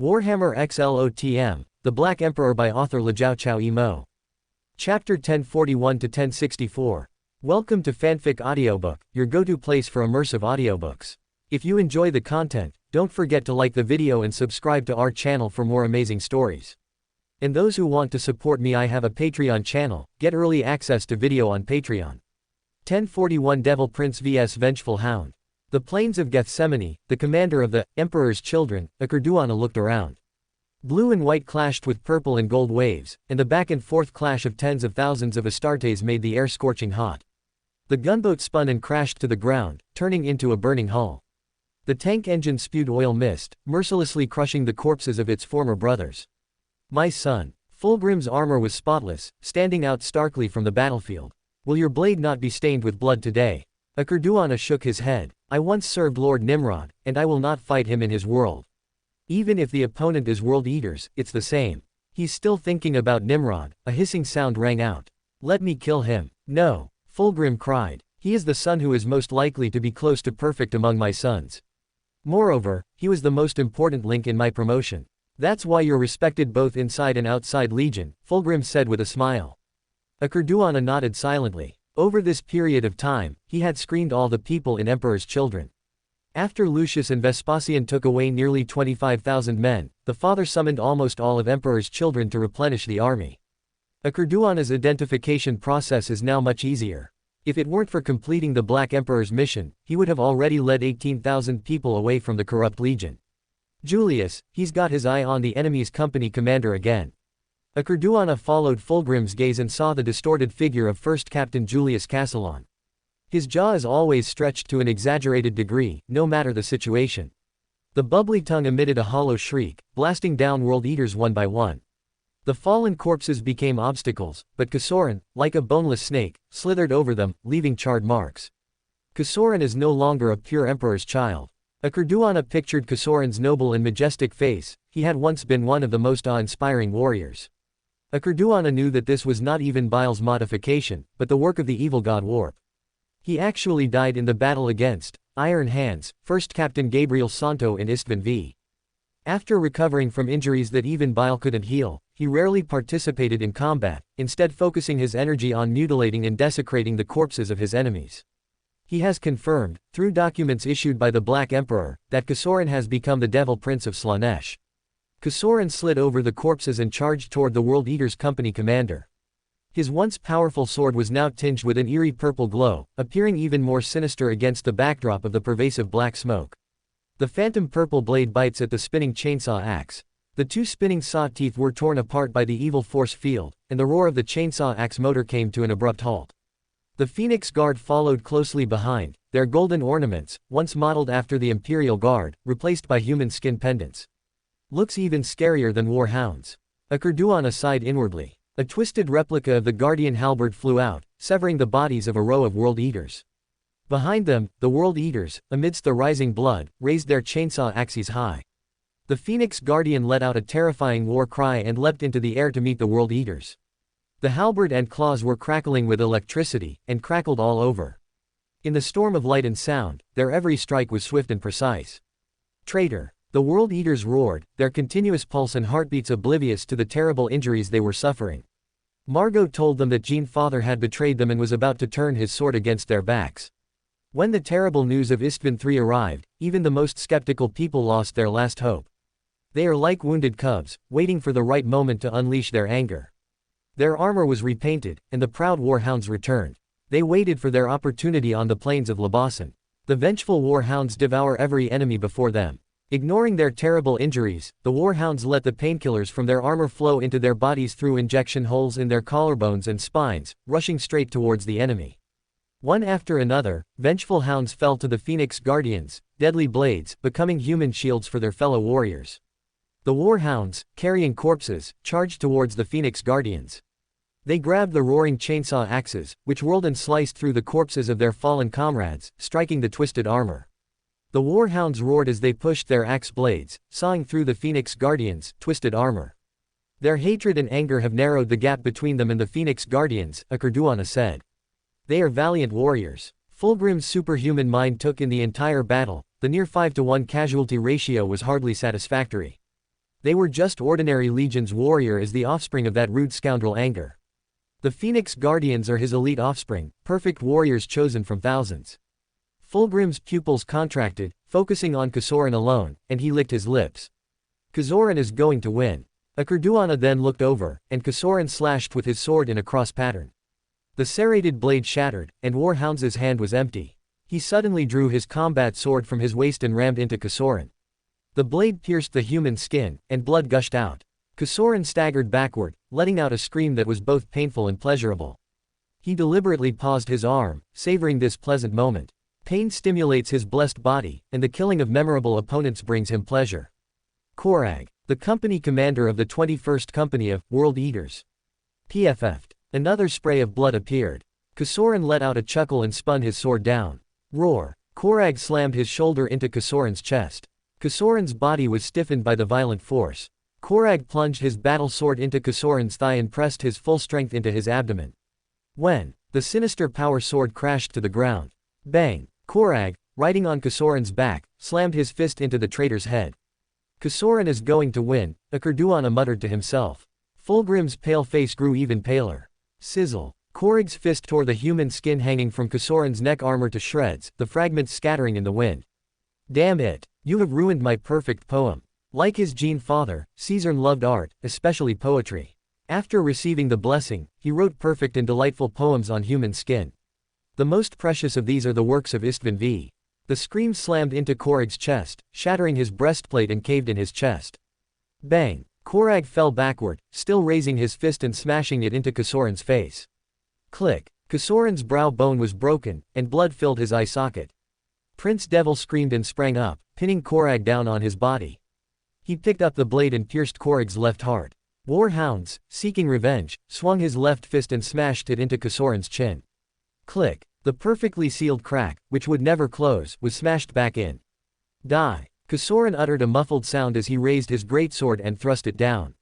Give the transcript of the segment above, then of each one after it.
Warhammer x LOTM, The Black Emperor by author Jiao Chao. Chapter 1041-1064. Welcome to Fanfic Audiobook, your go-to place for immersive audiobooks. If you enjoy the content, don't forget to like the video and subscribe to our channel for more amazing stories. And those who want to support me, I have a Patreon channel, get early access to video on Patreon. 1041 Devil Prince vs Vengeful Hound. The plains of Gethsemane, the commander of the Emperor's children, Akurduana looked around. Blue and white clashed with purple and gold waves, and the back and forth clash of tens of thousands of Astartes made the air scorching hot. The gunboat spun and crashed to the ground, turning into a burning hull. The tank engine spewed oil mist, mercilessly crushing the corpses of its former brothers. My son. Fulgrim's armor was spotless, standing out starkly from the battlefield. Will your blade not be stained with blood today? Akurduana shook his head. I once served Lord Nimrod, and I will not fight him in his world. Even if the opponent is World Eaters, it's the same. He's still thinking about Nimrod. A hissing sound rang out. Let me kill him. No. Fulgrim cried. He is the son who is most likely to be close to perfect among my sons. Moreover, he was the most important link in my promotion. That's why you're respected both inside and outside Legion, Fulgrim said with a smile. Akurduana nodded silently. Over this period of time, he had screened all the people in Emperor's children. After Lucius and Vespasian took away nearly 25,000 men, the father summoned almost all of Emperor's children to replenish the army. Akurduana's identification process is now much easier. If it weren't for completing the Black Emperor's mission, he would have already led 18,000 people away from the corrupt Legion. Julius, he's got his eye on the enemy's company commander again. Akurduana followed Fulgrim's gaze and saw the distorted figure of First Captain Julius Castellon. His jaw is always stretched to an exaggerated degree, no matter the situation. The bubbly tongue emitted a hollow shriek, blasting down World Eaters one by one. The fallen corpses became obstacles, but Kasoran, like a boneless snake, slithered over them, leaving charred marks. Kasoran is no longer a pure Emperor's child. Akurduana pictured Kasoran's noble and majestic face. He had once been one of the most awe-inspiring warriors. Akurduana knew that this was not even Bile's modification, but the work of the evil god Warp. He actually died in the battle against Iron Hands, First Captain Gabriel Santo in Istvan v. After recovering from injuries that even Bile couldn't heal, he rarely participated in combat, instead focusing his energy on mutilating and desecrating the corpses of his enemies. He has confirmed, through documents issued by the Black Emperor, that Kasoran has become the Devil Prince of Slaanesh. Kasoran slid over the corpses and charged toward the World Eaters' company commander. His once powerful sword was now tinged with an eerie purple glow, appearing even more sinister against the backdrop of the pervasive black smoke. The phantom purple blade bites at the spinning chainsaw axe. The two spinning saw teeth were torn apart by the evil force field, and the roar of the chainsaw axe motor came to an abrupt halt. The Phoenix Guard followed closely behind, their golden ornaments, once modeled after the Imperial Guard, replaced by human skin pendants. Looks even scarier than war hounds. Akurduana sighed inwardly. A twisted replica of the Guardian halberd flew out, severing the bodies of a row of World Eaters. Behind them, the World Eaters, amidst the rising blood, raised their chainsaw axes high. The Phoenix Guardian let out a terrifying war cry and leapt into the air to meet the World Eaters. The halberd and claws were crackling with electricity, and crackled all over. In the storm of light and sound, their every strike was swift and precise. Traitor! The World Eaters roared, their continuous pulse and heartbeats oblivious to the terrible injuries they were suffering. Margot told them that Jean Father had betrayed them and was about to turn his sword against their backs. When the terrible news of Istvan III arrived, even the most skeptical people lost their last hope. They are like wounded cubs, waiting for the right moment to unleash their anger. Their armor was repainted, and the proud warhounds returned. They waited for their opportunity on the plains of Labasan. The vengeful warhounds devour every enemy before them. Ignoring their terrible injuries, the warhounds let the painkillers from their armor flow into their bodies through injection holes in their collarbones and spines, rushing straight towards the enemy. One after another, vengeful hounds fell to the Phoenix Guardians, deadly blades, becoming human shields for their fellow warriors. The warhounds, carrying corpses, charged towards the Phoenix Guardians. They grabbed the roaring chainsaw axes, which whirled and sliced through the corpses of their fallen comrades, striking the twisted armor. The warhounds roared as they pushed their axe blades, sawing through the Phoenix Guardians' twisted armor. Their hatred and anger have narrowed the gap between them and the Phoenix Guardians, Akurduana said. They are valiant warriors. Fulgrim's superhuman mind took in the entire battle. The near 5-to-1 casualty ratio was hardly satisfactory. They were just ordinary Legion's warrior as the offspring of that rude scoundrel Anger. The Phoenix Guardians are his elite offspring, perfect warriors chosen from thousands. Fulgrim's pupils contracted, focusing on Kasoran alone, and he licked his lips. Kasoran is going to win. Akurduana then looked over, and Kasoran slashed with his sword in a cross pattern. The serrated blade shattered, and Warhound's hand was empty. He suddenly drew his combat sword from his waist and rammed into Kasoran. The blade pierced the human skin, and blood gushed out. Kasoran staggered backward, letting out a scream that was both painful and pleasurable. He deliberately paused his arm, savoring this pleasant moment. Pain stimulates his blessed body, and the killing of memorable opponents brings him pleasure. Korag, the company commander of the 21st Company of World Eaters. PFF'd. Another spray of blood appeared. Kasoran let out a chuckle and spun his sword down. Roar. Korag slammed his shoulder into Kasoran's chest. Kasoran's body was stiffened by the violent force. Korag plunged his battle sword into Kasoran's thigh and pressed his full strength into his abdomen. When the sinister power sword crashed to the ground. Bang! Korag, riding on Kasoran's back, slammed his fist into the traitor's head. Kasoran is going to win, Akurduana muttered to himself. Fulgrim's pale face grew even paler. Sizzle. Korag's fist tore the human skin hanging from Kasoran's neck armor to shreds, the fragments scattering in the wind. Damn it! You have ruined my perfect poem. Like his gene father, Caesar loved art, especially poetry. After receiving the blessing, he wrote perfect and delightful poems on human skin. The most precious of these are the works of Istvan V. The scream slammed into Korag's chest, shattering his breastplate and caved in his chest. Bang! Korag fell backward, still raising his fist and smashing it into Kasoran's face. Click! Kasoran's brow bone was broken, and blood filled his eye socket. Prince Devil screamed and sprang up, pinning Korag down on his body. He picked up the blade and pierced Korag's left heart. Warhounds, seeking revenge, swung his left fist and smashed it into Kasoran's chin. Click! The perfectly sealed crack, which would never close, was smashed back in. Die! Kasoran uttered a muffled sound as he raised his greatsword and thrust it down.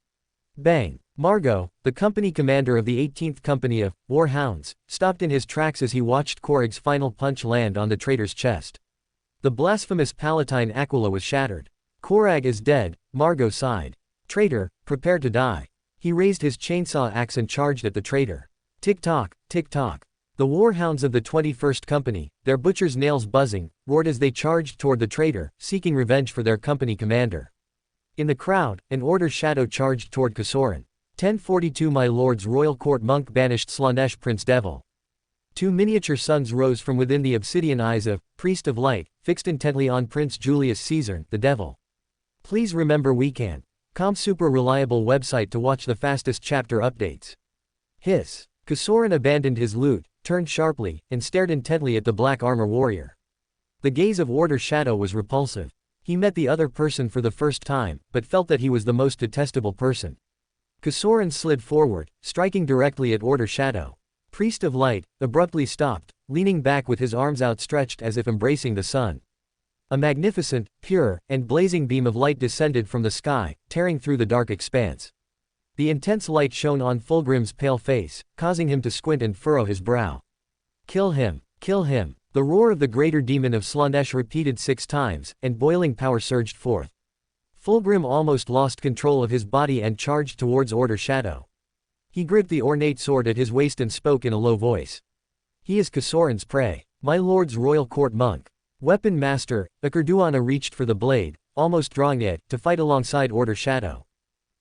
Bang! Margot, the company commander of the 18th Company of Warhounds, stopped in his tracks as he watched Korag's final punch land on the traitor's chest. The blasphemous Palatine Aquila was shattered. Korag is dead, Margot sighed. Traitor, prepare to die. He raised his chainsaw axe and charged at the traitor. Tick-tock, tick-tock. The warhounds of the 21st Company, their butcher's nails buzzing, roared as they charged toward the traitor, seeking revenge for their company commander. In the crowd, an order shadow charged toward Kasoran. 1042 My Lord's Royal Court Monk banished Slanesh Prince Devil. Two miniature suns rose from within the obsidian eyes of Priest of Light, fixed intently on Prince Julius Caesar, the Devil. Please remember we can. Super reliable website to watch the fastest chapter updates. Hiss. Kasoran abandoned his loot, turned sharply, and stared intently at the black armor warrior. The gaze of Order Shadow was repulsive. He met the other person for the first time, but felt that he was the most detestable person. Kasoran slid forward, striking directly at Order Shadow. Priest of Light, abruptly stopped, leaning back with his arms outstretched as if embracing the sun. A magnificent, pure, and blazing beam of light descended from the sky, tearing through the dark expanse. The intense light shone on Fulgrim's pale face, causing him to squint and furrow his brow. Kill him! Kill him! The roar of the greater demon of Slanesh repeated 6 times, and boiling power surged forth. Fulgrim almost lost control of his body and charged towards Order Shadow. He gripped the ornate sword at his waist and spoke in a low voice. He is Kasoran's prey. My Lord's Royal Court Monk. Weapon Master, Akurduana reached for the blade, almost drawing it, to fight alongside Order Shadow.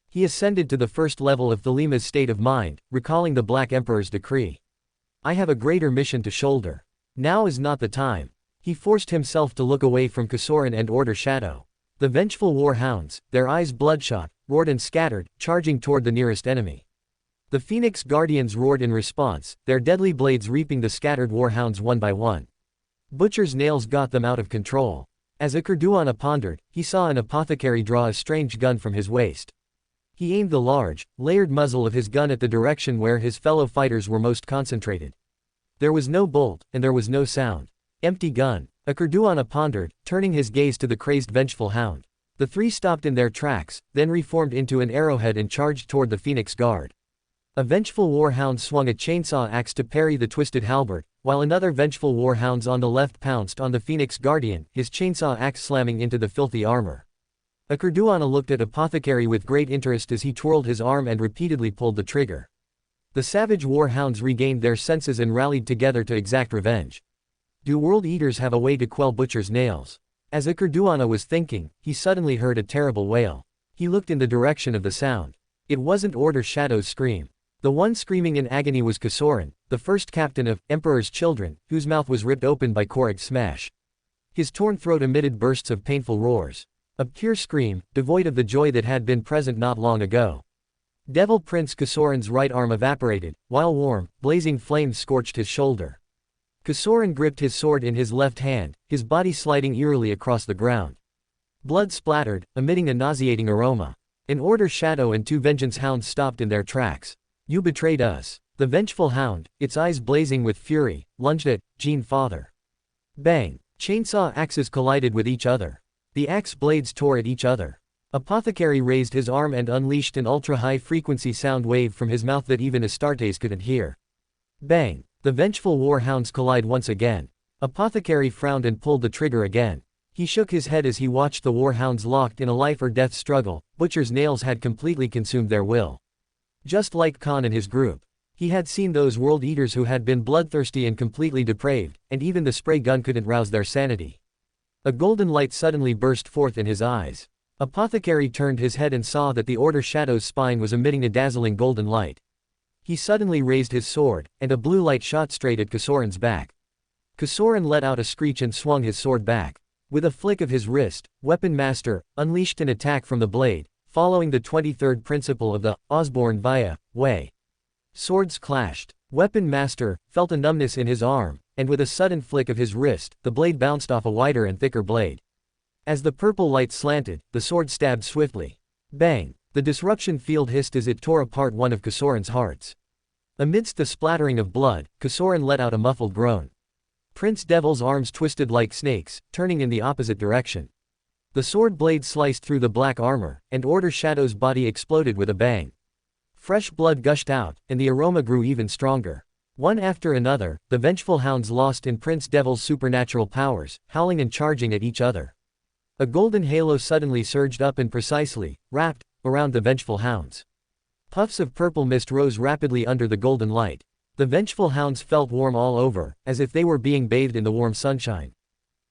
He ascended to the first level of Thalima's state of mind, recalling the Black Emperor's decree. I have a greater mission to shoulder. Now is not the time. He forced himself to look away from Kasoran and Order Shadow. The vengeful warhounds, their eyes bloodshot, roared and scattered, charging toward the nearest enemy. The Phoenix Guardians roared in response, their deadly blades reaping the scattered warhounds one by one. Butcher's nails got them out of control. As Akurduana pondered, he saw an apothecary draw a strange gun from his waist. He aimed the large, layered muzzle of his gun at the direction where his fellow fighters were most concentrated. There was no bolt, and there was no sound. Empty gun. Akurduana pondered, turning his gaze to the crazed vengeful hound. The 3 stopped in their tracks, then reformed into an arrowhead and charged toward the Phoenix Guard. A vengeful warhound swung a chainsaw axe to parry the twisted halberd, while another vengeful warhound on the left pounced on the Phoenix Guardian, his chainsaw axe slamming into the filthy armor. Akerduana looked at Apothecary with great interest as he twirled his arm and repeatedly pulled the trigger. The savage war hounds regained their senses and rallied together to exact revenge. Do world eaters have a way to quell butcher's nails? As Akerduana was thinking, he suddenly heard a terrible wail. He looked in the direction of the sound. It wasn't Order Shadow's scream. The one screaming in agony was Kasoran, the first captain of Emperor's Children, whose mouth was ripped open by Korag's smash. His torn throat emitted bursts of painful roars. A pure scream, devoid of the joy that had been present not long ago. Devil Prince Kasoran's right arm evaporated, while warm, blazing flames scorched his shoulder. Kasoran gripped his sword in his left hand, his body sliding eerily across the ground. Blood splattered, emitting a nauseating aroma. An Order Shadow and 2 Vengeance Hounds stopped in their tracks. You betrayed us. The vengeful hound, its eyes blazing with fury, lunged at Gene Father. Bang! Chainsaw axes collided with each other. The axe blades tore at each other. Apothecary raised his arm and unleashed an ultra-high-frequency sound wave from his mouth that even Astartes couldn't hear. Bang! The vengeful war hounds collide once again. Apothecary frowned and pulled the trigger again. He shook his head as he watched the war hounds locked in a life-or-death struggle. Butcher's nails had completely consumed their will. Just like Khan and his group. He had seen those world eaters who had been bloodthirsty and completely depraved, and even the spray gun couldn't rouse their sanity. A golden light suddenly burst forth in his eyes. Apothecary turned his head and saw that the Order Shadow's spine was emitting a dazzling golden light. He suddenly raised his sword, and a blue light shot straight at Kasoran's back. Kasoran let out a screech and swung his sword back. With a flick of his wrist, Weapon Master unleashed an attack from the blade, following the 23rd principle of the Osborne via way. Swords clashed. Weapon Master felt a numbness in his arm, and with a sudden flick of his wrist, the blade bounced off a wider and thicker blade. As the purple light slanted, the sword stabbed swiftly. Bang! The disruption field hissed as it tore apart one of Kasoran's hearts. Amidst the splattering of blood, Kasoran let out a muffled groan. Prince Devil's arms twisted like snakes, turning in the opposite direction. The sword blade sliced through the black armor, and Order Shadow's body exploded with a bang. Fresh blood gushed out, and the aroma grew even stronger. One after another, the vengeful hounds lost in Prince Devil's supernatural powers, howling and charging at each other. A golden halo suddenly surged up and precisely wrapped around the vengeful hounds. Puffs of purple mist rose rapidly under the golden light. The vengeful hounds felt warm all over, as if they were being bathed in the warm sunshine.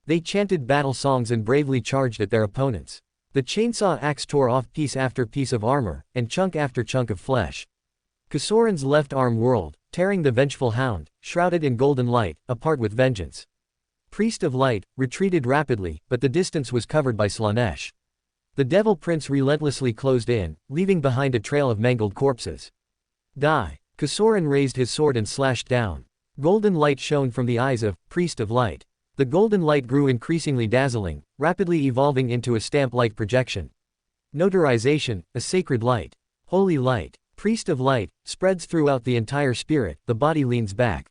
They chanted battle songs and bravely charged at their opponents. The chainsaw axe tore off piece after piece of armor, and chunk after chunk of flesh. Kasoran's left arm whirled, tearing the vengeful hound, shrouded in golden light, apart with vengeance. Priest of Light retreated rapidly, but the distance was covered by Slanesh. The Devil Prince relentlessly closed in, leaving behind a trail of mangled corpses. Die! Kasoran raised his sword and slashed down. Golden light shone from the eyes of Priest of Light. The golden light grew increasingly dazzling, rapidly evolving into a stamp-like projection. Notarization, a sacred light. Holy light. Priest of Light, spreads throughout the entire spirit, the body leans back.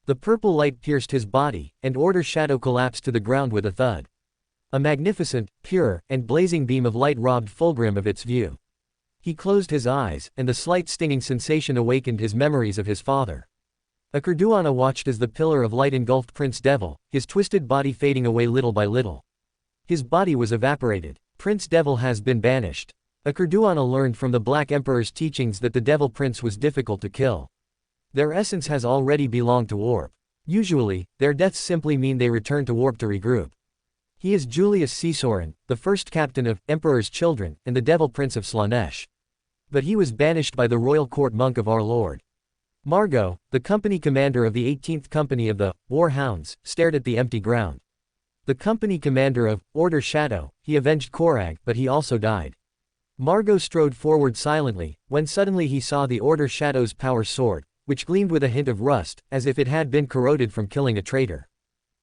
The purple light pierced his body, and Order Shadow collapsed to the ground with a thud. A magnificent, pure, and blazing beam of light robbed Fulgrim of its view. He closed his eyes, and the slight stinging sensation awakened his memories of his father. Akerduana watched as the pillar of light engulfed Prince Devil, his twisted body fading away little by little. His body was evaporated. Prince Devil has been banished. Akerduana learned from the Black Emperor's teachings that the Devil Prince was difficult to kill. Their essence has already belonged to Warp. Usually, their deaths simply mean they return to Warp to regroup. He is Julius Caesoran, the first captain of Emperor's Children, and the Devil Prince of Slanesh. But he was banished by the Royal Court Monk of our Lord. Margot, the company commander of the 18th Company of the War Hounds, stared at the empty ground. The company commander of Order Shadow, he avenged Korag, but he also died. Margot strode forward silently, when suddenly he saw the Order Shadow's power sword, which gleamed with a hint of rust, as if it had been corroded from killing a traitor.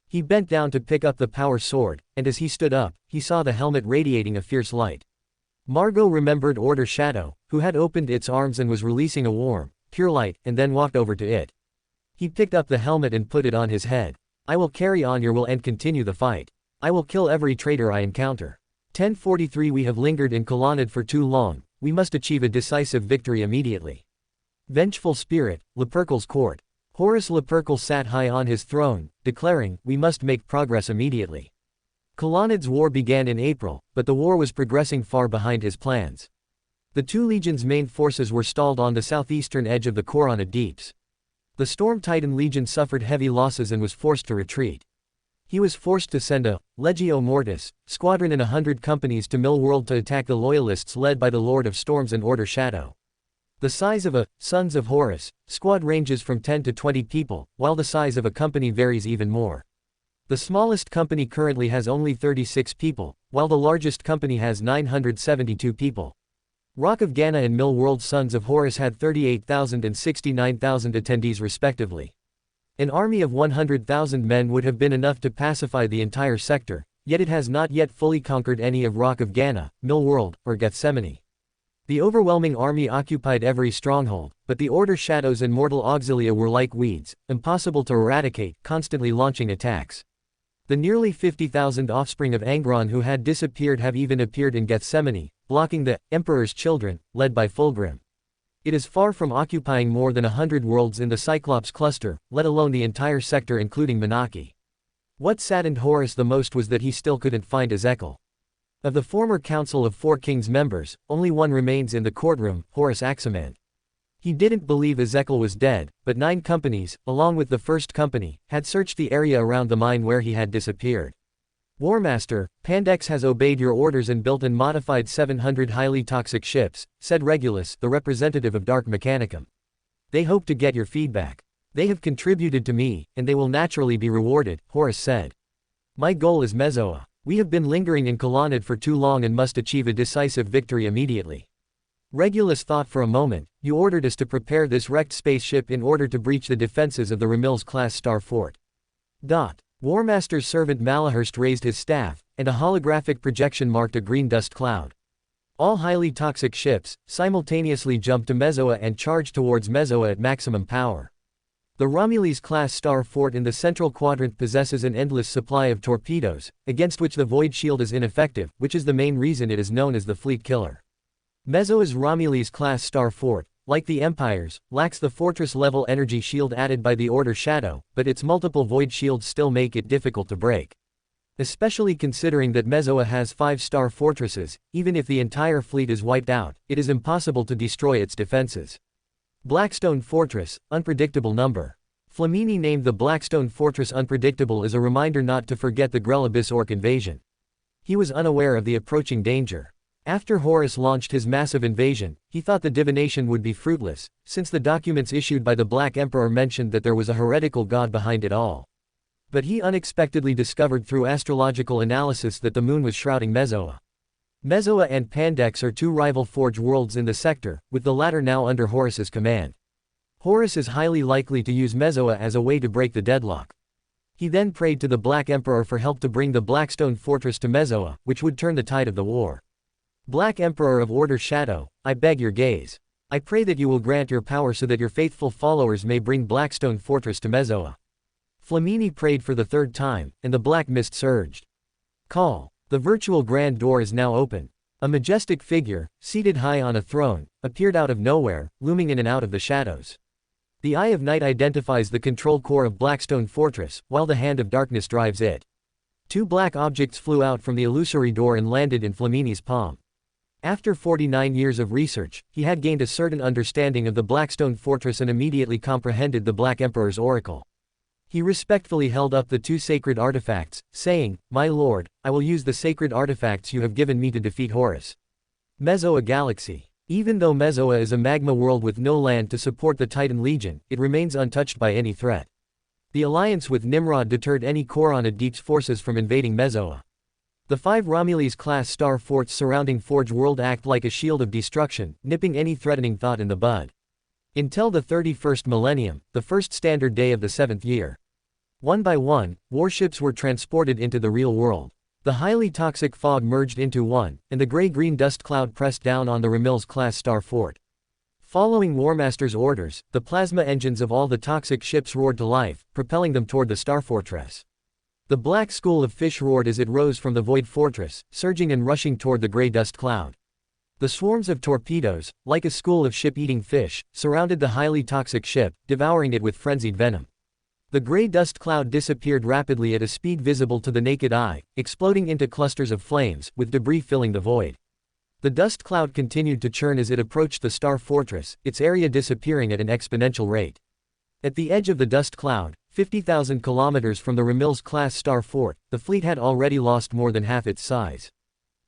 He bent down to pick up the power sword, and as he stood up, he saw the helmet radiating a fierce light. Margot remembered Order Shadow, who had opened its arms and was releasing a warm, pure light, and then walked over to it. He picked up the helmet and put it on his head. I will carry on your will and continue the fight. I will kill every traitor I encounter. 1043 We have lingered in Colonnade for too long, we must achieve a decisive victory immediately. Vengeful Spirit, Lupercal's court. Horus Lupercal sat high on his throne, declaring, we must make progress immediately. Colonnad's war began in April, but the war was progressing far behind his plans. The two legions' main forces were stalled on the southeastern edge of the Coronad Deeps. The Storm Titan Legion suffered heavy losses and was forced to retreat. He was forced to send a Legio Mortis squadron in 100 companies to Mill-World to attack the Loyalists led by the Lord of Storms and Order Shadow. The size of a Sons of Horus squad ranges from 10 to 20 people, while the size of a company varies even more. The smallest company currently has only 36 people, while the largest company has 972 people. Rock of Ghana and Mill-World Sons of Horus had 38,000 and 69,000 attendees respectively. An army of 100,000 men would have been enough to pacify the entire sector, yet it has not yet fully conquered any of Rock of Ghana, Mill-World, or Gethsemane. The overwhelming army occupied every stronghold, but the Order Shadows and Mortal Auxilia were like weeds, impossible to eradicate, constantly launching attacks. The nearly 50,000 offspring of Angron who had disappeared have even appeared in Gethsemane, blocking the Emperor's children, led by Fulgrim. It is far from occupying more than 100 worlds in the Cyclops cluster, let alone the entire sector including Menaki. What saddened Horus the most was that he still couldn't find Ezekiel. Of the former Council of Four Kings members, only one remains in the courtroom, Horus Aximand. He didn't believe Ezekiel was dead, but 9 companies, along with the first company, had searched the area around the mine where he had disappeared. Warmaster, Pandex has obeyed your orders and built and modified 700 highly toxic ships, said Regulus, the representative of Dark Mechanicum. They hope to get your feedback. They have contributed to me, and they will naturally be rewarded, Horus said. My goal is Mezoa. We have been lingering in Colonnad for too long and must achieve a decisive victory immediately. Regulus thought for a moment. You ordered us to prepare this wrecked spaceship in order to breach the defenses of the Ramil's-class star fort. Warmaster's servant Malahurst raised his staff, and a holographic projection marked a green dust cloud. All highly toxic ships simultaneously jumped to Mezoa and charged towards Mezoa at maximum power. The Romulus-class star fort in the central quadrant possesses an endless supply of torpedoes, against which the Void Shield is ineffective, which is the main reason it is known as the Fleet Killer. Mezoa's Romulus-class star fort, like the Empire's, lacks the fortress-level energy shield added by the Order Shadow, but its multiple void shields still make it difficult to break. Especially considering that Mezoa has 5-star fortresses, even if the entire fleet is wiped out, it is impossible to destroy its defenses. Blackstone Fortress, unpredictable number. Flamini named the Blackstone Fortress unpredictable as a reminder not to forget the Grelibis Orc invasion. He was unaware of the approaching danger. After Horus launched his massive invasion, he thought the divination would be fruitless, since the documents issued by the Black Emperor mentioned that there was a heretical god behind it all. But he unexpectedly discovered through astrological analysis that the moon was shrouding Mezoa. Mezoa and Pandex are 2 rival forge worlds in the sector, with the latter now under Horus's command. Horus is highly likely to use Mezoa as a way to break the deadlock. He then prayed to the Black Emperor for help to bring the Blackstone Fortress to Mezoa, which would turn the tide of the war. Black Emperor of Order Shadow, I beg your gaze. I pray that you will grant your power so that your faithful followers may bring Blackstone Fortress to Mezoa. Flamini prayed for the 3rd time, and the black mist surged. Call. The virtual grand door is now open. A majestic figure, seated high on a throne, appeared out of nowhere, looming in and out of the shadows. The Eye of Night identifies the control core of Blackstone Fortress, while the Hand of Darkness drives it. 2 black objects flew out from the illusory door and landed in Flamini's palm. After 49 years of research, he had gained a certain understanding of the Blackstone Fortress and immediately comprehended the Black Emperor's oracle. He respectfully held up the 2 sacred artifacts, saying, My lord, I will use the sacred artifacts you have given me to defeat Horus. Mezoa Galaxy. Even though Mezoa is a magma world with no land to support the Titan Legion, it remains untouched by any threat. The alliance with Nimrod deterred any Coronad Deep's forces from invading Mezoa. The 5 Romulus-class star forts surrounding Forge World act like a shield of destruction, nipping any threatening thought in the bud. Until the 31st millennium, the first standard day of the 7th year. One by one, warships were transported into the real world. The highly toxic fog merged into one, and the gray-green dust cloud pressed down on the Ramil's-class star fort. Following Warmaster's orders, the plasma engines of all the toxic ships roared to life, propelling them toward the star fortress. The black school of fish roared as it rose from the void fortress, surging and rushing toward the gray dust cloud. The swarms of torpedoes, like a school of ship-eating fish, surrounded the highly toxic ship, devouring it with frenzied venom. The gray dust cloud disappeared rapidly at a speed visible to the naked eye, exploding into clusters of flames, with debris filling the void. The dust cloud continued to churn as it approached the Star Fortress, its area disappearing at an exponential rate. At the edge of the dust cloud, 50,000 kilometers from the Ramil's-class Star Fort, the fleet had already lost more than half its size.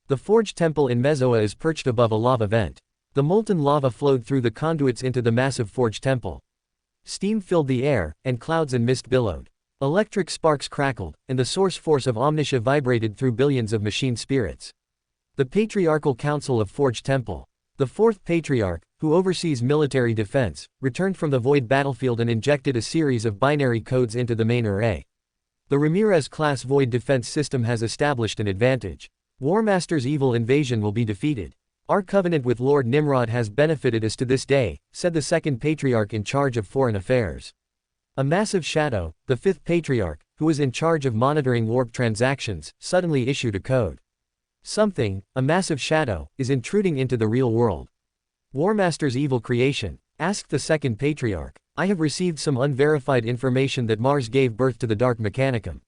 The Forge Temple in Mezoa is perched above a lava vent. The molten lava flowed through the conduits into the massive Forge Temple. Steam filled the air, and clouds and mist billowed. Electric sparks crackled, and the source force of Omnitia vibrated through billions of machine spirits. The Patriarchal Council of Forge Temple. The fourth Patriarch, who oversees military defense, returned from the Void battlefield and injected a series of binary codes into the main array. The Ramirez-class Void defense system has established an advantage. Warmaster's evil invasion will be defeated. Our covenant with Lord Nimrod has benefited us to this day, said the second Patriarch in charge of foreign affairs. A massive shadow, the fifth Patriarch, who was in charge of monitoring warp transactions, suddenly issued a code. Something, a massive shadow, is intruding into the real world. Warmaster's evil creation, asked the second Patriarch. I have received some unverified information that Mars gave birth to the Dark Mechanicum.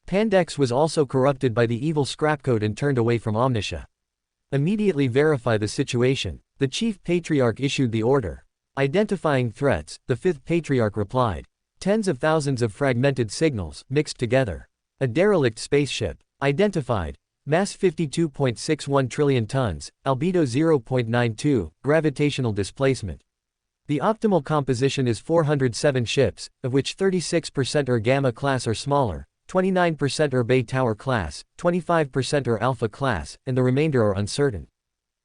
Pandex was also corrupted by the evil scrapcode and turned away from Omnitia. Immediately verify the situation. The chief Patriarch issued the order. Identifying threats, the fifth Patriarch replied. Tens of thousands of fragmented signals, mixed together. A derelict spaceship. Identified. Mass 52.61 trillion tons, albedo 0.92, gravitational displacement. The optimal composition is 407 ships, of which 36% are Gamma class or smaller, 29% are Bay Tower class, 25% are Alpha class, and the remainder are uncertain.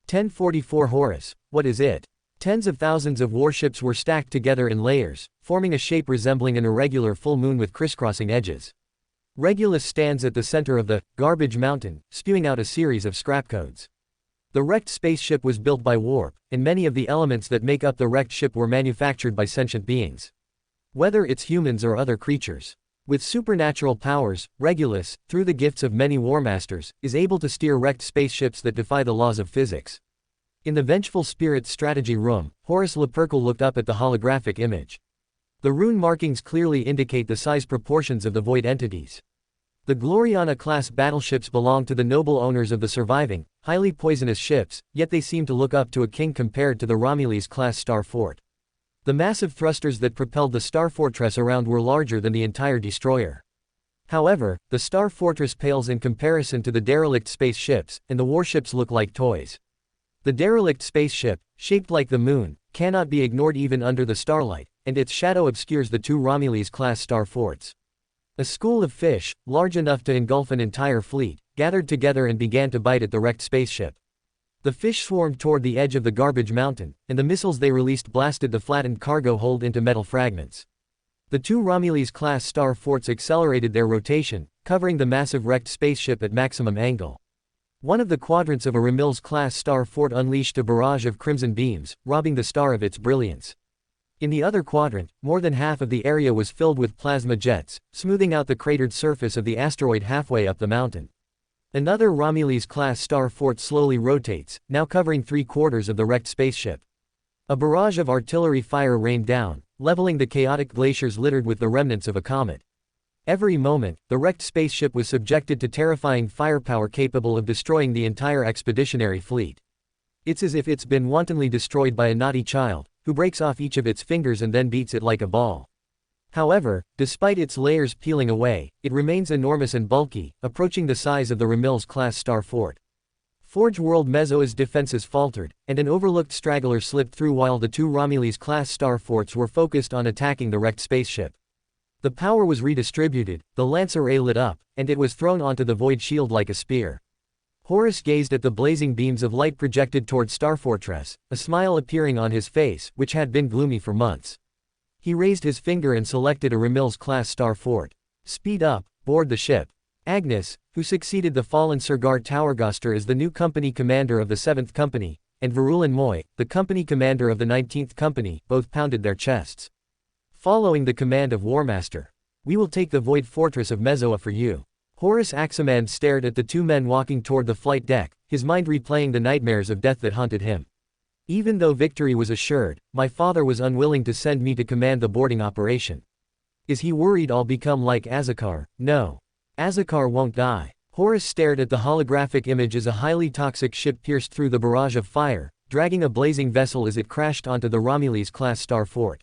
1044 Horus, what is it? Tens of thousands of warships were stacked together in layers, forming a shape resembling an irregular full moon with crisscrossing edges. Regulus stands at the center of the garbage mountain, spewing out a series of scrap codes. The wrecked spaceship was built by warp, and many of the elements that make up the wrecked ship were manufactured by sentient beings. Whether it's humans or other creatures. With supernatural powers, Regulus, through the gifts of many warmasters, is able to steer wrecked spaceships that defy the laws of physics. In the Vengeful Spirit's strategy room, Horus Lupercal looked up at the holographic image. The rune markings clearly indicate the size proportions of the void entities. The Gloriana-class battleships belong to the noble owners of the surviving, highly poisonous ships, yet they seem to look up to a king compared to the Romulus-class Star Fort. The massive thrusters that propelled the Star Fortress around were larger than the entire destroyer. However, the Star Fortress pales in comparison to the derelict space ships, and the warships look like toys. The derelict spaceship, shaped like the moon, cannot be ignored even under the starlight, and its shadow obscures the two Romulus-class Star Forts. A school of fish, large enough to engulf an entire fleet, gathered together and began to bite at the wrecked spaceship. The fish swarmed toward the edge of the garbage mountain, and the missiles they released blasted the flattened cargo hold into metal fragments. The two Romulus-class Star Forts accelerated their rotation, covering the massive wrecked spaceship at maximum angle. One of the quadrants of a Ramil's-class Star Fort unleashed a barrage of crimson beams, robbing the star of its brilliance. In the other quadrant, more than half of the area was filled with plasma jets, smoothing out the cratered surface of the asteroid halfway up the mountain. Another Romulus-class Star Fort slowly rotates, now covering 3/4 of the wrecked spaceship. A barrage of artillery fire rained down, leveling the chaotic glaciers littered with the remnants of a comet. Every moment, the wrecked spaceship was subjected to terrifying firepower capable of destroying the entire expeditionary fleet. It's as if it's been wantonly destroyed by a naughty child, who breaks off each of its fingers and then beats it like a ball. However, despite its layers peeling away, it remains enormous and bulky, approaching the size of the Ramil's-class Star Fort. Forge World Mezoa's defenses faltered, and an overlooked straggler slipped through while the two Romulus-class Star Forts were focused on attacking the wrecked spaceship. The power was redistributed, the lance array lit up, and it was thrown onto the void shield like a spear. Horus gazed at the blazing beams of light projected toward Star Fortress, a smile appearing on his face, which had been gloomy for months. He raised his finger and selected a Ramil's-class Star Fort. Speed up, board the ship. Agnes, who succeeded the fallen Sergar Towergaster as the new company commander of the 7th Company, and Verulin Moy, the company commander of the 19th Company, both pounded their chests. Following the command of Warmaster, we will take the Void Fortress of Mezoa for you. Horus Aximand stared at the two men walking toward the flight deck, his mind replaying the nightmares of death that haunted him. Even though victory was assured, my father was unwilling to send me to command the boarding operation. Is he worried I'll become like Azakar? No. Azakar won't die. Horus stared at the holographic image as a highly toxic ship pierced through the barrage of fire, dragging a blazing vessel as it crashed onto the Romulus-class star fort.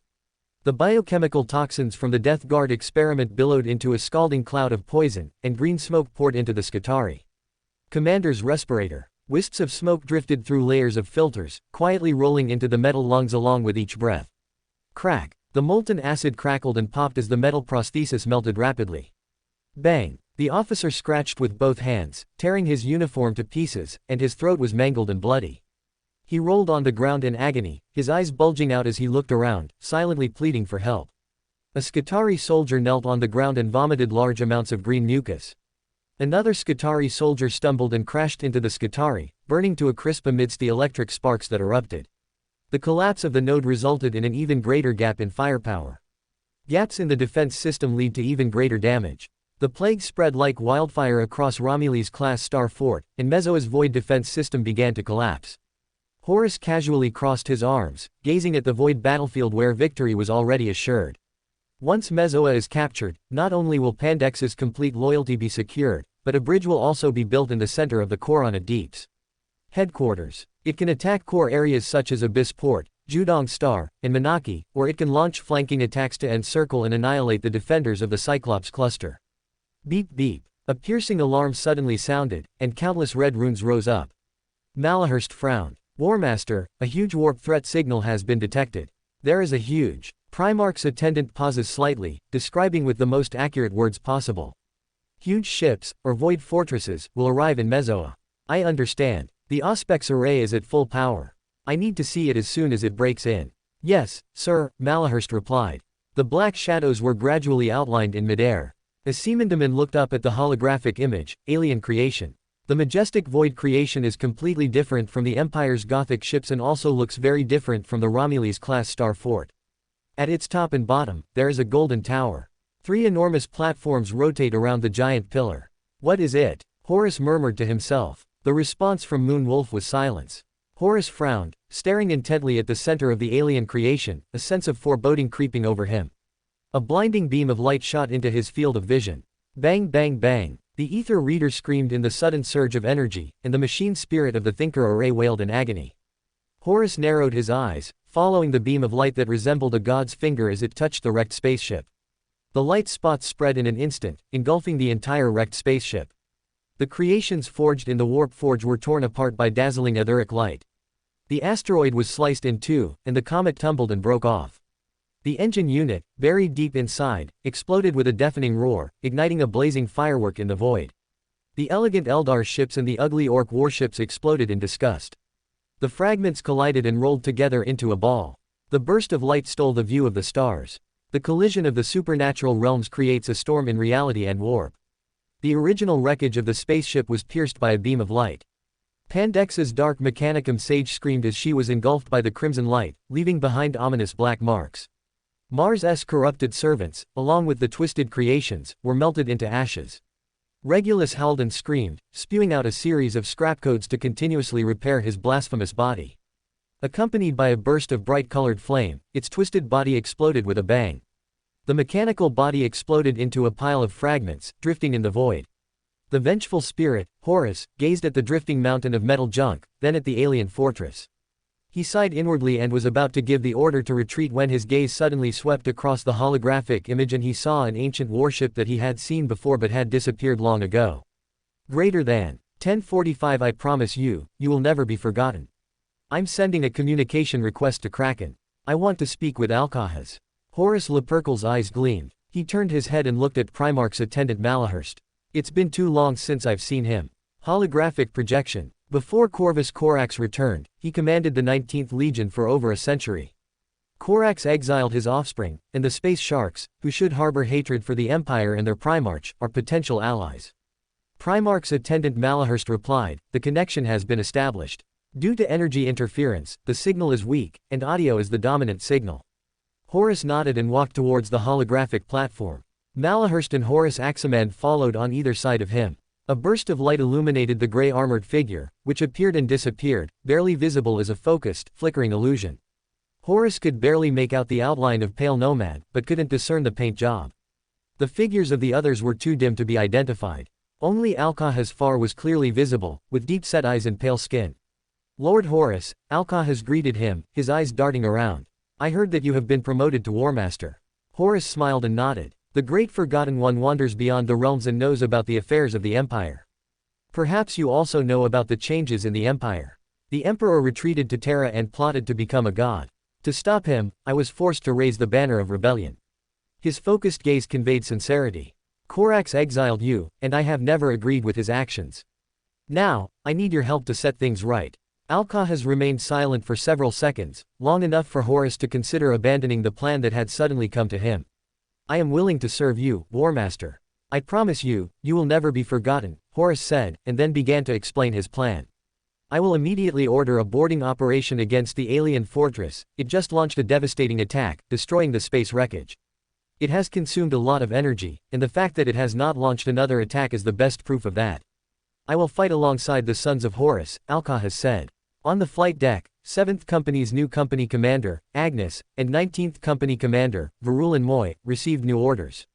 The biochemical toxins from the Death Guard experiment billowed into a scalding cloud of poison, and green smoke poured into the Skitarii. Commander's respirator. Wisps of smoke drifted through layers of filters, quietly rolling into the metal lungs along with each breath. Crack. The molten acid crackled and popped as the metal prosthesis melted rapidly. Bang. The officer scratched with both hands, tearing his uniform to pieces, and his throat was mangled and bloody. He rolled on the ground in agony, his eyes bulging out as he looked around, silently pleading for help. A Skitarii soldier knelt on the ground and vomited large amounts of green mucus. Another Skitarii soldier stumbled and crashed into the Skitarii, burning to a crisp amidst the electric sparks that erupted. The collapse of the node resulted in an even greater gap in firepower. Gaps in the defense system lead to even greater damage. The plague spread like wildfire across Romulus-class star fort, and Mezoa's void defense system began to collapse. Horus casually crossed his arms, gazing at the void battlefield where victory was already assured. Once Mezoa is captured, not only will Pandex's complete loyalty be secured, but a bridge will also be built in the center of the Korana Deeps. Headquarters. It can attack core areas such as Abyss Port, Judong Star, and Manaki, or it can launch flanking attacks to encircle and annihilate the defenders of the Cyclops cluster. Beep beep. A piercing alarm suddenly sounded, and countless red runes rose up. Malahurst frowned. Warmaster, a huge warp threat signal has been detected. There is a huge. Primarch's attendant pauses slightly, describing with the most accurate words possible. Huge ships, or void fortresses, will arrive in Mezoa. I understand. The Auspex array is at full power. I need to see it as soon as it breaks in. Yes, sir, Malahurst replied. The black shadows were gradually outlined in midair. As Seamandaman looked up at the holographic image, alien creation. The majestic void creation is completely different from the Empire's Gothic ships and also looks very different from the Romulus-class star fort. At its top and bottom, there is a golden tower. 3 enormous platforms rotate around the giant pillar. What is it? Horus murmured to himself. The response from Moon Wolf was silence. Horus frowned, staring intently at the center of the alien creation, a sense of foreboding creeping over him. A blinding beam of light shot into his field of vision. Bang bang bang. The ether reader screamed in the sudden surge of energy, and the machine spirit of the Thinker array wailed in agony. Horus narrowed his eyes, following the beam of light that resembled a god's finger as it touched the wrecked spaceship. The light spots spread in an instant, engulfing the entire wrecked spaceship. The creations forged in the warp forge were torn apart by dazzling etheric light. The asteroid was sliced in two, and the comet tumbled and broke off. The engine unit, buried deep inside, exploded with a deafening roar, igniting a blazing firework in the void. The elegant Eldar ships and the ugly Orc warships exploded in disgust. The fragments collided and rolled together into a ball. The burst of light stole the view of the stars. The collision of the supernatural realms creates a storm in reality and warp. The original wreckage of the spaceship was pierced by a beam of light. Pandex's dark Mechanicum sage screamed as she was engulfed by the crimson light, leaving behind ominous black marks. Mars' corrupted servants, along with the twisted creations, were melted into ashes. Regulus howled and screamed, spewing out a series of scrap codes to continuously repair his blasphemous body. Accompanied by a burst of bright-colored flame, its twisted body exploded with a bang. The mechanical body exploded into a pile of fragments, drifting in the void. The vengeful spirit, Horus, gazed at the drifting mountain of metal junk, then at the alien fortress. He sighed inwardly and was about to give the order to retreat when his gaze suddenly swept across the holographic image and he saw an ancient warship that he had seen before but had disappeared long ago. Greater than 1045. I promise you, you will never be forgotten. I'm sending a communication request to Kraken. I want to speak with Alcahas. Horus Lupercal's eyes gleamed. He turned his head and looked at Primarch's attendant Malahurst. It's been too long since I've seen him. Holographic projection. Before Corvus Corax returned, he commanded the 19th Legion for over a century. Corax exiled his offspring, and the space sharks, who should harbor hatred for the Empire and their Primarch, are potential allies. Primarch's attendant Malahurst replied, the connection has been established. Due to energy interference, the signal is weak, and audio is the dominant signal. Horus nodded and walked towards the holographic platform. Malahurst and Horus Aximand followed on either side of him. A burst of light illuminated the gray armored figure, which appeared and disappeared, barely visible as a focused, flickering illusion. Horus could barely make out the outline of Pale Nomad, but couldn't discern the paint job. The figures of the others were too dim to be identified. Only Alcahazfar was clearly visible, with deep-set eyes and pale skin. Lord Horus, Alcahaz greeted him, his eyes darting around. I heard that you have been promoted to Warmaster. Horus smiled and nodded. The great Forgotten One wanders beyond the realms and knows about the affairs of the Empire. Perhaps you also know about the changes in the Empire. The Emperor retreated to Terra and plotted to become a god. To stop him, I was forced to raise the banner of rebellion. His focused gaze conveyed sincerity. Korax exiled you, and I have never agreed with his actions. Now, I need your help to set things right. Alcahaz remained silent for several seconds, long enough for Horus to consider abandoning the plan that had suddenly come to him. I am willing to serve you, Warmaster. I promise you, you will never be forgotten, Horus said, and then began to explain his plan. I will immediately order a boarding operation against the alien fortress. It just launched a devastating attack, destroying the space wreckage. It has consumed a lot of energy, and the fact that it has not launched another attack is the best proof of that. I will fight alongside the sons of Horus, Alcahaz said. On the flight deck, 7th Company's new company commander, Agnes, and 19th Company commander, Varulin Moy, received new orders.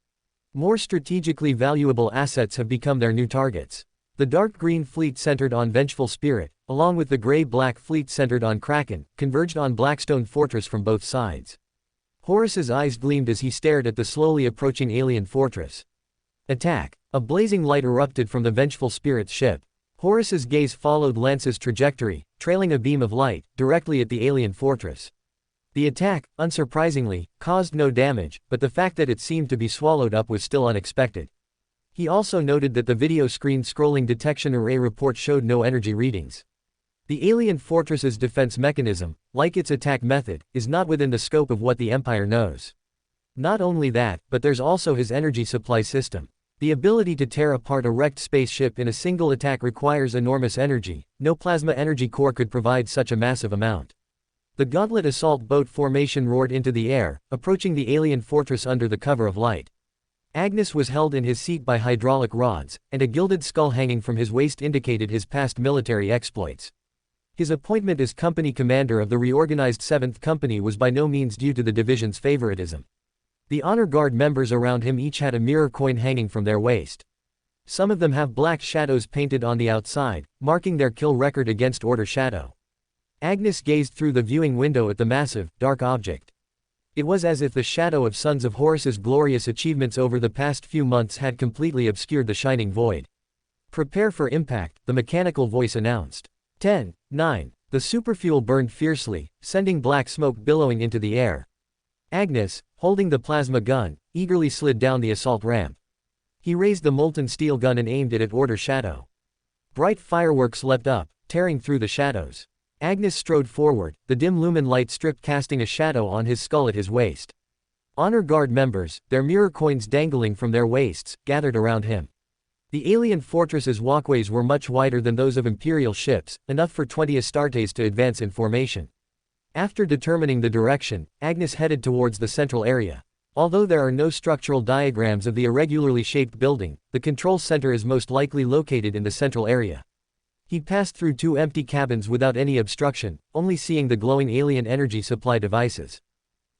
More strategically valuable assets have become their new targets. The dark green fleet centered on Vengeful Spirit, along with the gray-black fleet centered on Kraken, converged on Blackstone Fortress from both sides. Horus's eyes gleamed as he stared at the slowly approaching alien fortress. Attack! A blazing light erupted from the Vengeful Spirit's ship. Horus's gaze followed Lance's trajectory, trailing a beam of light, directly at the alien fortress. The attack, unsurprisingly, caused no damage, but the fact that it seemed to be swallowed up was still unexpected. He also noted that the video screen scrolling detection array report showed no energy readings. The alien fortress's defense mechanism, like its attack method, is not within the scope of what the Empire knows. Not only that, but there's also his energy supply system. The ability to tear apart a wrecked spaceship in a single attack requires enormous energy. No plasma energy core could provide such a massive amount. The Gauntlet assault boat formation roared into the air, approaching the alien fortress under the cover of light. Agnes was held in his seat by hydraulic rods, and a gilded skull hanging from his waist indicated his past military exploits. His appointment as company commander of the reorganized 7th Company was by no means due to the division's favoritism. The honor guard members around him each had a mirror coin hanging from their waist. Some of them have black shadows painted on the outside, marking their kill record against Order Shadow. Agnes gazed through the viewing window at the massive, dark object. It was as if the shadow of Sons of Horus's glorious achievements over the past few months had completely obscured the shining void. Prepare for impact, the mechanical voice announced. 10, 9. The superfuel burned fiercely, sending black smoke billowing into the air. Agnes, holding the plasma gun, eagerly slid down the assault ramp. He raised the molten steel gun and aimed it at Order Shadow. Bright fireworks leapt up, tearing through the shadows. Agnes strode forward, the dim lumen light strip casting a shadow on his skull at his waist. Honor Guard members, their mirror coins dangling from their waists, gathered around him. The alien fortress's walkways were much wider than those of Imperial ships, enough for 20 Astartes to advance in formation. After determining the direction, Agnes headed towards the central area. Although there are no structural diagrams of the irregularly shaped building, the control center is most likely located in the central area. He passed through 2 empty cabins without any obstruction, only seeing the glowing alien energy supply devices.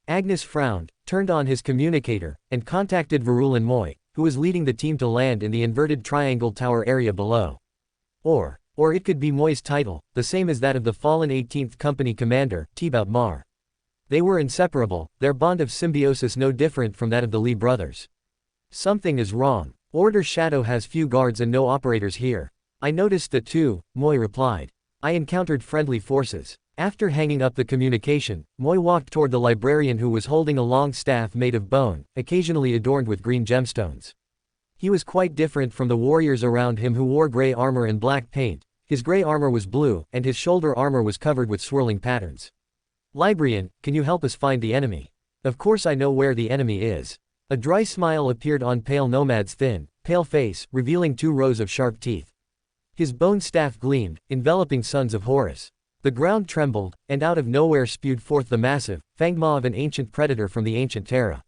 Agnes frowned, turned on his communicator, and contacted Varulin Moy, who was leading the team to land in the inverted triangle tower area below. Or it could be Moy's title, the same as that of the fallen 18th Company commander, Tibaut Mar. They were inseparable, their bond of symbiosis no different from that of the Lee brothers. Something is wrong. Order Shadow has few guards and no operators here. I noticed that too, Moy replied. I encountered friendly forces. After hanging up the communication, Moy walked toward the librarian who was holding a long staff made of bone, occasionally adorned with green gemstones. He was quite different from the warriors around him who wore gray armor and black paint. His gray armor was blue, and his shoulder armor was covered with swirling patterns. Librarian, can you help us find the enemy? Of course I know where the enemy is. A dry smile appeared on Pale Nomad's thin, pale face, revealing 2 rows of sharp teeth. His bone staff gleamed, enveloping Sons of Horus. The ground trembled, and out of nowhere spewed forth the massive, fanged maw of an ancient predator from the ancient Terra.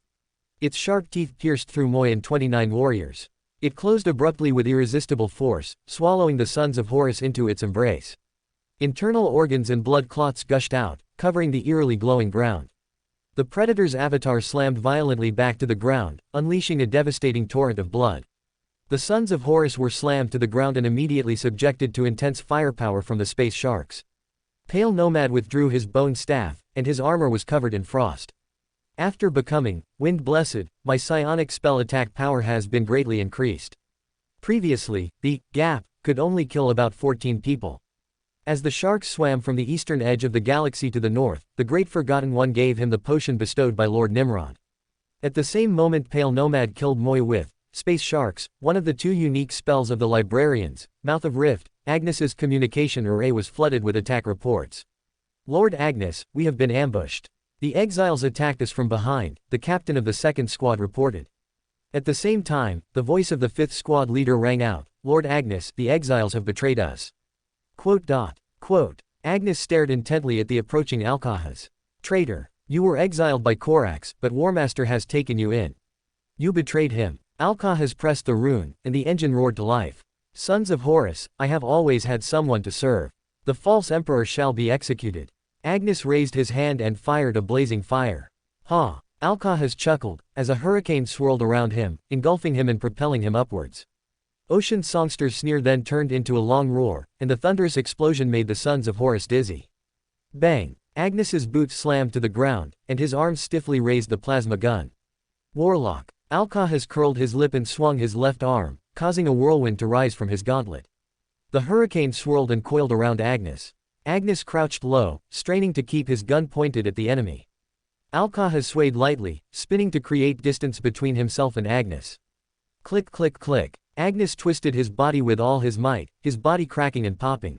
Its sharp teeth pierced through Moy and 29 warriors. It closed abruptly with irresistible force, swallowing the Sons of Horus into its embrace. Internal organs and blood clots gushed out, covering the eerily glowing ground. The Predator's avatar slammed violently back to the ground, unleashing a devastating torrent of blood. The Sons of Horus were slammed to the ground and immediately subjected to intense firepower from the space sharks. Pale Nomad withdrew his bone staff, and his armor was covered in frost. After becoming Wind Blessed, my psionic spell attack power has been greatly increased. Previously, the Gap could only kill about 14 people. As the sharks swam from the eastern edge of the galaxy to the north, the Great Forgotten One gave him the potion bestowed by Lord Nimrod. At the same moment Pale Nomad killed Moy with Space Sharks, one of the two unique spells of the Librarians. Mouth of Rift, Agnes's communication array was flooded with attack reports. Lord Agnes, we have been ambushed. The exiles attacked us from behind, the captain of the 2nd Squad reported. At the same time, the voice of the 5th Squad leader rang out, Lord Agnes, the exiles have betrayed us. Agnes stared intently at the approaching Alcahas. Traitor, you were exiled by Korax, but Warmaster has taken you in. You betrayed him. Alcahas pressed the rune, and the engine roared to life. Sons of Horus, I have always had someone to serve. The false emperor shall be executed. Agnes raised his hand and fired a blazing fire. Ha! Alcahas chuckled, as a hurricane swirled around him, engulfing him and propelling him upwards. Ocean Songster's sneer then turned into a long roar, and the thunderous explosion made the Sons of Horus dizzy. Bang! Agnes's boots slammed to the ground, and his arms stiffly raised the plasma gun. Warlock! Alcahas curled his lip and swung his left arm, causing a whirlwind to rise from his gauntlet. The hurricane swirled and coiled around Agnes. Agnes crouched low, straining to keep his gun pointed at the enemy. Alcahas swayed lightly, spinning to create distance between himself and Agnes. Click click click. Agnes twisted his body with all his might, his body cracking and popping.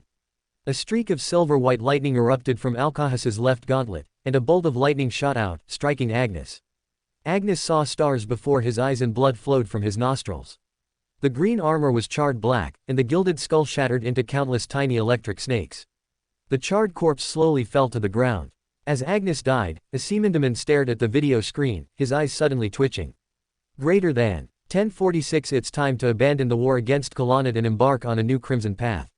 A streak of silver-white lightning erupted from Alcahas's left gauntlet, and a bolt of lightning shot out, striking Agnes. Agnes saw stars before his eyes and blood flowed from his nostrils. The green armor was charred black, and the gilded skull shattered into countless tiny electric snakes. The charred corpse slowly fell to the ground. As Agnes died, Asimandamon stared at the video screen, his eyes suddenly twitching. Greater than 1046. It's time to abandon the war against Kalanit and embark on a new crimson path.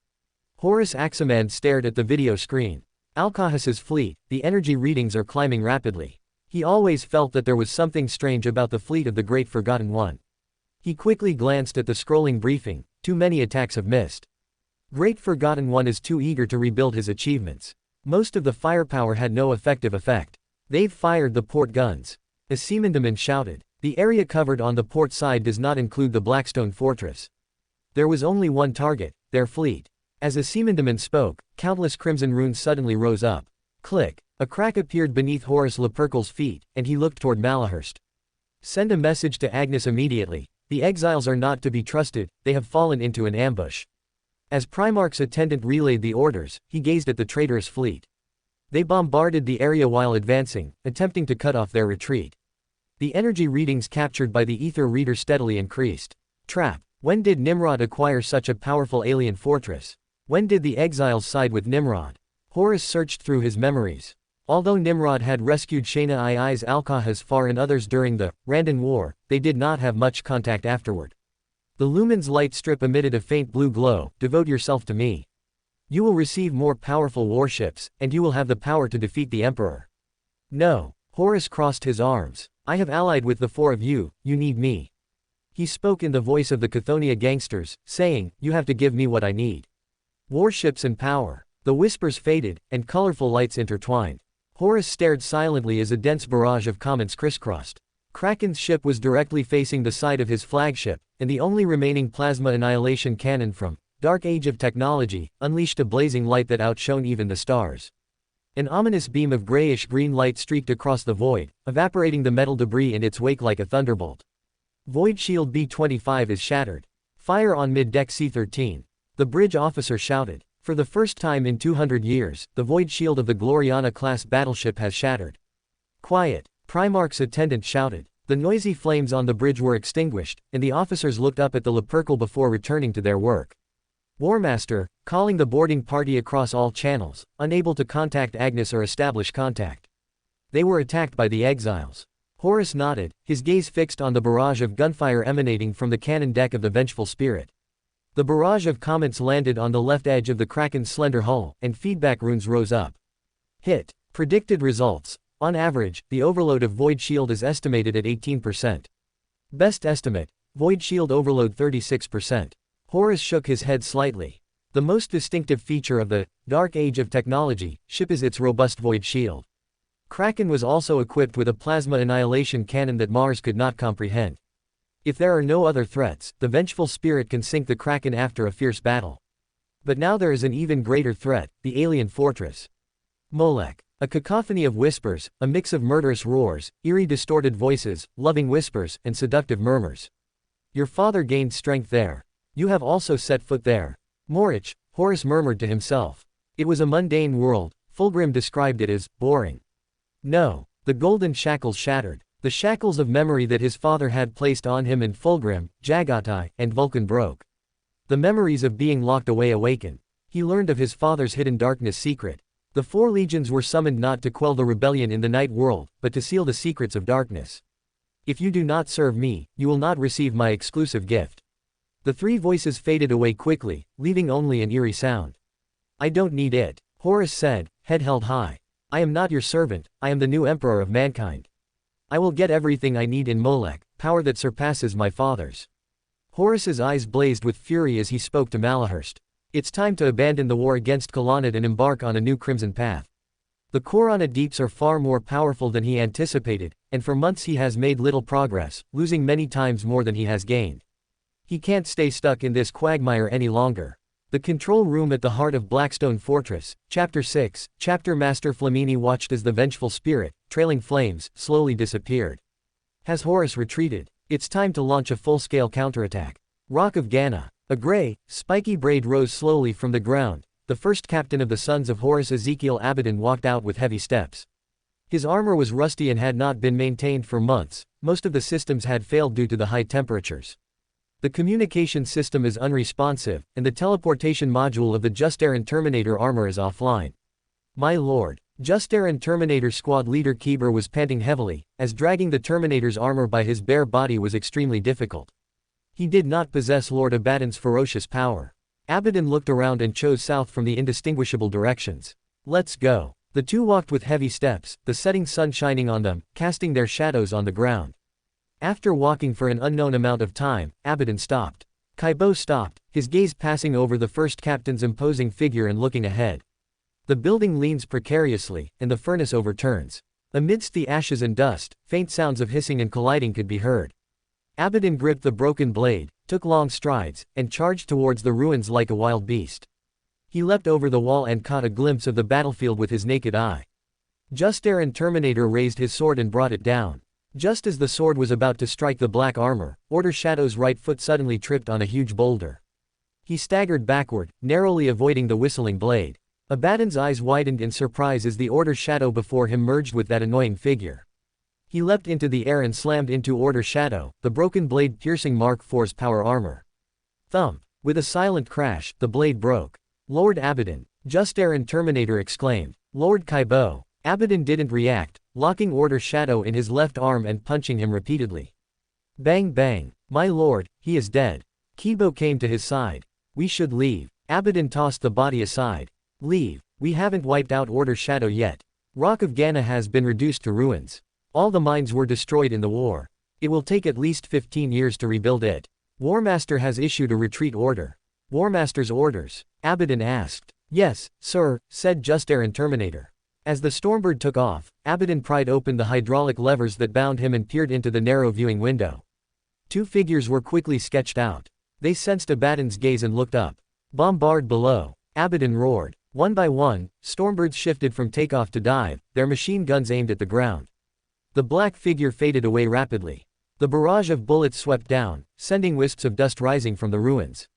Horus Aximand stared at the video screen. Alcahas's fleet, the energy readings are climbing rapidly. He always felt that there was something strange about the fleet of the Great Forgotten One. He quickly glanced at the scrolling briefing, too many attacks have missed. Great Forgotten One is too eager to rebuild his achievements. Most of the firepower had no effective effect. They've fired the port guns. Asimandamon shouted. The area covered on the port side does not include the Blackstone Fortress. There was only one target, their fleet. As Asimandamon spoke, countless crimson runes suddenly rose up. Click. A crack appeared beneath Horus Lupercal's feet, and he looked toward Malahurst. Send a message to Agnes immediately. The exiles are not to be trusted, they have fallen into an ambush. As Primarch's attendant relayed the orders, he gazed at the traitorous fleet. They bombarded the area while advancing, attempting to cut off their retreat. The energy readings captured by the ether reader steadily increased. Trap. When did Nimrod acquire such a powerful alien fortress? When did the exiles side with Nimrod? Horus searched through his memories. Although Nimrod had rescued Shayna II's Alcahas Far and others during the Randan War, they did not have much contact afterward. The lumen's light strip emitted a faint blue glow. Devote yourself to me. You will receive more powerful warships, and you will have the power to defeat the Emperor. No. Horus crossed his arms. I have allied with the four of you, you need me. He spoke in the voice of the Chthonian gangsters, saying, you have to give me what I need. Warships and power. The whispers faded, and colorful lights intertwined. Horus stared silently as a dense barrage of comments crisscrossed. Kraken's ship was directly facing the side of his flagship, and the only remaining plasma annihilation cannon from Dark Age of technology unleashed a blazing light that outshone even the stars. An ominous beam of grayish-green light streaked across the void, evaporating the metal debris in its wake like a thunderbolt. Void Shield B-25 is shattered. Fire on mid-deck C-13. The bridge officer shouted. For the first time in 200 years, the Void Shield of the Gloriana-class battleship has shattered. Quiet. Primarch's attendant shouted. The noisy flames on the bridge were extinguished, and the officers looked up at the Lupercal before returning to their work. Warmaster, calling the boarding party across all channels, unable to contact Agnes or establish contact. They were attacked by the exiles. Horus nodded, his gaze fixed on the barrage of gunfire emanating from the cannon deck of the Vengeful Spirit. The barrage of comments landed on the left edge of the Kraken's slender hull, and feedback runes rose up. Hit. Predicted results. On average, the overload of Void Shield is estimated at 18%. Best estimate. Void Shield overload 36%. Horus shook his head slightly. The most distinctive feature of the Dark Age of technology ship is its robust Void Shield. Kraken was also equipped with a plasma annihilation cannon that Mars could not comprehend. If there are no other threats, the vengeful spirit can sink the Kraken after a fierce battle. But now there is an even greater threat, the alien fortress. Molech. A cacophony of whispers, a mix of murderous roars, eerie distorted voices, loving whispers, and seductive murmurs. Your father gained strength there. You have also set foot there. Morich, Horus murmured to himself. It was a mundane world. Fulgrim described it as boring. No. The golden shackles shattered. The shackles of memory that his father had placed on him and Fulgrim, Jagatai, and Vulcan broke. The memories of being locked away awakened. He learned of his father's hidden darkness secret. The 4 legions were summoned not to quell the rebellion in the night world, but to seal the secrets of darkness. If you do not serve me, you will not receive my exclusive gift. The 3 voices faded away quickly, leaving only an eerie sound. I don't need it, Horus said, head held high. I am not your servant, I am the new emperor of mankind. I will get everything I need in Molech, power that surpasses my father's. Horus's eyes blazed with fury as he spoke to Malahurst. It's time to abandon the war against Kalonid and embark on a new crimson path. The Korana deeps are far more powerful than he anticipated, and for months he has made little progress, losing many times more than he has gained. He can't stay stuck in this quagmire any longer. The control room at the heart of Blackstone Fortress, Chapter 6, Chapter Master Flamini watched as the vengeful spirit, trailing flames, slowly disappeared. Has Horus retreated? It's time to launch a full-scale counterattack. Rock of Ghana. A gray, spiky braid rose slowly from the ground. The first captain of the sons of Horus, Ezekiel Abaddon, walked out with heavy steps. His armor was rusty and had not been maintained for months. Most of the systems had failed due to the high temperatures. The communication system is unresponsive, and the teleportation module of the Justaran Terminator armor is offline. My lord. Justaran Terminator squad leader Keeber was panting heavily, as dragging the Terminator's armor by his bare body was extremely difficult. He did not possess Lord Abaddon's ferocious power. Abaddon looked around and chose south from the indistinguishable directions. Let's go. The 2 walked with heavy steps, the setting sun shining on them, casting their shadows on the ground. After walking for an unknown amount of time, Abaddon stopped. Kaibo stopped, his gaze passing over the first captain's imposing figure and looking ahead. The building leans precariously, and the furnace overturns. Amidst the ashes and dust, faint sounds of hissing and colliding could be heard. Abaddon gripped the broken blade, took long strides, and charged towards the ruins like a wild beast. He leapt over the wall and caught a glimpse of the battlefield with his naked eye. Justaran Terminator raised his sword and brought it down. Just as the sword was about to strike the black armor, Order Shadow's right foot suddenly tripped on a huge boulder. He staggered backward, narrowly avoiding the whistling blade. Abaddon's eyes widened in surprise as the Order Shadow before him merged with that annoying figure. He leapt into the air and slammed into Order Shadow, the broken blade piercing Mark IV's power armor. Thump. With a silent crash, the blade broke. Lord Abaddon. Justaran Terminator exclaimed. Lord Kaibo. Abaddon didn't react, locking Order Shadow in his left arm and punching him repeatedly. Bang bang. My lord, he is dead. Kibo came to his side. We should leave. Abaddon tossed the body aside. Leave. We haven't wiped out Order Shadow yet. Rock of Ghana has been reduced to ruins. All the mines were destroyed in the war. It will take at least 15 years to rebuild it. Warmaster has issued a retreat order. Warmaster's orders? Abaddon asked. Yes, sir, said Justaran Terminator. As the Stormbird took off, Abaddon pried open the hydraulic levers that bound him and peered into the narrow viewing window. 2 figures were quickly sketched out. They sensed Abaddon's gaze and looked up. Bombard below. Abaddon roared. One by one, Stormbirds shifted from takeoff to dive, their machine guns aimed at the ground. The black figure faded away rapidly. The barrage of bullets swept down, sending wisps of dust rising from the ruins.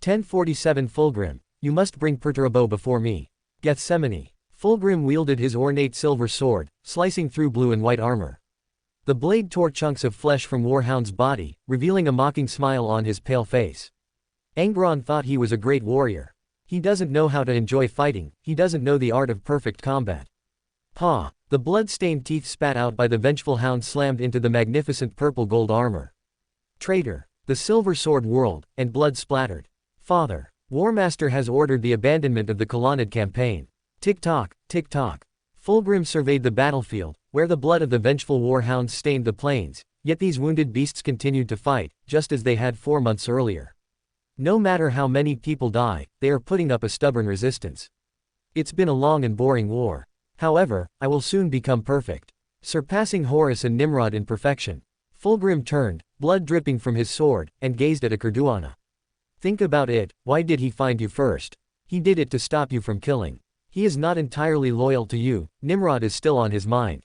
1047 Fulgrim. You must bring Perturabo before me. Gethsemane. Fulgrim wielded his ornate silver sword, slicing through blue and white armor. The blade tore chunks of flesh from Warhound's body, revealing a mocking smile on his pale face. Angron thought he was a great warrior. He doesn't know how to enjoy fighting, he doesn't know the art of perfect combat. Paw. The blood-stained teeth spat out by the vengeful hound slammed into the magnificent purple-gold armor. Traitor. The silver sword whirled, and blood splattered. Father. Warmaster has ordered the abandonment of the Colonnade campaign. Tick-tock, tick-tock. Fulgrim surveyed the battlefield, where the blood of the vengeful warhounds stained the plains, yet these wounded beasts continued to fight, just as they had 4 months earlier. No matter how many people die, they are putting up a stubborn resistance. It's been a long and boring war. However, I will soon become perfect. Surpassing Horus and Nimrod in perfection. Fulgrim turned, blood dripping from his sword, and gazed at Akurduana. Think about it, why did he find you first? He did it to stop you from killing. He is not entirely loyal to you, Nimrod is still on his mind.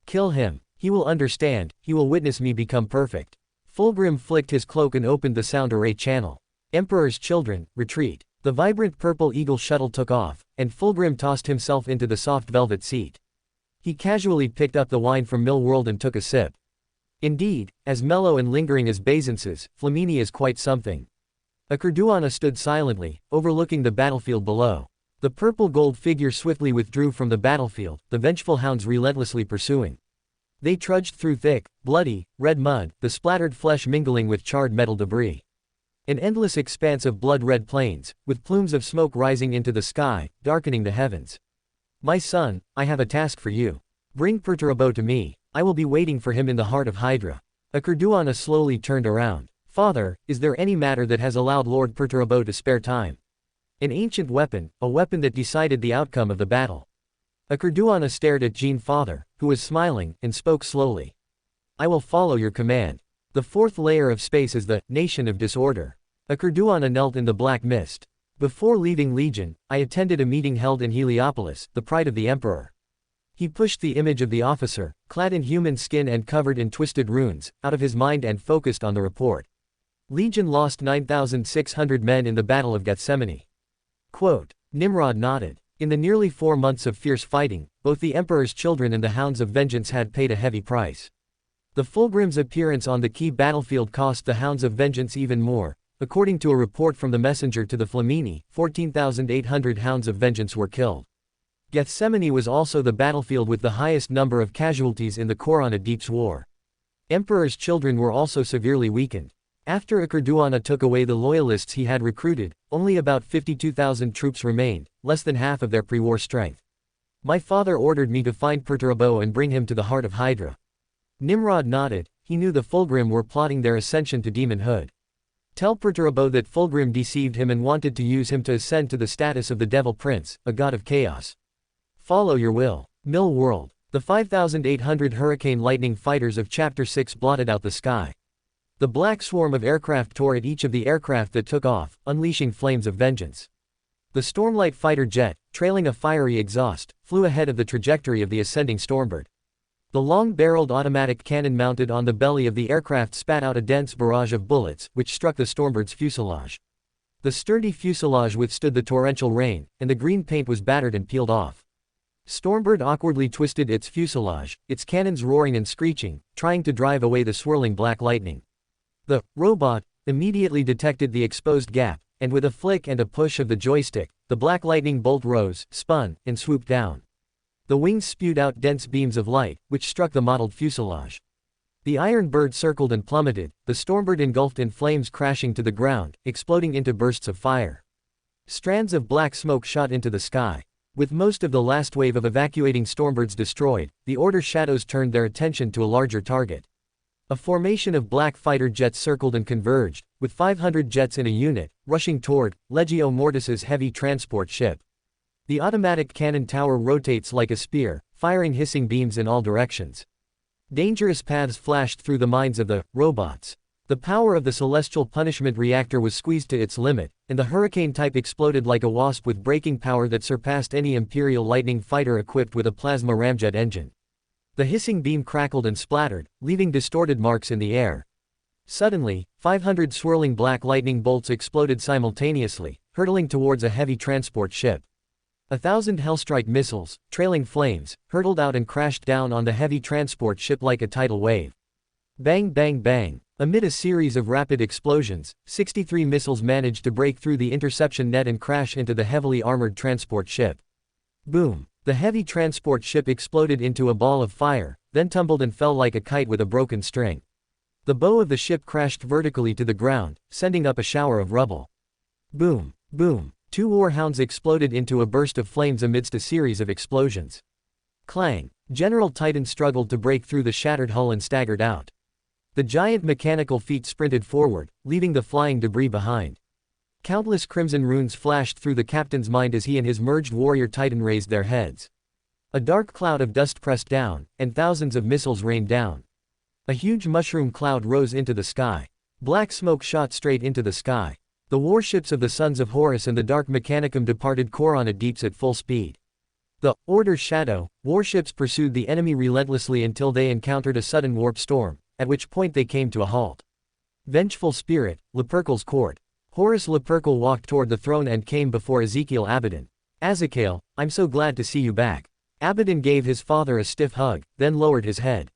Kill him. He will understand, he will witness me become perfect. Fulgrim flicked his cloak and opened the sound array channel. Emperor's children, retreat. The vibrant purple eagle shuttle took off, and Fulgrim tossed himself into the soft velvet seat. He casually picked up the wine from Mill World and took a sip. Indeed, as mellow and lingering as Bazence's, Flamini is quite something. Akurduana stood silently, overlooking the battlefield below. The purple-gold figure swiftly withdrew from the battlefield, the vengeful hounds relentlessly pursuing. They trudged through thick, bloody, red mud, the splattered flesh mingling with charred metal debris. An endless expanse of blood-red plains, with plumes of smoke rising into the sky, darkening the heavens. My son, I have a task for you. Bring Perturabo to me, I will be waiting for him in the heart of Hydra. Akurduana slowly turned around. Father, is there any matter that has allowed Lord Perturabo to spare time? An ancient weapon, a weapon that decided the outcome of the battle. Akurduana stared at Jean Father, who was smiling, and spoke slowly. I will follow your command. The fourth layer of space is the nation of disorder. Akurduana knelt in the black mist. Before leaving Legion, I attended a meeting held in Heliopolis, the pride of the Emperor. He pushed the image of the officer, clad in human skin and covered in twisted runes, out of his mind and focused on the report. Legion lost 9,600 men in the Battle of Gethsemane. Quote, Nimrod nodded. In the nearly 4 months of fierce fighting, both the Emperor's children and the Hounds of Vengeance had paid a heavy price. The Fulgrim's appearance on the key battlefield cost the Hounds of Vengeance even more. According to a report from the messenger to the Flamini, 14,800 Hounds of Vengeance were killed. Gethsemane was also the battlefield with the highest number of casualties in the Corona Deep's War. Emperor's children were also severely weakened. After Akurduana took away the loyalists he had recruited, only about 52,000 troops remained, less than half of their pre-war strength. My father ordered me to find Perturabo and bring him to the heart of Hydra. Nimrod nodded, he knew the Fulgrim were plotting their ascension to demonhood. Tell Perturabo that Fulgrim deceived him and wanted to use him to ascend to the status of the Devil Prince, a god of chaos. Follow your will. Mill World. The 5,800 Hurricane Lightning fighters of Chapter 6 blotted out the sky. The black swarm of aircraft tore at each of the aircraft that took off, unleashing flames of vengeance. The Stormlight fighter jet, trailing a fiery exhaust, flew ahead of the trajectory of the ascending Stormbird. The long-barreled automatic cannon mounted on the belly of the aircraft spat out a dense barrage of bullets, which struck the Stormbird's fuselage. The sturdy fuselage withstood the torrential rain, and the green paint was battered and peeled off. Stormbird awkwardly twisted its fuselage, its cannons roaring and screeching, trying to drive away the swirling black lightning. The robot immediately detected the exposed gap, and with a flick and a push of the joystick, the black lightning bolt rose, spun, and swooped down. The wings spewed out dense beams of light, which struck the mottled fuselage. The Iron Bird circled and plummeted, the Stormbird engulfed in flames crashing to the ground, exploding into bursts of fire. Strands of black smoke shot into the sky. With most of the last wave of evacuating Stormbirds destroyed, the Order Shadows turned their attention to a larger target. A formation of black fighter jets circled and converged, with 500 jets in a unit, rushing toward Legio Mortis's heavy transport ship. The automatic cannon tower rotates like a spear, firing hissing beams in all directions. Dangerous paths flashed through the minds of the robots. The power of the Celestial Punishment Reactor was squeezed to its limit, and the Hurricane type exploded like a wasp with braking power that surpassed any Imperial Lightning fighter equipped with a plasma ramjet engine. The hissing beam crackled and splattered, leaving distorted marks in the air. Suddenly, 500 swirling black lightning bolts exploded simultaneously, hurtling towards a heavy transport ship. 1,000 Hellstrike missiles, trailing flames, hurtled out and crashed down on the heavy transport ship like a tidal wave. Bang bang bang. Amid a series of rapid explosions, 63 missiles managed to break through the interception net and crash into the heavily armored transport ship. Boom. The heavy transport ship exploded into a ball of fire, then tumbled and fell like a kite with a broken string. The bow of the ship crashed vertically to the ground, sending up a shower of rubble. Boom, boom. Two warhounds exploded into a burst of flames amidst a series of explosions. Clang. General Titan struggled to break through the shattered hull and staggered out. The giant mechanical feet sprinted forward, leaving the flying debris behind. Countless crimson runes flashed through the captain's mind as he and his merged warrior titan raised their heads. A dark cloud of dust pressed down, and thousands of missiles rained down. A huge mushroom cloud rose into the sky. Black smoke shot straight into the sky. The warships of the Sons of Horus and the Dark Mechanicum departed Coronate Deeps at full speed. The Order Shadow warships pursued the enemy relentlessly until they encountered a sudden warp storm, at which point they came to a halt. Vengeful Spirit, Lupercal's court. Horus Lupercal walked toward the throne and came before Ezekiel Abaddon. Ezekiel, I'm so glad to see you back. Abaddon gave his father a stiff hug, then lowered his head.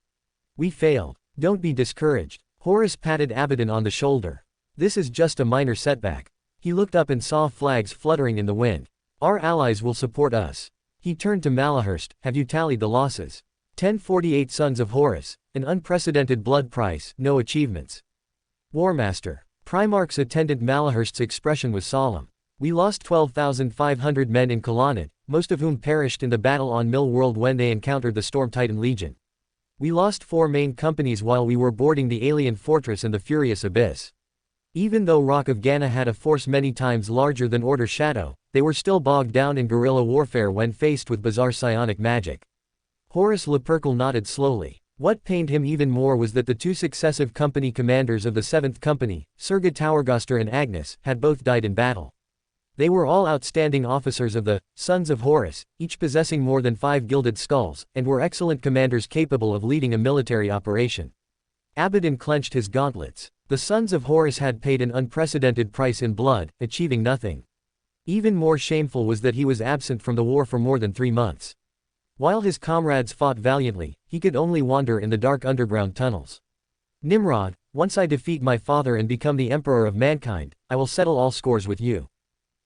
We failed. Don't be discouraged. Horus patted Abaddon on the shoulder. This is just a minor setback. He looked up and saw flags fluttering in the wind. Our allies will support us. He turned to Malahurst. Have you tallied the losses? 1048 Sons of Horus, an unprecedented blood price, no achievements. Warmaster. Primarchs attendant. Malahurst's expression was solemn. We lost 12,500 men in Colonnade, most of whom perished in the battle on Mill World when they encountered the Storm Titan Legion. We lost 4 main companies while we were boarding the alien fortress and the Furious Abyss. Even though Rock of Ghana had a force many times larger than Order Shadow, they were still bogged down in guerrilla warfare when faced with bizarre psionic magic. Horus Lupercal nodded slowly. What pained him even more was that the 2 successive company commanders of the 7th Company, Serga Towergaster and Agnes, had both died in battle. They were all outstanding officers of the Sons of Horus, each possessing more than 5 gilded skulls, and were excellent commanders capable of leading a military operation. Abaddon clenched his gauntlets. The Sons of Horus had paid an unprecedented price in blood, achieving nothing. Even more shameful was that he was absent from the war for more than 3 months. While his comrades fought valiantly, he could only wander in the dark underground tunnels. Nimrod, once I defeat my father and become the emperor of mankind, I will settle all scores with you.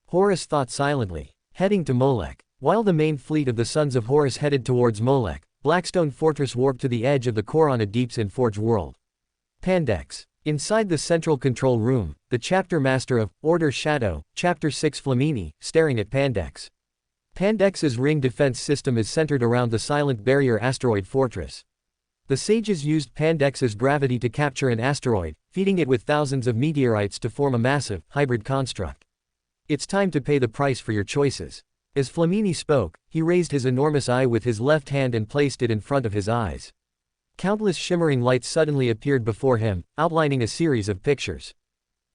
Horus thought silently. Heading to Molech. While the main fleet of the Sons of Horus headed towards Molech, Blackstone Fortress warped to the edge of the Coronate Deeps in Forge World. Pandex. Inside the central control room, the chapter master of Order Shadow, Chapter 6 Flamini, staring at Pandex. Pandex's ring defense system is centered around the Silent Barrier asteroid fortress. The sages used Pandex's gravity to capture an asteroid, feeding it with thousands of meteorites to form a massive, hybrid construct. It's time to pay the price for your choices. As Flamini spoke, he raised his enormous eye with his left hand and placed it in front of his eyes. Countless shimmering lights suddenly appeared before him, outlining a series of pictures.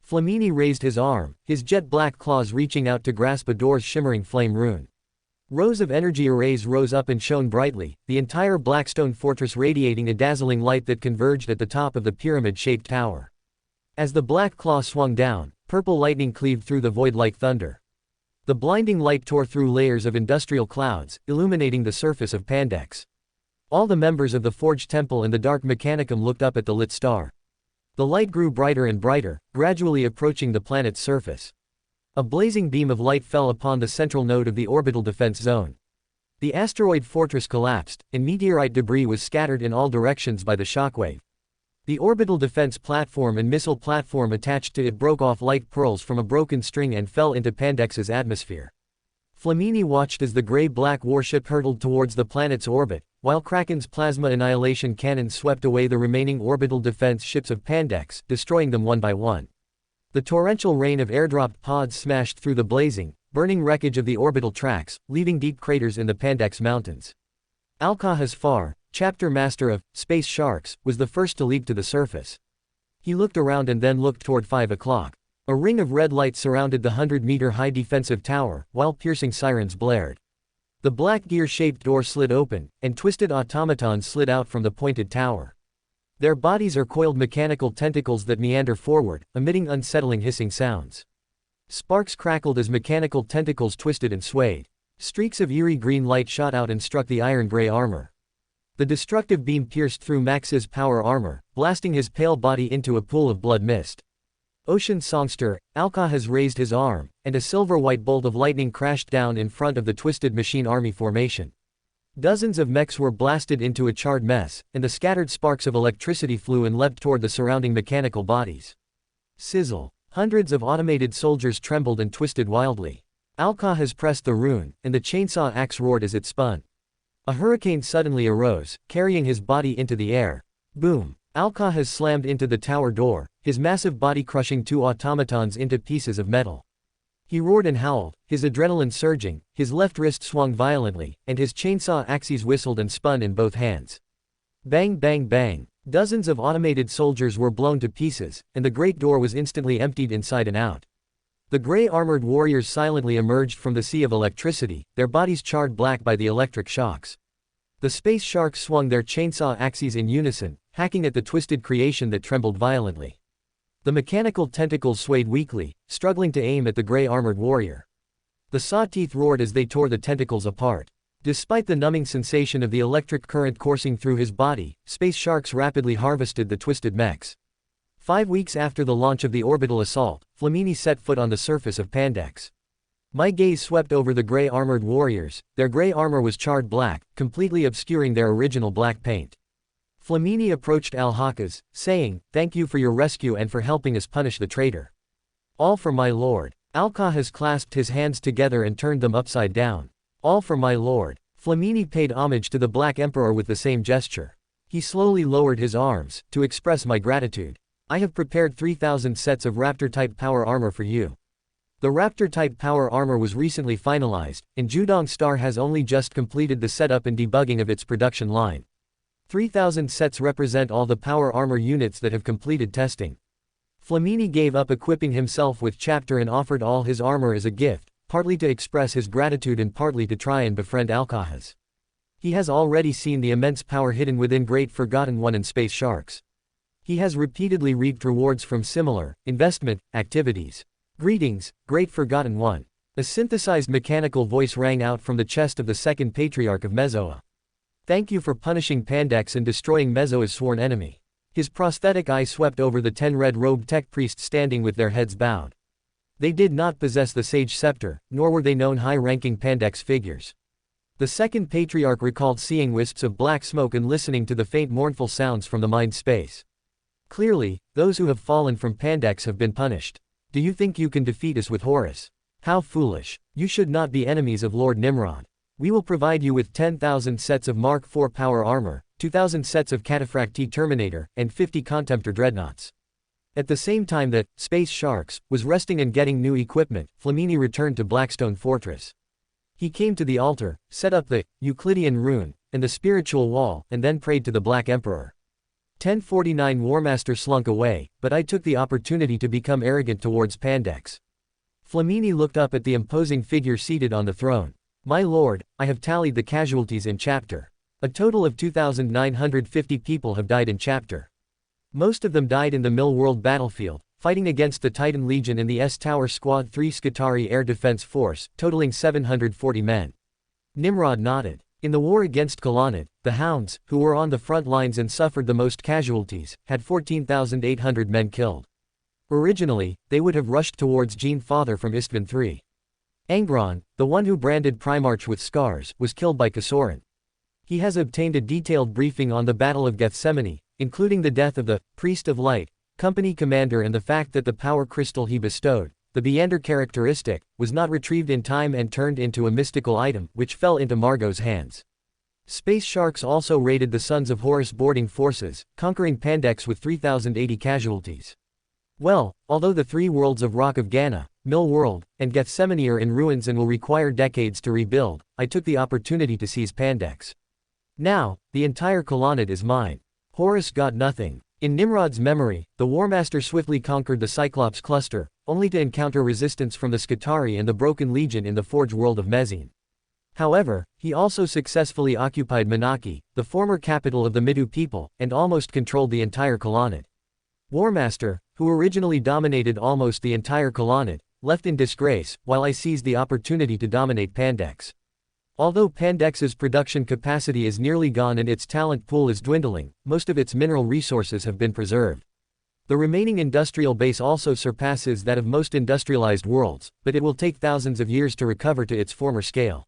Flamini raised his arm, his jet-black claws reaching out to grasp a door's shimmering flame rune. Rows of energy arrays rose up and shone brightly, the entire Blackstone fortress radiating a dazzling light that converged at the top of the pyramid-shaped tower. As the black claw swung down, purple lightning cleaved through the void like thunder. The blinding light tore through layers of industrial clouds, illuminating the surface of Pandex. All the members of the Forge Temple and the Dark Mechanicum looked up at the lit star. The light grew brighter and brighter, gradually approaching the planet's surface. A blazing beam of light fell upon the central node of the orbital defense zone. The asteroid fortress collapsed, and meteorite debris was scattered in all directions by the shockwave. The orbital defense platform and missile platform attached to it broke off like pearls from a broken string and fell into Pandex's atmosphere. Flamini watched as the gray-black warship hurtled towards the planet's orbit, while Kraken's plasma annihilation cannons swept away the remaining orbital defense ships of Pandex, destroying them one by one. The torrential rain of airdropped pods smashed through the blazing, burning wreckage of the orbital tracks, leaving deep craters in the Pandex mountains. Alcahasfar, chapter master of Space Sharks, was the first to leap to the surface. He looked around and then looked toward 5 o'clock. A ring of red light surrounded the 100-meter-high defensive tower, while piercing sirens blared. The black gear-shaped door slid open, and twisted automatons slid out from the pointed tower. Their bodies are coiled mechanical tentacles that meander forward, emitting unsettling hissing sounds. Sparks crackled as mechanical tentacles twisted and swayed. Streaks of eerie green light shot out and struck the iron-gray armor. The destructive beam pierced through Max's power armor, blasting his pale body into a pool of blood mist. Ocean Songster, Alcahas raised his arm, and a silver-white bolt of lightning crashed down in front of the twisted machine army formation. Dozens of mechs were blasted into a charred mess, and the scattered sparks of electricity flew and leapt toward the surrounding mechanical bodies. Sizzle. Hundreds of automated soldiers trembled and twisted wildly. Alcahas pressed the rune, and the chainsaw axe roared as it spun. A hurricane suddenly arose, carrying his body into the air. Boom! Alcahas slammed into the tower door, his massive body crushing two automatons into pieces of metal. He roared and howled, his adrenaline surging, his left wrist swung violently, and his chainsaw axes whistled and spun in both hands. Bang bang bang! Dozens of automated soldiers were blown to pieces, and the great door was instantly emptied inside and out. The gray-armored warriors silently emerged from the sea of electricity, their bodies charred black by the electric shocks. The space sharks swung their chainsaw axes in unison, hacking at the twisted creation that trembled violently. The mechanical tentacles swayed weakly, struggling to aim at the gray-armored warrior. The saw-teeth roared as they tore the tentacles apart. Despite the numbing sensation of the electric current coursing through his body, space sharks rapidly harvested the twisted mechs. 5 weeks after the launch of the orbital assault, Flamini set foot on the surface of Pandex. My gaze swept over the gray-armored warriors. Their gray armor was charred black, completely obscuring their original black paint. Flamini approached Al-Hakas, saying, "Thank you for your rescue and for helping us punish the traitor." "All for my lord." Alcahas clasped his hands together and turned them upside down. "All for my lord." Flamini paid homage to the Black Emperor with the same gesture. He slowly lowered his arms, to express my gratitude. "I have prepared 3,000 sets of Raptor-type power armor for you." The Raptor-type power armor was recently finalized, and Judong Star has only just completed the setup and debugging of its production line. 3,000 sets represent all the power armor units that have completed testing. Flamini gave up equipping himself with Chapter and offered all his armor as a gift, partly to express his gratitude and partly to try and befriend Alcahas. He has already seen the immense power hidden within Great Forgotten One and Space Sharks. He has repeatedly reaped rewards from similar investment activities. "Greetings, Great Forgotten One." A synthesized mechanical voice rang out from the chest of the second patriarch of Mezoa. "Thank you for punishing Pandex and destroying Mezoa's sworn enemy." His prosthetic eye swept over the 10 red-robed tech priests standing with their heads bowed. They did not possess the Sage Scepter, nor were they known high-ranking Pandex figures. The second patriarch recalled seeing wisps of black smoke and listening to the faint mournful sounds from the mind space. "Clearly, those who have fallen from Pandex have been punished. Do you think you can defeat us with Horus? How foolish. You should not be enemies of Lord Nimrod. We will provide you with 10,000 sets of Mark IV power armor, 2,000 sets of Cataphract T Terminator, and 50 Contemptor dreadnoughts." At the same time that Space Sharks was resting and getting new equipment, Flamini returned to Blackstone Fortress. He came to the altar, set up the Euclidean rune and the spiritual wall, and then prayed to the Black Emperor. 1049 Warmaster slunk away, but I took the opportunity to become arrogant towards Pandex. Flamini looked up at the imposing figure seated on the throne. "My lord, I have tallied the casualties in Chapter. A total of 2,950 people have died in Chapter. Most of them died in the Mill-World battlefield, fighting against the Titan Legion in the S-Tower Squad 3 Skitarii Air Defense Force, totaling 740 men." Nimrod nodded. "In the war against Colonnade, the Hounds, who were on the front lines and suffered the most casualties, had 14,800 men killed. Originally, they would have rushed towards Gene Father from Istvan III. Angron, the one who branded Primarch with scars, was killed by Kasoran. He has obtained a detailed briefing on the Battle of Gethsemane, including the death of the Priest of Light, company commander, and the fact that the power crystal he bestowed, the Beander characteristic, was not retrieved in time and turned into a mystical item, which fell into Margot's hands. Space Sharks also raided the Sons of Horus boarding forces, conquering Pandex with 3,080 casualties. Well, although the 3 worlds of Rock of Ghana, Mill World, and Gethsemane are in ruins and will require decades to rebuild, I took the opportunity to seize Pandex. Now, the entire Colonnade is mine. Horus got nothing. In Nimrod's memory, the Warmaster swiftly conquered the Cyclops cluster, only to encounter resistance from the Skitarii and the Broken Legion in the Forge world of Mezine. However, he also successfully occupied Manaki, the former capital of the Midu people, and almost controlled the entire Colonnade. Warmaster, who originally dominated almost the entire Colonnade, left in disgrace, while I seized the opportunity to dominate Pandex. Although Pandex's production capacity is nearly gone and its talent pool is dwindling, most of its mineral resources have been preserved. The remaining industrial base also surpasses that of most industrialized worlds, but it will take thousands of years to recover to its former scale.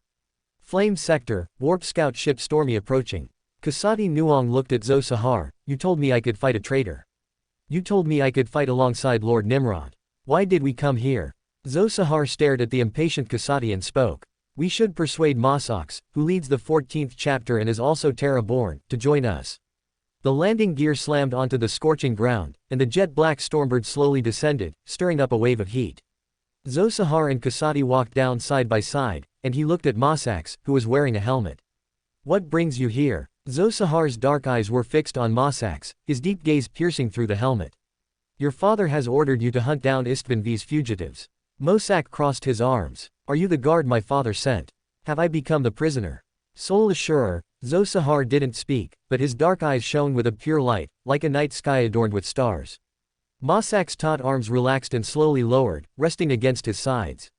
Flame Sector, Warp Scout ship Stormy approaching. Kasati Nuong looked at Zo Sahar. "You told me I could fight a traitor. You told me I could fight alongside Lord Nimrod. Why did we come here? Zoshar stared at the impatient Kasadi and spoke. We should persuade Masox, who leads the 14th chapter and is also Terra-born, to join us. The landing gear slammed onto the scorching ground, and the jet-black Stormbird slowly descended, stirring up a wave of heat. Zoshar and Kasadi walked down side by side, and he looked at Masox, who was wearing a helmet. What brings you here? Zoshar's dark eyes were fixed on Masox, his deep gaze piercing through the helmet. Your father has ordered you to hunt down Istvan fugitives. Masox crossed his arms. Are you the guard my father sent? Have I become the prisoner? Soul Assurer, Zoshar didn't speak, but his dark eyes shone with a pure light, like a night sky adorned with stars. Masox's taut arms relaxed and slowly lowered, resting against his sides.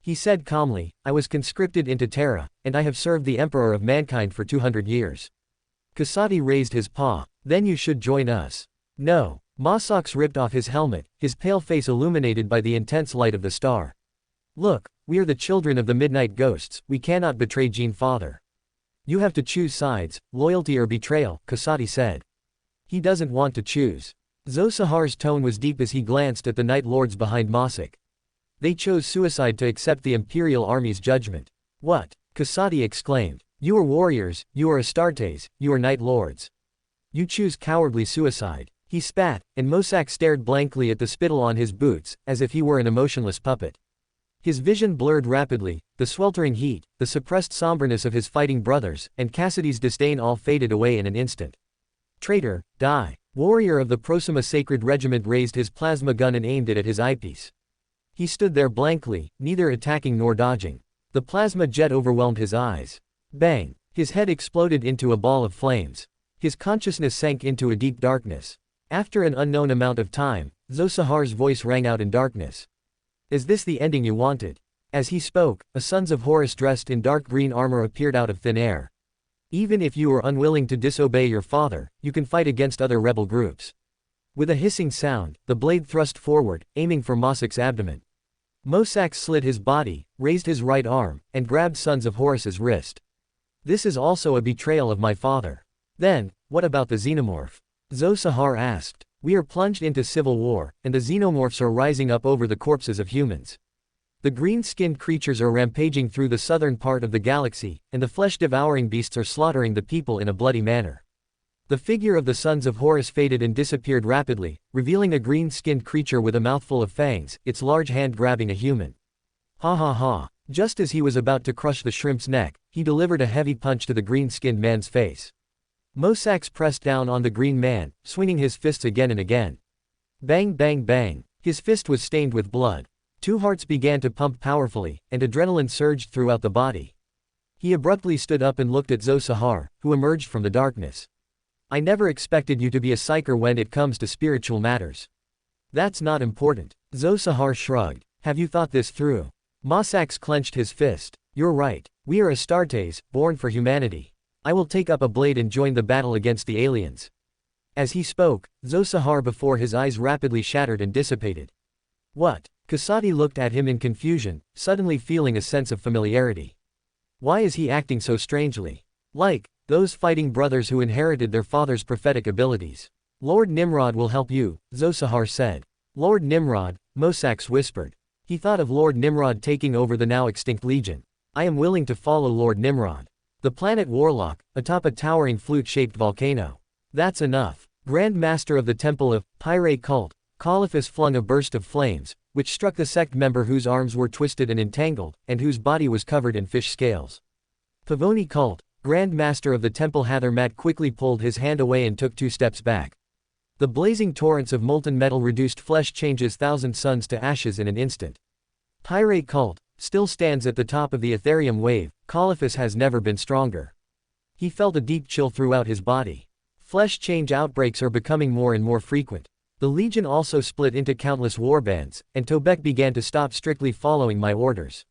He said calmly, I was conscripted into Terra, and I have served the Emperor of Mankind for 200 years. Kasadi raised his paw. Then you should join us. No. Masox ripped off his helmet, his pale face illuminated by the intense light of the star. Look, we are the children of the Midnight Ghosts, we cannot betray Gene Father. You have to choose sides, loyalty or betrayal, Kasadi said. He doesn't want to choose. Zoshar's tone was deep as he glanced at the Night Lords behind Masox. They chose suicide to accept the Imperial Army's judgment. What? Kasadi exclaimed. You are warriors, you are Astartes, you are Night Lords. You choose cowardly suicide. He spat, and Masox stared blankly at the spittle on his boots, as if he were an emotionless puppet. His vision blurred rapidly, the sweltering heat, the suppressed somberness of his fighting brothers, and Kassidy's disdain all faded away in an instant. Traitor, die. Warrior of the Proxima Sacred Regiment raised his plasma gun and aimed it at his eyepiece. He stood there blankly, neither attacking nor dodging. The plasma jet overwhelmed his eyes. Bang! His head exploded into a ball of flames. His consciousness sank into a deep darkness. After an unknown amount of time, Zoshar's voice rang out in darkness. Is this the ending you wanted? As he spoke, a Sons of Horus dressed in dark green armor appeared out of thin air. Even if you are unwilling to disobey your father, you can fight against other rebel groups. With a hissing sound, the blade thrust forward, aiming for Masox's abdomen. Masox slid his body, raised his right arm, and grabbed Sons of Horus's wrist. This is also a betrayal of my father. Then, what about the xenomorph? Zoshar asked. We are plunged into civil war, and the xenomorphs are rising up over the corpses of humans. The green-skinned creatures are rampaging through the southern part of the galaxy, and the flesh-devouring beasts are slaughtering the people in a bloody manner. The figure of the Sons of Horus faded and disappeared rapidly, revealing a green-skinned creature with a mouthful of fangs, its large hand grabbing a human. Ha ha ha. Just as he was about to crush the shrimp's neck, he delivered a heavy punch to the green-skinned man's face. Masox pressed down on the green man, swinging his fists again and again. Bang bang bang. His fist was stained with blood. Two hearts began to pump powerfully, and adrenaline surged throughout the body. He abruptly stood up and looked at Zoshar, who emerged from the darkness. I never expected you to be a psyker when it comes to spiritual matters. That's not important. Zoshar shrugged. Have you thought this through? Masox clenched his fist. You're right. We are Astartes, born for humanity. I will take up a blade and join the battle against the aliens. As he spoke, Zoshar before his eyes rapidly shattered and dissipated. What? Kasadi looked at him in confusion, suddenly feeling a sense of familiarity. Why is he acting so strangely? Like those fighting brothers who inherited their father's prophetic abilities. Lord Nimrod will help you, Zoshar said. Lord Nimrod, Masox whispered. He thought of Lord Nimrod taking over the now extinct Legion. I am willing to follow Lord Nimrod. The planet Warlock, atop a towering flute-shaped volcano. That's enough. Grand Master of the Temple of Pirate Cult, Caliphus flung a burst of flames, which struck the sect member whose arms were twisted and entangled, and whose body was covered in fish scales. Pavoni Cult, Grand Master of the Temple Hathermat quickly pulled his hand away and took 2 steps back. The blazing torrents of molten metal reduced flesh changes thousand suns to ashes in an instant. Pirate Cult still stands at the top of the Ethereum wave. Caliphus has never been stronger. He felt a deep chill throughout his body. Flesh change outbreaks are becoming more and more frequent. The Legion also split into countless warbands, and Tobek began to stop strictly following my orders.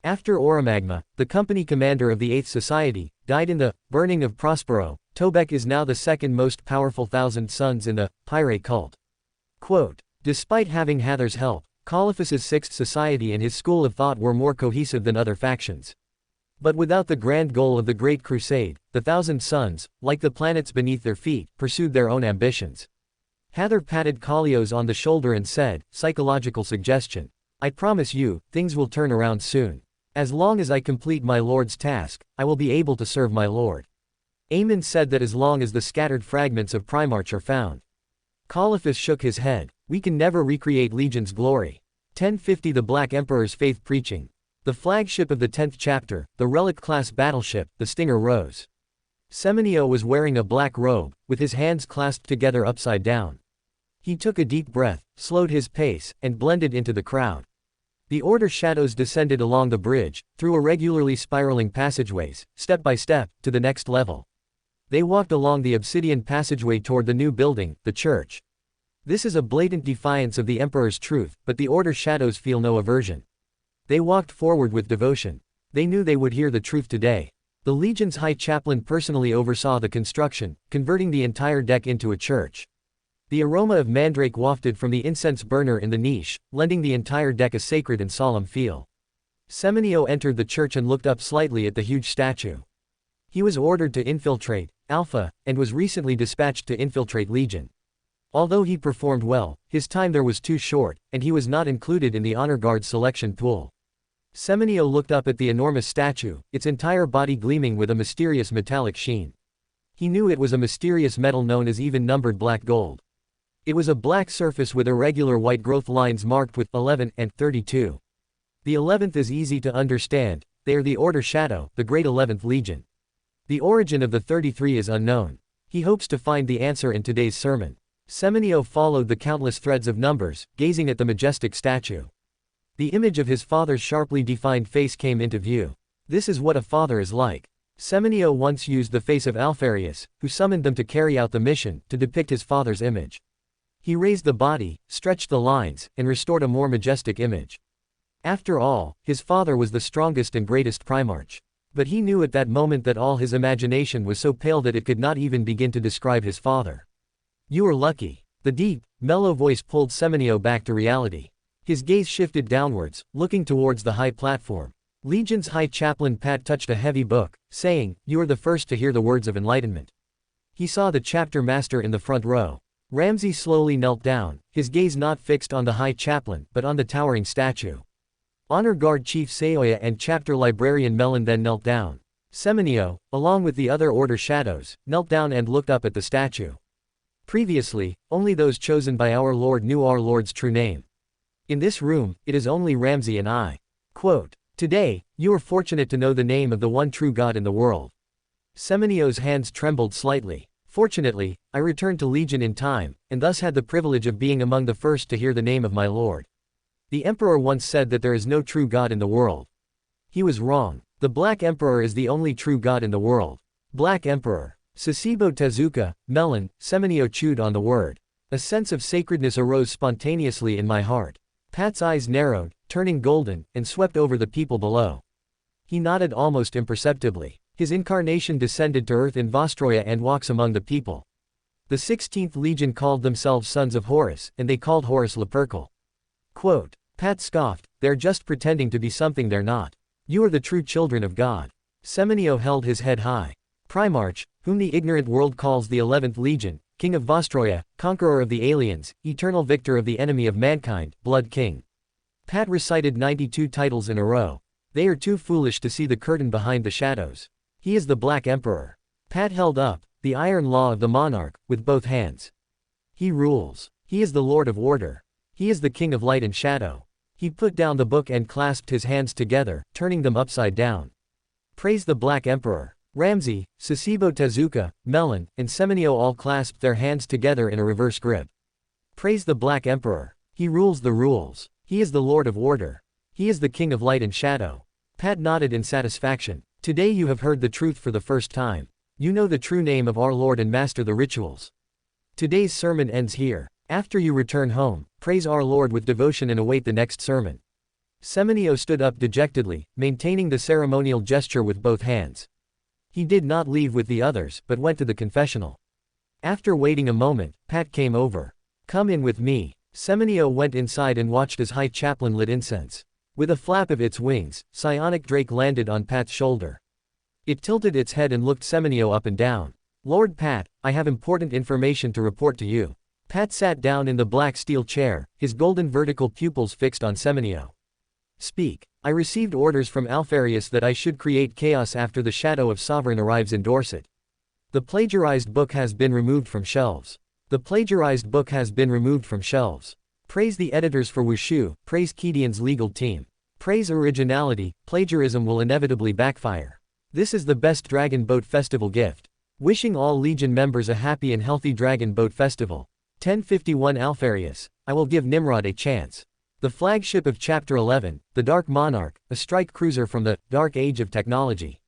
After Auramagma, the company commander of the 8th Society, died in the burning of Prospero, Tobek is now the second most powerful Thousand Sons in the Pirate Cult. Quote, despite having Hather's help, Caliphus's 6th Society and his school of thought were more cohesive than other factions. But without the grand goal of the Great Crusade, the Thousand Sons, like the planets beneath their feet, pursued their own ambitions. Hather patted Kalios on the shoulder and said, psychological suggestion. I promise you, things will turn around soon. As long as I complete my lord's task, I will be able to serve my lord. Aemon said that as long as the scattered fragments of Primarch are found. Caliphus shook his head. We can never recreate Legion's glory. 1050 The Black Emperor's Faith Preaching. The flagship of the 10th chapter, the Relic-class battleship, the Stinger rose. Semenyo was wearing a black robe, with his hands clasped together upside down. He took a deep breath, slowed his pace, and blended into the crowd. The Order shadows descended along the bridge, through irregularly spiraling passageways, step by step, to the next level. They walked along the obsidian passageway toward the new building, the church. This is a blatant defiance of the Emperor's truth, but the Order shadows feel no aversion. They walked forward with devotion. They knew they would hear the truth today. The Legion's High Chaplain personally oversaw the construction, converting the entire deck into a church. The aroma of mandrake wafted from the incense burner in the niche, lending the entire deck a sacred and solemn feel. Semenyo entered the church and looked up slightly at the huge statue. He was ordered to infiltrate Alpha, and was recently dispatched to infiltrate Legion. Although he performed well, his time there was too short, and he was not included in the honor guard selection pool. Semenyo looked up at the enormous statue, its entire body gleaming with a mysterious metallic sheen. He knew it was a mysterious metal known as even-numbered black gold. It was a black surface with irregular white growth lines marked with 11 and 32. The 11th is easy to understand, they are the Order Shadow, the Great 11th Legion. The origin of the 33 is unknown. He hopes to find the answer in today's sermon. Semenyo followed the countless threads of numbers, gazing at the majestic statue. The image of his father's sharply defined face came into view. This is what a father is like. Semenyo once used the face of Alpharius, who summoned them to carry out the mission, to depict his father's image. He raised the body, stretched the lines, and restored a more majestic image. After all, his father was the strongest and greatest Primarch. But he knew at that moment that all his imagination was so pale that it could not even begin to describe his father. You are lucky. The deep, mellow voice pulled Semenyo back to reality. His gaze shifted downwards, looking towards the high platform. Legion's High Chaplain Pat touched a heavy book, saying, "You are the first to hear the words of enlightenment." He saw the chapter master in the front row. Ramsay slowly knelt down, his gaze not fixed on the High Chaplain, but on the towering statue. Honor Guard Chief Saoya and Chapter Librarian Melon then knelt down. Semenyo, along with the other Order shadows, knelt down and looked up at the statue. Previously, only those chosen by our Lord knew our Lord's true name. In this room, it is only Ramsay and I. Quote, "Today, you are fortunate to know the name of the one true God in the world." Semenyo's hands trembled slightly. "Fortunately, I returned to Legion in time, and thus had the privilege of being among the first to hear the name of my Lord. The Emperor once said that there is no true God in the world. He was wrong. The Black Emperor is the only true God in the world. Black Emperor. Sasebo Tezuka, Melon." Semenyo chewed on the word. A sense of sacredness arose spontaneously in my heart. Pat's eyes narrowed, turning golden, and swept over the people below. He nodded almost imperceptibly. His incarnation descended to earth in Vostroya and walks among the people. The 16th Legion called themselves Sons of Horus, and they called Horus Lupercal. Quote, Pat scoffed, "They're just pretending to be something they're not. You are the true children of God." Semenyo held his head high. Primarch, whom the ignorant world calls the 11th Legion, King of Vostroya, Conqueror of the Aliens, Eternal Victor of the Enemy of Mankind, Blood King. Pat recited 92 titles in a row. They are too foolish to see the curtain behind the shadows. He is the Black Emperor. Pat held up the iron law of the monarch, with both hands. He rules. He is the Lord of Order. He is the King of Light and Shadow. He put down the book and clasped his hands together, turning them upside down. Praise the Black Emperor. Ramsay, Sasebo Tezuka, Melon, and Semenyo all clasped their hands together in a reverse grip. Praise the Black Emperor. He rules the rules. He is the Lord of Order. He is the King of Light and Shadow. Pat nodded in satisfaction. Today you have heard the truth for the first time. You know the true name of our Lord and master the rituals. Today's sermon ends here. After you return home, praise our Lord with devotion and await the next sermon. Semenyo stood up dejectedly, maintaining the ceremonial gesture with both hands. He did not leave with the others, but went to the confessional. After waiting a moment, Pat came over. "Come in with me." Semenyo went inside and watched as High Chaplain lit incense. With a flap of its wings, Psionic Drake landed on Pat's shoulder. It tilted its head and looked Semenyo up and down. "Lord Pat, I have important information to report to you." Pat sat down in the black steel chair, his golden vertical pupils fixed on Semenio. Speak. I received orders from Alfarius that I should create chaos after the shadow of Sovereign arrives in Dorset. The plagiarized book has been removed from shelves. The plagiarized book has been removed from shelves. Praise the editors for Wushu, praise Kedian's legal team. Praise originality, plagiarism will inevitably backfire. This is the best Dragon Boat Festival gift. Wishing all Legion members a happy and healthy Dragon Boat Festival. 1051 Alfarius. I will give Nimrod a chance. The flagship of Chapter 11, the Dark Monarch, a strike cruiser from the Dark Age of Technology.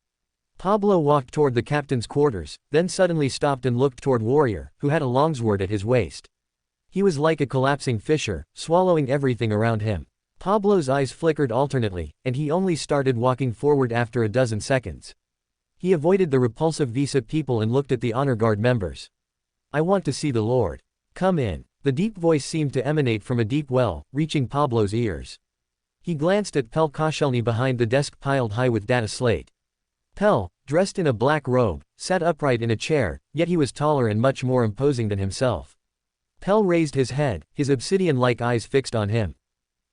Pablo walked toward the captain's quarters, then suddenly stopped and looked toward Warrior, who had a longsword at his waist. He was like a collapsing fissure, swallowing everything around him. Pablo's eyes flickered alternately, and he only started walking forward after a dozen seconds. He avoided the repulsive Visa people and looked at the honor guard members. I want to see the Lord. Come in. The deep voice seemed to emanate from a deep well, reaching Pablo's ears. He glanced at Pel Koscielny behind the desk piled high with data slate. Pel, dressed in a black robe, sat upright in a chair, yet he was taller and much more imposing than himself. Pel raised his head, his obsidian-like eyes fixed on him.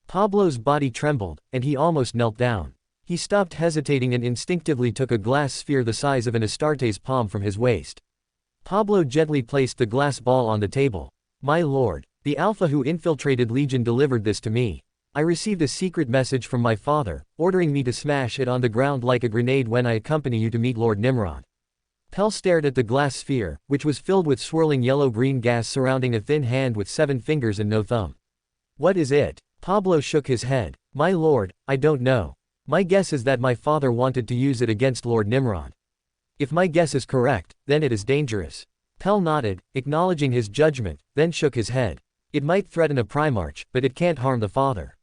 Pablo's body trembled, and he almost knelt down. He stopped hesitating and instinctively took a glass sphere the size of an Astarte's palm from his waist. Pablo gently placed the glass ball on the table. My lord, the Alpha who infiltrated Legion delivered this to me. I received a secret message from my father, ordering me to smash it on the ground like a grenade when I accompany you to meet Lord Nimrod. Pel stared at the glass sphere, which was filled with swirling yellow-green gas surrounding a thin hand with 7 fingers and no thumb. What is it? Pablo shook his head. My lord, I don't know. My guess is that my father wanted to use it against Lord Nimrod. If my guess is correct, then it is dangerous. Pel nodded, acknowledging his judgment, then shook his head. It might threaten a Primarch, but it can't harm the father.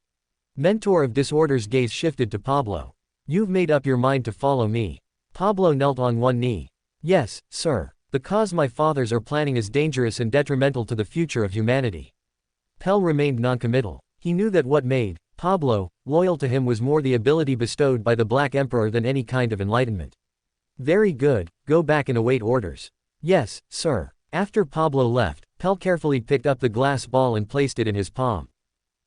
Mentor of Disorder's gaze shifted to Pablo. You've made up your mind to follow me. Pablo knelt on one knee. Yes, sir. The cause my fathers are planning is dangerous and detrimental to the future of humanity. Pel remained noncommittal. He knew that what made Pablo loyal to him was more the ability bestowed by the Black Emperor than any kind of enlightenment. Very good, go back and await orders. Yes, sir. After Pablo left, Pel carefully picked up the glass ball and placed it in his palm.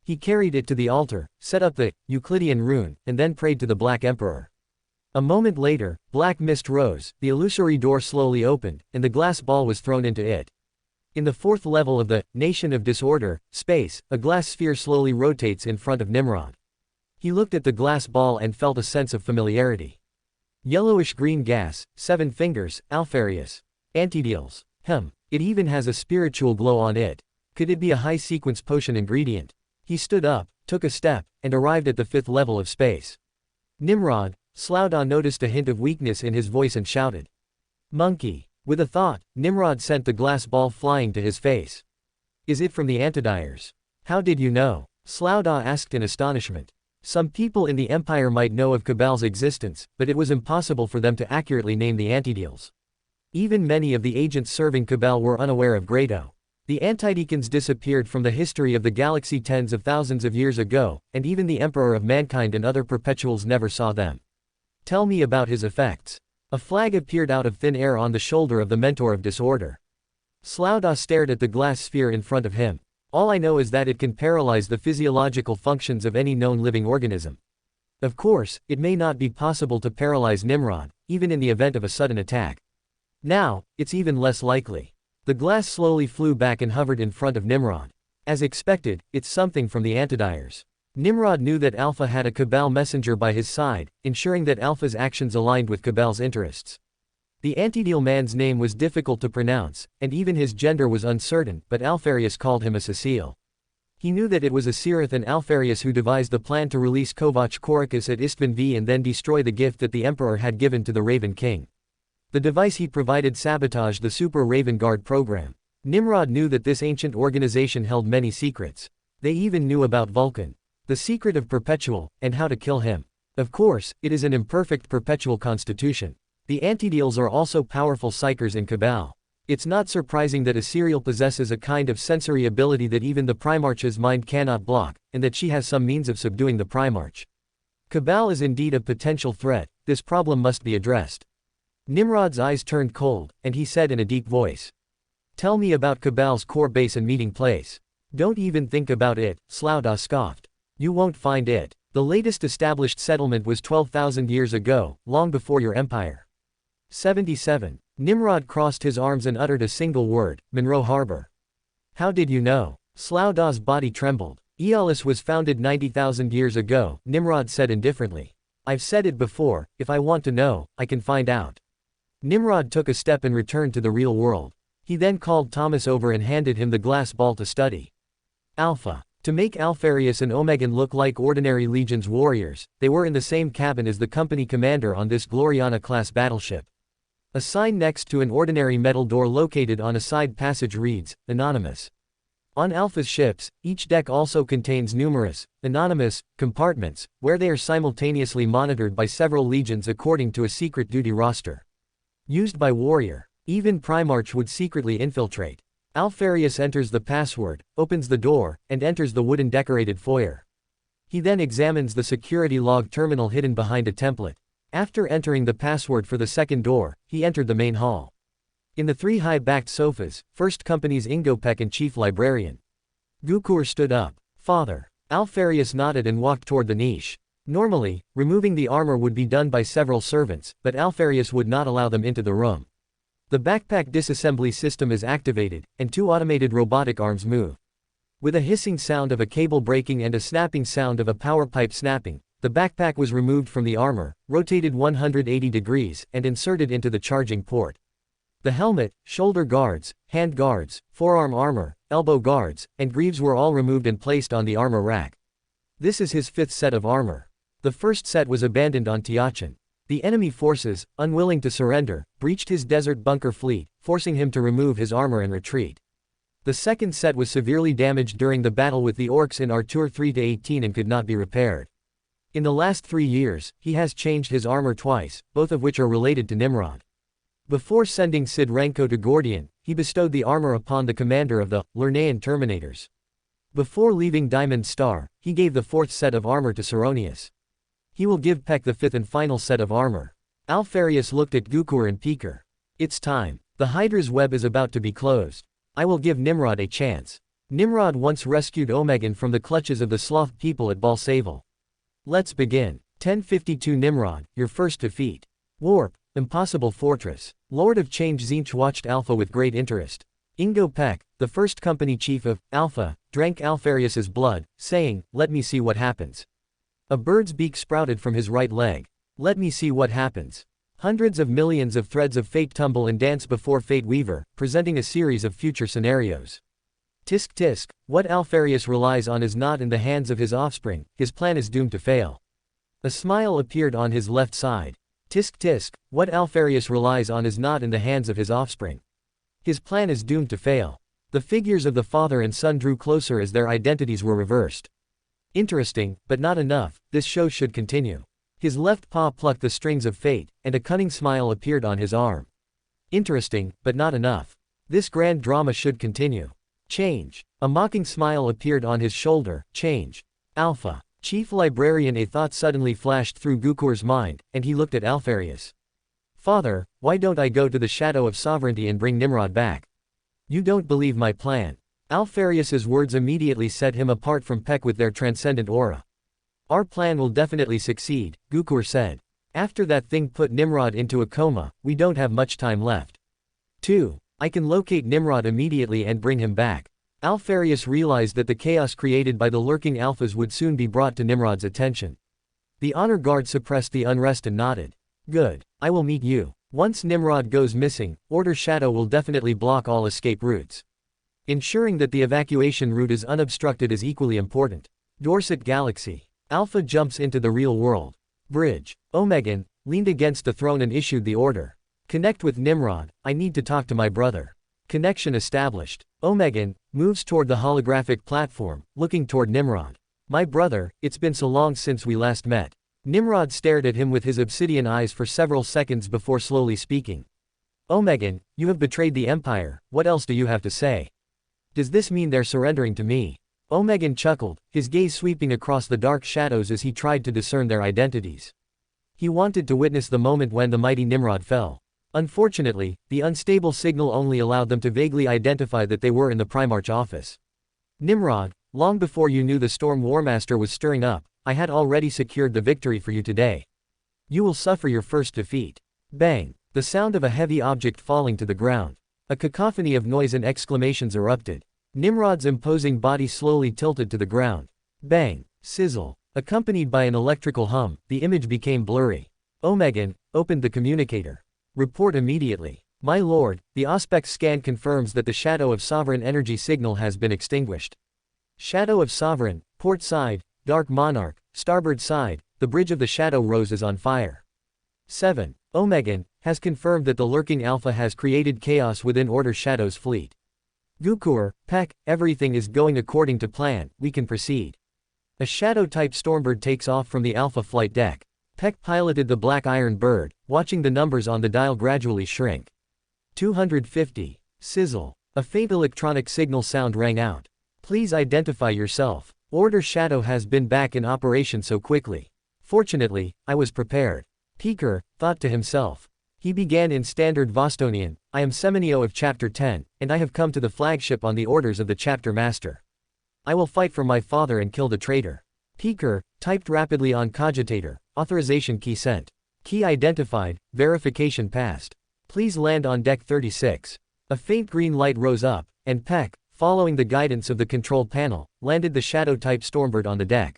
He carried it to the altar, set up the Euclidean rune, and then prayed to the Black Emperor. A moment later, black mist rose, the illusory door slowly opened, and the glass ball was thrown into it. In the 4th level of the Nation of Disorder, space, a glass sphere slowly rotates in front of Nimrod. He looked at the glass ball and felt a sense of familiarity. Yellowish-green gas, 7 fingers, Alfarius. Antideals. It even has a spiritual glow on it. Could it be a high-sequence potion ingredient? He stood up, took a step, and arrived at the 5th level of space. Nimrod, Slouda noticed a hint of weakness in his voice and shouted. Monkey. With a thought, Nimrod sent the glass ball flying to his face. Is it from the Antidyers? How did you know? Slouda asked in astonishment. Some people in the Empire might know of Cabal's existence, but it was impossible for them to accurately name the Antideals. Even many of the agents serving Cabal were unaware of Grado. The Antidecans disappeared from the history of the galaxy tens of thousands of years ago, and even the Emperor of Mankind and other perpetuals never saw them. Tell me about his effects. A flag appeared out of thin air on the shoulder of the Mentor of Disorder. Slouda stared at the glass sphere in front of him. All I know is that it can paralyze the physiological functions of any known living organism. Of course, it may not be possible to paralyze Nimrod, even in the event of a sudden attack. Now, it's even less likely. The glass slowly flew back and hovered in front of Nimrod. As expected, it's something from the Antidyers. Nimrod knew that Alpha had a Cabal messenger by his side, ensuring that Alpha's actions aligned with Cabal's interests. The Antideal man's name was difficult to pronounce, and even his gender was uncertain, but Alfarius called him a Cecile. He knew that it was Asirith and Alfarius who devised the plan to release Kovach Koricus at Istvan V and then destroy the gift that the Emperor had given to the Raven King. The device he provided sabotaged the Super Raven Guard program. Nimrod knew that this ancient organization held many secrets. They even knew about Vulcan, the secret of Perpetual, and how to kill him. Of course, it is an imperfect Perpetual constitution. The Antideals are also powerful psychers in Cabal. It's not surprising that Asiriel possesses a kind of sensory ability that even the Primarch's mind cannot block, and that she has some means of subduing the Primarch. Cabal is indeed a potential threat. This problem must be addressed. Nimrod's eyes turned cold, and he said in a deep voice. Tell me about Cabal's core base and meeting place. Don't even think about it, Slouda scoffed. You won't find it. The latest established settlement was 12,000 years ago, long before your empire. 77. Nimrod crossed his arms and uttered a single word, Monroe Harbor. How did you know? Slouda's body trembled. Aeolus was founded 90,000 years ago, Nimrod said indifferently. I've said it before, if I want to know, I can find out. Nimrod took a step and returned to the real world. He then called Thomas over and handed him the glass ball to study. Alpha. To make Alpharius and Omegan look like ordinary Legion's warriors, they were in the same cabin as the company commander on this Gloriana-class battleship. A sign next to an ordinary metal door located on a side passage reads, Anonymous. On Alpha's ships, each deck also contains numerous, anonymous, compartments, where they are simultaneously monitored by several legions according to a secret duty roster. Used by warrior. Even Primarch would secretly infiltrate. Alpharius enters the password, opens the door, and enters the wooden decorated foyer. He then examines the security log terminal hidden behind a template. After entering the password for the second door, he entered the main hall. In the three high-backed sofas, First Company's Ingopek and Chief Librarian. Gukur stood up. Father. Alpharius nodded and walked toward the niche. Normally, removing the armor would be done by several servants, but Alpharius would not allow them into the room. The backpack disassembly system is activated, and two automated robotic arms move. With a hissing sound of a cable breaking and a snapping sound of a power pipe snapping, the backpack was removed from the armor, rotated 180 degrees, and inserted into the charging port. The helmet, shoulder guards, hand guards, forearm armor, elbow guards, and greaves were all removed and placed on the armor rack. This is his fifth set of armor. The first set was abandoned on Tiachin. The enemy forces, unwilling to surrender, breached his desert bunker fleet, forcing him to remove his armor and retreat. The second set was severely damaged during the battle with the orcs in Artur 3-18 and could not be repaired. In the last 3 years, he has changed his armor twice, both of which are related to Nimrod. Before sending Sid Renko to Gordian, he bestowed the armor upon the commander of the Lernaean Terminators. Before leaving Diamond Star, he gave the fourth set of armor to Ceronius. He will give Peck the fifth and final set of armor. Alpharius looked at Gukur and Peker. It's time. The Hydra's web is about to be closed. I will give Nimrod a chance. Nimrod once rescued Omegan from the clutches of the Sloth people at Balsavel. Let's begin. 1052 Nimrod, your first defeat. Warp, impossible fortress. Lord of Change Zinch watched Alpha with great interest. Ingo Peck, the first company chief of Alpha, drank Alpharius's blood, saying, let me see what happens. A bird's beak sprouted from his right leg. Let me see what happens. Hundreds of millions of threads of fate tumble and dance before Fate Weaver, presenting a series of future scenarios. Tisk tisk, what Alpharius relies on is not in the hands of his offspring, his plan is doomed to fail. A smile appeared on his left side. Tisk tisk, what Alpharius relies on is not in the hands of his offspring. His plan is doomed to fail. The figures of the father and son drew closer as their identities were reversed. Interesting, but not enough, this show should continue. His left paw plucked the strings of fate, and a cunning smile appeared on his arm. Interesting, but not enough. This grand drama should continue. Change. A mocking smile appeared on his shoulder. Change. Alpha. Chief Librarian. A thought suddenly flashed through Gukur's mind, and he looked at Alpharius. Father, why don't I go to the Shadow of Sovereignty and bring Nimrod back? You don't believe my plan. Alpharius's words immediately set him apart from Peck with their transcendent aura. Our plan will definitely succeed, Gukur said. After that thing put Nimrod into a coma, we don't have much time left. 2. I can locate Nimrod immediately and bring him back. Alpharius realized that the chaos created by the lurking alphas would soon be brought to Nimrod's attention. The honor guard suppressed the unrest and nodded. Good. I will meet you. Once Nimrod goes missing, Order Shadow will definitely block all escape routes. Ensuring that the evacuation route is unobstructed is equally important. Dorset Galaxy. Alpha jumps into the real world. Bridge. Omegan leaned against the throne and issued the order. Connect with Nimrod, I need to talk to my brother. Connection established. Omegan moves toward the holographic platform, looking toward Nimrod. My brother, it's been so long since we last met. Nimrod stared at him with his obsidian eyes for several seconds before slowly speaking. Omegan, you have betrayed the Empire, what else do you have to say? Does this mean they're surrendering to me? Omegan chuckled, his gaze sweeping across the dark shadows as he tried to discern their identities. He wanted to witness the moment when the mighty Nimrod fell. Unfortunately, the unstable signal only allowed them to vaguely identify that they were in the Primarch office. Nimrod, long before you knew the Storm Warmaster was stirring up, I had already secured the victory for you today. You will suffer your first defeat. Bang! The sound of a heavy object falling to the ground. A cacophony of noise and exclamations erupted. Nimrod's imposing body slowly tilted to the ground. Bang! Sizzle. Accompanied by an electrical hum, the image became blurry. Omegan opened the communicator. Report immediately. My lord, the Auspex scan confirms that the Shadow of Sovereign energy signal has been extinguished. Shadow of Sovereign, port side, Dark Monarch, starboard side, the bridge of the Shadow Rose is on fire. 7. Omegan has confirmed that the lurking Alpha has created chaos within Order Shadow's fleet. Gukur, Peck, everything is going according to plan, we can proceed. A Shadow-type Stormbird takes off from the Alpha flight deck. Peck piloted the Black Iron Bird, watching the numbers on the dial gradually shrink. 250. Sizzle. A faint electronic signal sound rang out. Please identify yourself. Order Shadow has been back in operation so quickly. Fortunately, I was prepared. Peker thought to himself. He began in standard Vostonian, I am Semenio of Chapter 10, and I have come to the flagship on the orders of the Chapter Master. I will fight for my father and kill the traitor. Peker typed rapidly on Cogitator, authorization key sent. Key identified, verification passed. Please land on deck 36. A faint green light rose up, and Peck, following the guidance of the control panel, landed the Shadow-type Stormbird on the deck.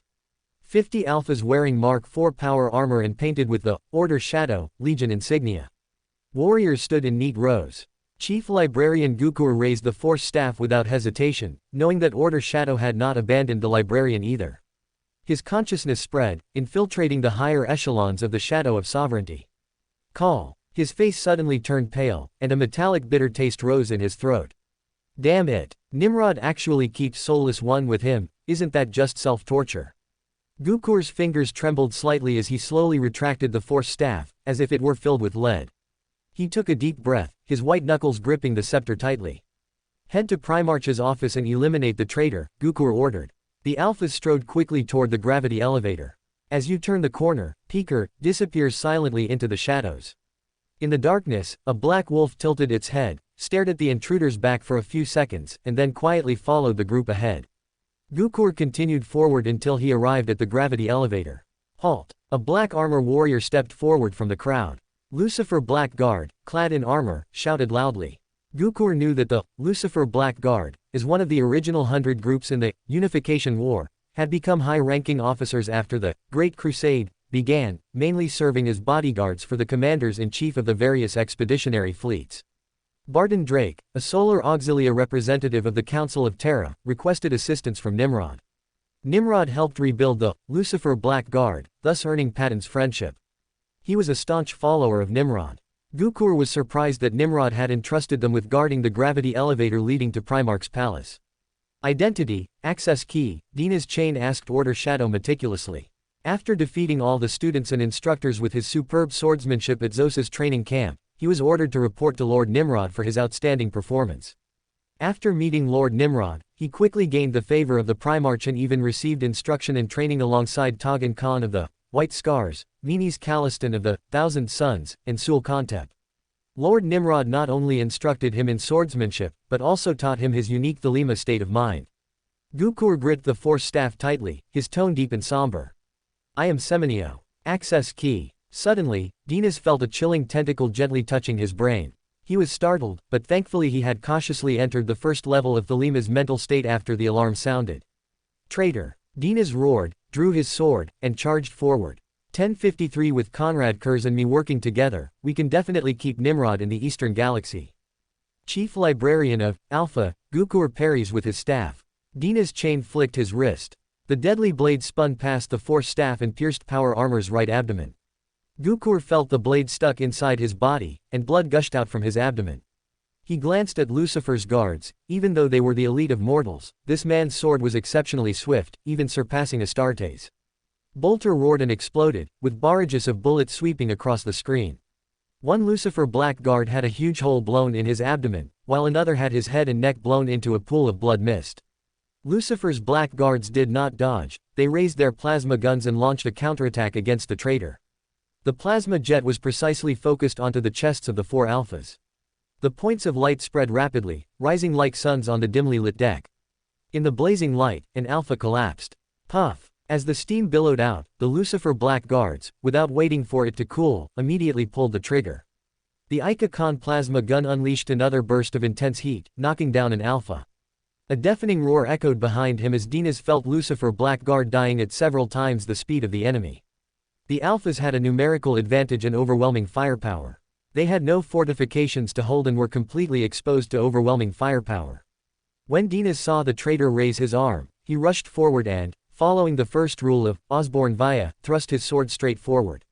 50 Alphas wearing Mark IV power armor and painted with the Order Shadow Legion insignia. Warriors stood in neat rows. Chief Librarian Gukur raised the Force staff without hesitation, knowing that Order Shadow had not abandoned the Librarian either. His consciousness spread, infiltrating the higher echelons of the Shadow of Sovereignty. Call. His face suddenly turned pale, and a metallic bitter taste rose in his throat. Damn it. Nimrod actually keeps Soulless One with him, isn't that just self-torture? Gukur's fingers trembled slightly as he slowly retracted the Force staff, as if it were filled with lead. He took a deep breath, his white knuckles gripping the scepter tightly. Head to Primarch's office and eliminate the traitor, Gukur ordered. The Alphas strode quickly toward the gravity elevator. As you turn the corner, Peker disappears silently into the shadows. In the darkness, a black wolf tilted its head, stared at the intruder's back for a few seconds, and then quietly followed the group ahead. Gukur continued forward until he arrived at the gravity elevator. Halt! A black armor warrior stepped forward from the crowd. Lucifer Black Guard, clad in armor, shouted loudly. Gukur knew that the Lucifer Black Guard, as one of the original 100 groups in the Unification War, had become high-ranking officers after the Great Crusade began, mainly serving as bodyguards for the commanders-in-chief of the various expeditionary fleets. Barton Drake, a Solar Auxilia representative of the Council of Terra, requested assistance from Nimrod. Nimrod helped rebuild the Lucifer Black Guard, thus earning Patton's friendship. He was a staunch follower of Nimrod. Gukur was surprised that Nimrod had entrusted them with guarding the gravity elevator leading to Primarch's palace. Identity, access key, Dina's chain asked Order Shadow meticulously. After defeating all the students and instructors with his superb swordsmanship at Zos's training camp, he was ordered to report to Lord Nimrod for his outstanding performance. After meeting Lord Nimrod, he quickly gained the favor of the Primarch and even received instruction and training alongside Togan Khan of the White Scars, Minis Caliston of the Thousand Suns, and Sul Kontep. Lord Nimrod not only instructed him in swordsmanship, but also taught him his unique Thelema state of mind. Gukur gripped the Force staff tightly, his tone deep and somber. I am Semenio. Access key. Suddenly, Dinas felt a chilling tentacle gently touching his brain. He was startled, but thankfully he had cautiously entered the first level of Thelema's mental state after the alarm sounded. Traitor. Dinas roared, drew his sword, and charged forward. 1053 With Conrad Kurz and me working together, we can definitely keep Nimrod in the Eastern Galaxy. Chief Librarian of Alpha, Gukur parries with his staff. Dina's chain flicked his wrist. The deadly blade spun past the Force staff and pierced Power Armor's right abdomen. Gukur felt the blade stuck inside his body, and blood gushed out from his abdomen. He glanced at Lucifer's guards. Even though they were the elite of mortals, this man's sword was exceptionally swift, even surpassing Astarte's. Bolter roared and exploded, with barrages of bullets sweeping across the screen. One Lucifer Black Guard had a huge hole blown in his abdomen, while another had his head and neck blown into a pool of blood mist. Lucifer's Black Guards did not dodge, they raised their plasma guns and launched a counterattack against the traitor. The plasma jet was precisely focused onto the chests of the 4 alphas. The points of light spread rapidly, rising like suns on the dimly lit deck. In the blazing light, an alpha collapsed. Puff! As the steam billowed out, the Lucifer Black Guards, without waiting for it to cool, immediately pulled the trigger. The Ica Khan plasma gun unleashed another burst of intense heat, knocking down an alpha. A deafening roar echoed behind him as Dinas felt Lucifer Black Guard dying at several times the speed of the enemy. The alphas had a numerical advantage and overwhelming firepower. They had no fortifications to hold and were completely exposed to overwhelming firepower. When Dinas saw the traitor raise his arm, he rushed forward and, following the first rule of Osborne Via, thrust his sword straight forward.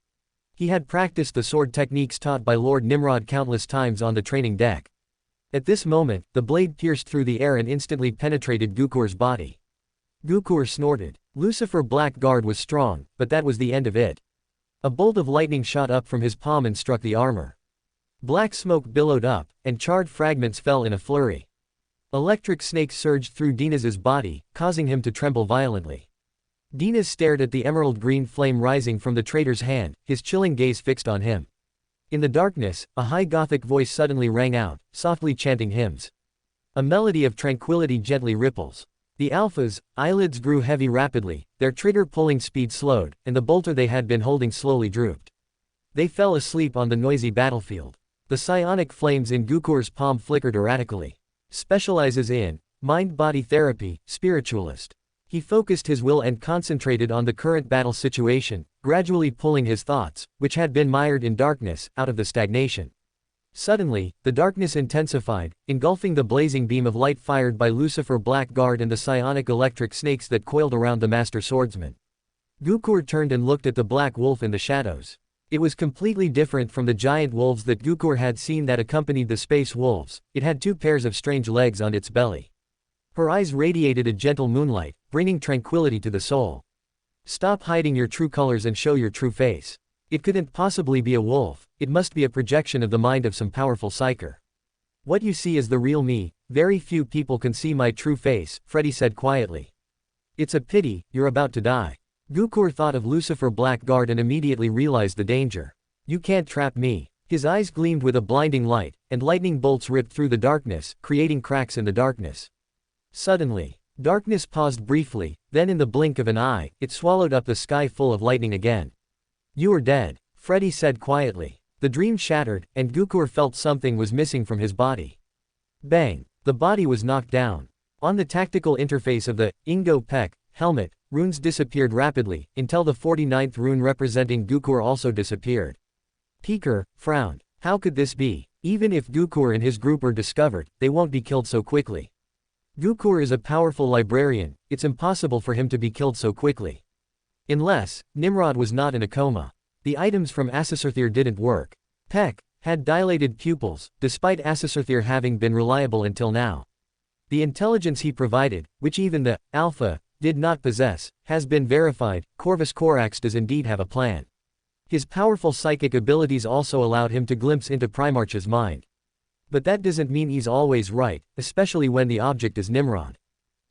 He had practiced the sword techniques taught by Lord Nimrod countless times on the training deck. At this moment, the blade pierced through the air and instantly penetrated Gukur's body. Gukur snorted. Lucifer Black Guard was strong, but that was the end of it. A bolt of lightning shot up from his palm and struck the armor. Black smoke billowed up, and charred fragments fell in a flurry. Electric snakes surged through Dinas's body, causing him to tremble violently. Dinas stared at the emerald green flame rising from the traitor's hand, his chilling gaze fixed on him. In the darkness, a high Gothic voice suddenly rang out, softly chanting hymns. A melody of tranquility gently ripples. The alphas' eyelids grew heavy rapidly, their trigger pulling speed slowed, and the bolter they had been holding slowly drooped. They fell asleep on the noisy battlefield. The psionic flames in Gukur's palm flickered erratically. Specializes in mind-body therapy, spiritualist. He focused his will and concentrated on the current battle situation, gradually pulling his thoughts, which had been mired in darkness, out of the stagnation. Suddenly, the darkness intensified, engulfing the blazing beam of light fired by Lucifer Black Guard and the psionic electric snakes that coiled around the master swordsman. Gukur turned and looked at the black wolf in the shadows. It was completely different from the giant wolves that Gukur had seen that accompanied the space wolves. It had 2 pairs of strange legs on its belly. Her eyes radiated a gentle moonlight, bringing tranquility to the soul. Stop hiding your true colors and show your true face. It couldn't possibly be a wolf, it must be a projection of the mind of some powerful psyker. What you see is the real me, very few people can see my true face, Freddy said quietly. It's a pity, you're about to die. Gukur thought of Lucifer Black Guard and immediately realized the danger. You can't trap me. His eyes gleamed with a blinding light, and lightning bolts ripped through the darkness, creating cracks in the darkness. Suddenly, darkness paused briefly, then in the blink of an eye, it swallowed up the sky full of lightning again. You are dead, Freddy said quietly. The dream shattered, and Gukur felt something was missing from his body. Bang! The body was knocked down. On the tactical interface of the Ingo Pek helmet, runes disappeared rapidly, until the 49th rune representing Gukur also disappeared. Peker frowned. How could this be? Even if Gukur and his group are discovered, they won't be killed so quickly. Gukur is a powerful librarian, it's impossible for him to be killed so quickly. Unless, Nimrod was not in a coma. The items from Assassorthir didn't work. Peck had dilated pupils, despite Assassorthir having been reliable until now. The intelligence he provided, which even the Alpha did not possess, has been verified. Corvus Corax does indeed have a plan. His powerful psychic abilities also allowed him to glimpse into Primarch's mind. But that doesn't mean he's always right, especially when the object is Nimrod.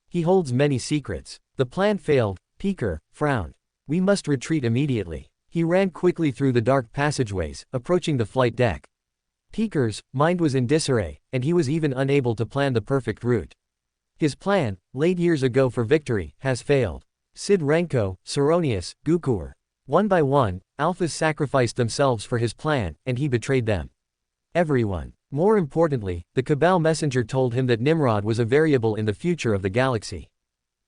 He holds many secrets. The plan failed. Peker frowned. We must retreat immediately. He ran quickly through the dark passageways, approaching the flight deck. Peker's mind was in disarray, and he was even unable to plan the perfect route. His plan, laid years ago for victory, has failed. Sid Renko, Saronius, Gukur. One by one, Alphas sacrificed themselves for his plan, and he betrayed them. Everyone. More importantly, the Cabal messenger told him that Nimrod was a variable in the future of the galaxy.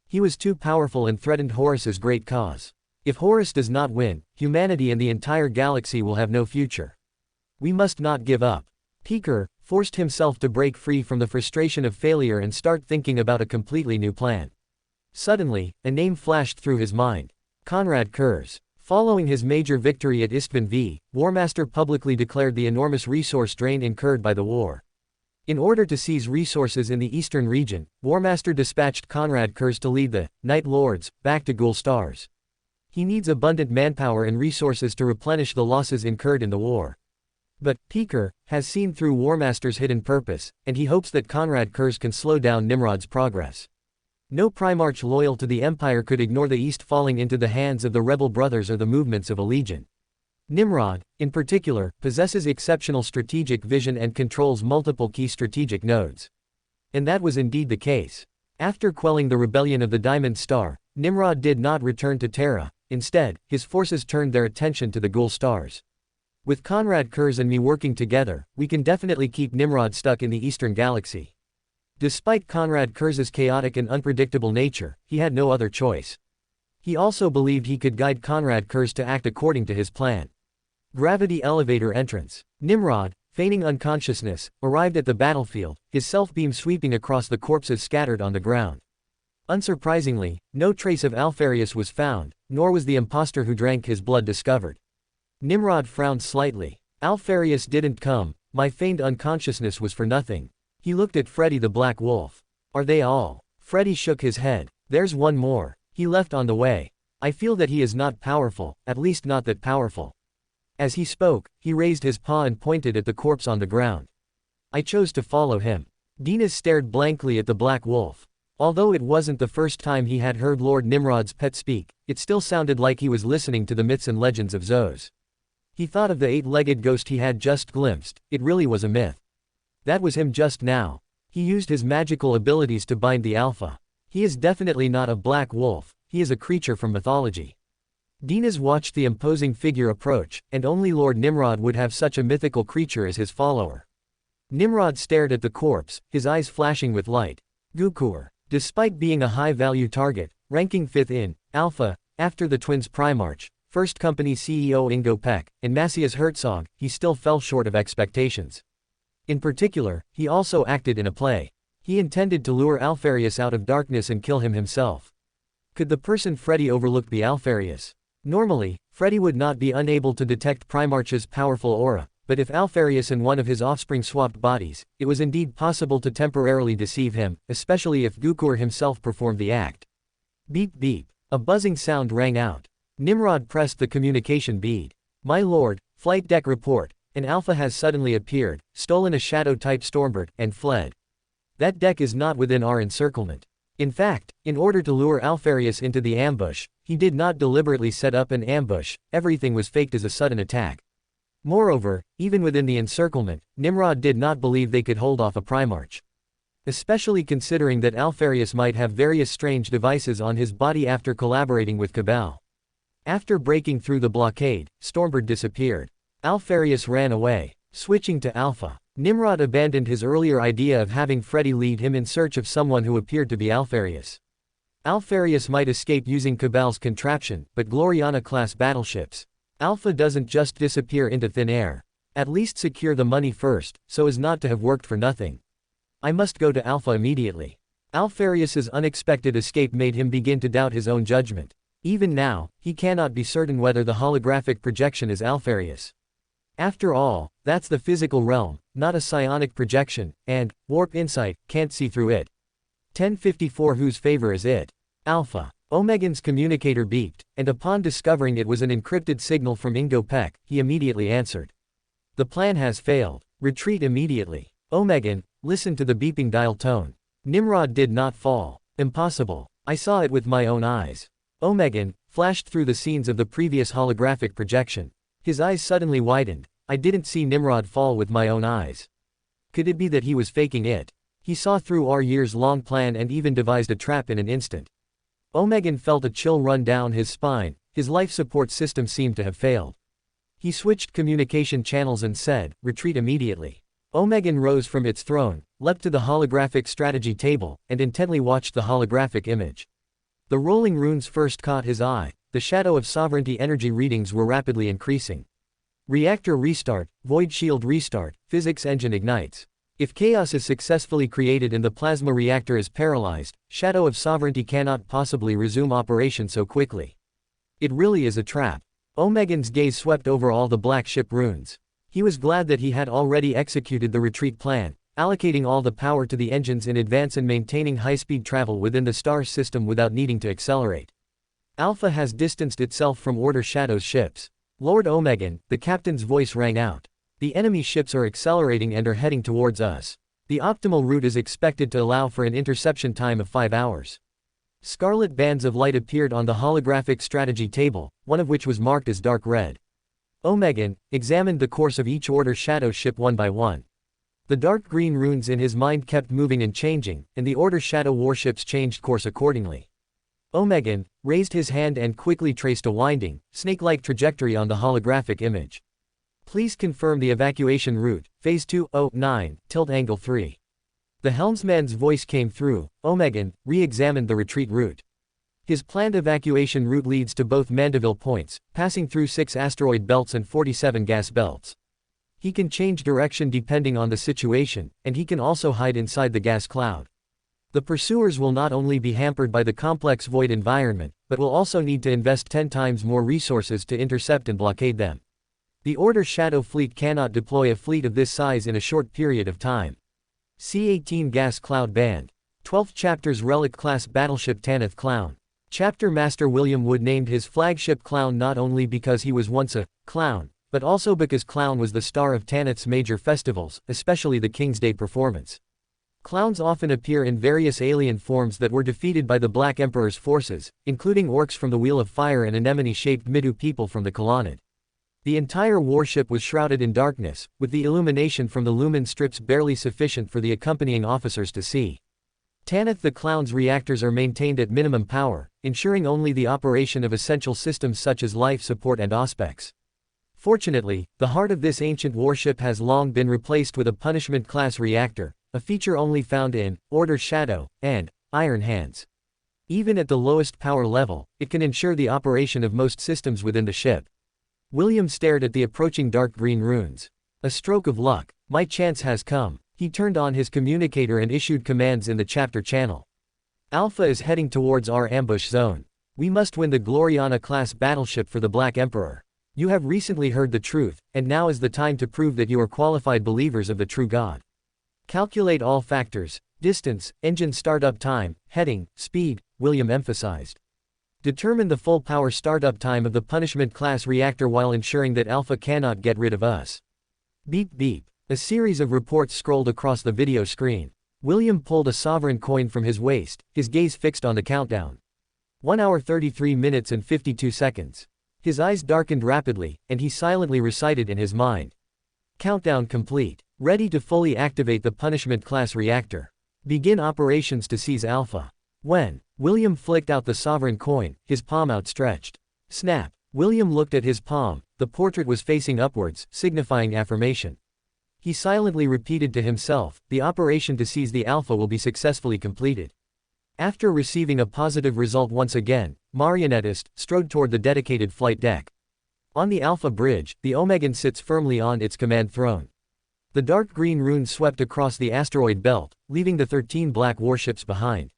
He was too powerful and threatened Horus's great cause. If Horus does not win, humanity and the entire galaxy will have no future. We must not give up. Peker forced himself to break free from the frustration of failure and start thinking about a completely new plan. Suddenly, a name flashed through his mind. Konrad Kurz. Following his major victory at Istvan V, Warmaster publicly declared the enormous resource drain incurred by the war. In order to seize resources in the eastern region, Warmaster dispatched Konrad Kurz to lead the Night Lords back to Ghoul Stars. He needs abundant manpower and resources to replenish the losses incurred in the war. But Peker has seen through Warmaster's hidden purpose, and he hopes that Konrad Kurz can slow down Nimrod's progress. No Primarch loyal to the Empire could ignore the East falling into the hands of the rebel brothers or the movements of a legion. Nimrod, in particular, possesses exceptional strategic vision and controls multiple key strategic nodes. And that was indeed the case. After quelling the rebellion of the Diamond Star, Nimrod did not return to Terra. Instead, his forces turned their attention to the Ghoul Stars. With Conrad Kurz and me working together, we can definitely keep Nimrod stuck in the Eastern Galaxy. Despite Conrad Kurz's chaotic and unpredictable nature, he had no other choice. He also believed he could guide Conrad Kurz to act according to his plan. Gravity elevator entrance. Nimrod, feigning unconsciousness, arrived at the battlefield, his self-beam sweeping across the corpses scattered on the ground. Unsurprisingly, no trace of Alfarius was found, nor was the impostor who drank his blood discovered. Nimrod frowned slightly. Alfarius didn't come, my feigned unconsciousness was for nothing. He looked at Freddy the Black Wolf. Are they all? Freddy shook his head. There's one more. He left on the way. I feel that he is not powerful, at least not that powerful. As he spoke, he raised his paw and pointed at the corpse on the ground. I chose to follow him. Dinas stared blankly at the Black Wolf. Although it wasn't the first time he had heard Lord Nimrod's pet speak, it still sounded like he was listening to the myths and legends of Zos. He thought of the eight-legged ghost he had just glimpsed. It really was a myth. That was him just now. He used his magical abilities to bind the Alpha. He is definitely not a Black Wolf, he is a creature from mythology. Dinas watched the imposing figure approach, and only Lord Nimrod would have such a mythical creature as his follower. Nimrod stared at the corpse, his eyes flashing with light. Gukur. Despite being a high-value target, ranking 5th in Alpha, after the twins Primarch, First Company CEO Ingo Peck, and Macias Herzog, he still fell short of expectations. In particular, he also acted in a play. He intended to lure Alfarius out of darkness and kill him himself. Could the person Freddy overlooked be Alfarius? Normally, Freddy would not be unable to detect Primarch's powerful aura, but if Alfarius and one of his offspring swapped bodies, it was indeed possible to temporarily deceive him, especially if Gukur himself performed the act. Beep beep. A buzzing sound rang out. Nimrod pressed the communication bead. My lord, flight deck report. An Alpha has suddenly appeared, stolen a Shadow-type Stormbird, and fled. That deck is not within our encirclement. In fact, in order to lure Alfarius into the ambush, he did not deliberately set up an ambush, everything was faked as a sudden attack. Moreover, even within the encirclement, Nimrod did not believe they could hold off a Primarch. Especially considering that Alfarius might have various strange devices on his body after collaborating with Cabal. After breaking through the blockade, Stormbird disappeared. Alfarius ran away. Switching to Alpha. Nimrod abandoned his earlier idea of having Freddy lead him in search of someone who appeared to be Alfarius. Alfarius might escape using Cabal's contraption, but Gloriana-class battleships. Alpha doesn't just disappear into thin air. At least secure the money first, so as not to have worked for nothing. I must go to Alpha immediately. Alfarius's unexpected escape made him begin to doubt his own judgment. Even now, he cannot be certain whether the holographic projection is Alfarius. After all, that's the physical realm, not a psionic projection, and warp insight can't see through it. 1054 Whose favor is it? Alpha. Omegan's communicator beeped, and upon discovering it was an encrypted signal from Ingo Peck, he immediately answered. The plan has failed. Retreat immediately. Omegan, listen to the beeping dial tone. Nimrod did not fall. Impossible. I saw it with my own eyes. Omegan flashed through the scenes of the previous holographic projection. His eyes suddenly widened. I didn't see Nimrod fall with my own eyes. Could it be that he was faking it? He saw through our years-long plan and even devised a trap in an instant. Omegan felt a chill run down his spine, his life support system seemed to have failed. He switched communication channels and said, retreat immediately. Omegan rose from its throne, leapt to the holographic strategy table, and intently watched the holographic image. The rolling runes first caught his eye. The shadow of sovereignty energy readings were rapidly increasing. Reactor restart, void shield restart, physics engine ignites. If chaos is successfully created and the plasma reactor is paralyzed, shadow of sovereignty cannot possibly resume operation so quickly. It really is a trap. Omegan's gaze swept over all the black ship runes. He was glad that he had already executed the retreat plan, allocating all the power to the engines in advance and maintaining high-speed travel within the star system without needing to accelerate. Alpha has distanced itself from Order Shadow's ships. Lord Omegan, the captain's voice rang out. The enemy ships are accelerating and are heading towards us. The optimal route is expected to allow for an interception time of 5 hours. Scarlet bands of light appeared on the holographic strategy table, one of which was marked as dark red. Omegan examined the course of each Order Shadow ship one by one. The dark green runes in his mind kept moving and changing, and the Order Shadow warships changed course accordingly. Omegan raised his hand and quickly traced a winding, snake-like trajectory on the holographic image. Please confirm the evacuation route, Phase 209, tilt angle 3. The helmsman's voice came through. Omegan re-examined the retreat route. His planned evacuation route leads to both Mandeville points, passing through 6 asteroid belts and 47 gas belts. He can change direction depending on the situation, and he can also hide inside the gas cloud. The pursuers will not only be hampered by the complex void environment, but will also need to invest 10 times more resources to intercept and blockade them. The Order Shadow fleet cannot deploy a fleet of this size in a short period of time. C-18 Gas Cloud Band. 12th Chapter's Relic-class battleship Tanith Clown. Chapter Master William Wood named his flagship Clown not only because he was once a clown, but also because Clown was the star of Tanith's major festivals, especially the King's Day performance. Clowns often appear in various alien forms that were defeated by the Black Emperor's forces, including orcs from the Wheel of Fire and anemone-shaped Midu people from the Colonnade. The entire warship was shrouded in darkness, with the illumination from the lumen strips barely sufficient for the accompanying officers to see. Tanith the Clown's reactors are maintained at minimum power, ensuring only the operation of essential systems such as life support and auspex. Fortunately, the heart of this ancient warship has long been replaced with a punishment-class reactor, a feature only found in Order Shadow and Iron Hands. Even at the lowest power level, it can ensure the operation of most systems within the ship. William stared at the approaching dark green runes. A stroke of luck. My chance has come. He turned on his communicator and issued commands in the chapter channel. Alpha is heading towards our ambush zone. We must win the Gloriana-class battleship for the Black Emperor. You have recently heard the truth, and now is the time to prove that you are qualified believers of the true God. Calculate all factors: distance, engine startup time, heading, speed, William emphasized. Determine the full power startup time of the punishment-class reactor while ensuring that Alpha cannot get rid of us. Beep beep. A series of reports scrolled across the video screen. William pulled a sovereign coin from his waist, his gaze fixed on the countdown. 1 hour 33 minutes and 52 seconds. His eyes darkened rapidly, and he silently recited in his mind. Countdown complete. Ready to fully activate the punishment-class reactor. Begin operations to seize Alpha. When William flicked out the sovereign coin, his palm outstretched. Snap. William looked at his palm. The portrait was facing upwards, signifying affirmation. He silently repeated to himself, the operation to seize the Alpha will be successfully completed. After receiving a positive result once again, Marionettist strode toward the dedicated flight deck. On the Alpha bridge, the Omegan sits firmly on its command throne. The dark green runes swept across the asteroid belt, leaving the 13 black warships behind.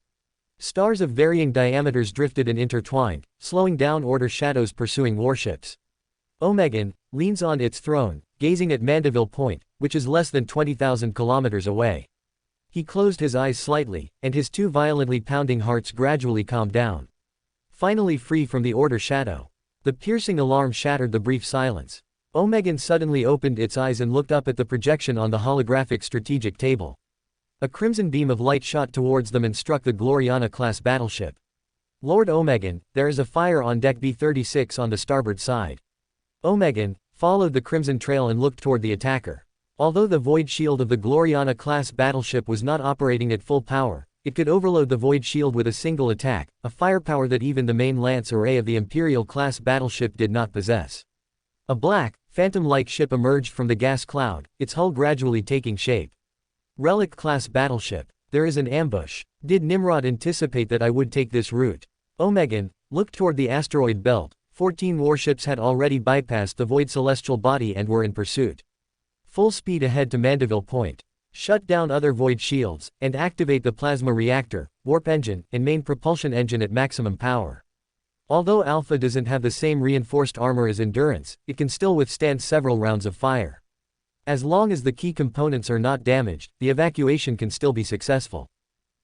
Stars of varying diameters drifted and intertwined, slowing down Order Shadow's pursuing warships. Omegan leans on its throne, gazing at Mandeville Point, which is less than 20,000 kilometers away. He closed his eyes slightly, and his 2 violently pounding hearts gradually calmed down. Finally free from the Order Shadow. The piercing alarm shattered the brief silence. Omegan suddenly opened its eyes and looked up at the projection on the holographic strategic table. A crimson beam of light shot towards them and struck the Gloriana-class battleship. Lord Omegan, there is a fire on deck B-36 on the starboard side. Omegan followed the crimson trail and looked toward the attacker. Although the void shield of the Gloriana-class battleship was not operating at full power, it could overload the void shield with a single attack, a firepower that even the main lance array of the Imperial-class battleship did not possess. A black, phantom-like ship emerged from the gas cloud, its hull gradually taking shape. Relic-class battleship. There is an ambush. Did Nimrod anticipate that I would take this route? Omegan looked toward the asteroid belt. 14 warships had already bypassed the void celestial body and were in pursuit. Full speed ahead to Mandeville Point. Shut down other void shields, and activate the plasma reactor, warp engine, and main propulsion engine at maximum power. Although Alpha doesn't have the same reinforced armor as Endurance, it can still withstand several rounds of fire. As long as the key components are not damaged, the evacuation can still be successful.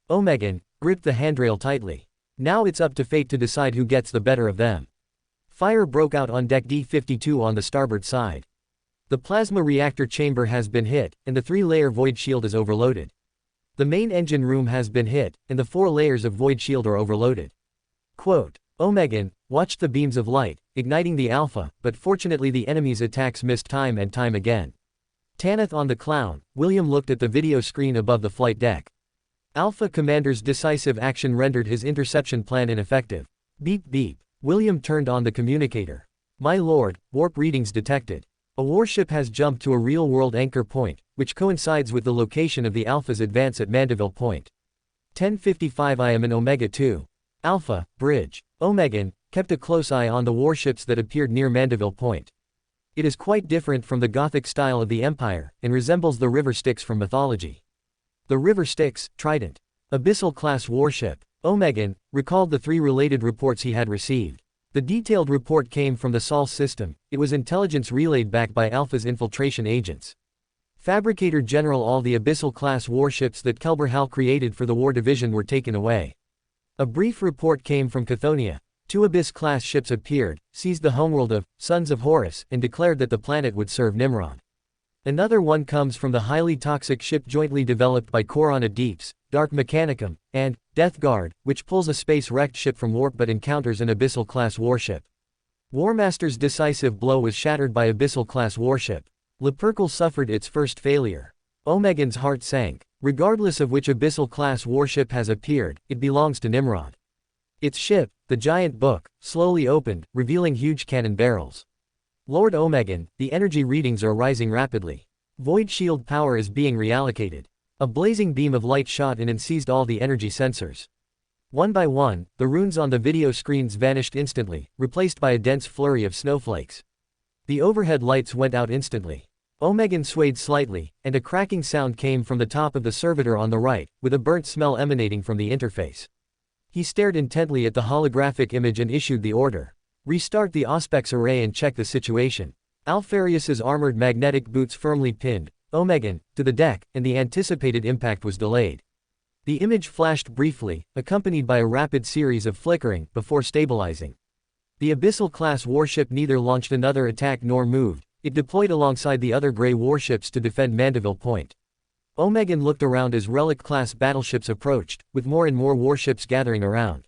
Omegan gripped the handrail tightly. Now it's up to fate to decide who gets the better of them. Fire broke out on deck D-52 on the starboard side. The plasma reactor chamber has been hit, and the 3-layer void shield is overloaded. The main engine room has been hit, and the 4 layers of void shield are overloaded. Quote, Omegan watched the beams of light, igniting the Alpha, but fortunately the enemy's attacks missed time and time again. Tanith on the clown, William looked at the video screen above the flight deck. Alpha Commander's decisive action rendered his interception plan ineffective. Beep beep. William turned on the communicator. My lord, warp readings detected. A warship has jumped to a real-world anchor point, which coincides with the location of the Alpha's advance at Mandeville Point. 10:55 I am in Omega 2. Alpha, bridge. Omegan kept a close eye on the warships that appeared near Mandeville Point. It is quite different from the Gothic style of the Empire, and resembles the River Styx from mythology. The River Styx, Trident. Abyssal-class warship. Omegan recalled the 3 related reports he had received. The detailed report came from the Sol system. It was intelligence relayed back by Alpha's infiltration agents. Fabricator General, all the Abyssal-class warships that Kelberhal created for the War Division were taken away. A brief report came from Cathonia. 2 Abyss-class ships appeared, seized the homeworld of Sons of Horus, and declared that the planet would serve Nimrod. Another one comes from the highly toxic ship jointly developed by Corona Deeps, Dark Mechanicum, and Death Guard, which pulls a space-wrecked ship from warp but encounters an Abyssal-class warship. Warmaster's decisive blow was shattered by Abyssal-class warship. Lupercal suffered its first failure. Omegan's heart sank. Regardless of which Abyssal-class warship has appeared, it belongs to Nimrod. Its ship, the Giant Book, slowly opened, revealing huge cannon barrels. Lord Omegan, the energy readings are rising rapidly. Void shield power is being reallocated. A blazing beam of light shot in and seized all the energy sensors. One by one, the runes on the video screens vanished instantly, replaced by a dense flurry of snowflakes. The overhead lights went out instantly. Omegan swayed slightly, and a cracking sound came from the top of the servitor on the right, with a burnt smell emanating from the interface. He stared intently at the holographic image and issued the order. Restart the Auspex array and check the situation. Alfarius's armored magnetic boots firmly pinned Omegan to the deck, and the anticipated impact was delayed. The image flashed briefly, accompanied by a rapid series of flickering, before stabilizing. The Abyssal-class warship neither launched another attack nor moved. It deployed alongside the other Grey warships to defend Mandeville Point. Omegan looked around as Relic-class battleships approached, with more and more warships gathering around.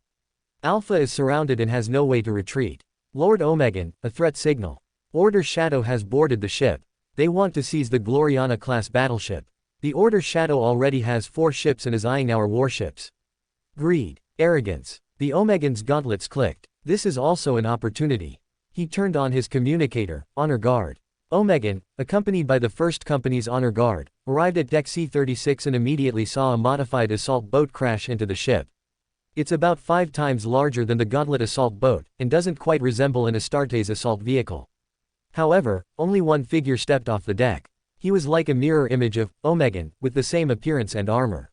Alpha is surrounded and has no way to retreat. Lord Omegan, a threat signal. Order Shadow has boarded the ship. They want to seize the Gloriana-class battleship. The Order Shadow already has 4 ships and is eyeing our warships. Greed. Arrogance. The Omegan's gauntlets clicked. This is also an opportunity. He turned on his communicator. Honor Guard. Omegan, accompanied by the First Company's Honor Guard, arrived at Deck C-36 and immediately saw a modified assault boat crash into the ship. It's about 5 times larger than the Gauntlet assault boat, and doesn't quite resemble an Astartes assault vehicle. However, only one figure stepped off the deck. He was like a mirror image of Omegan, with the same appearance and armor.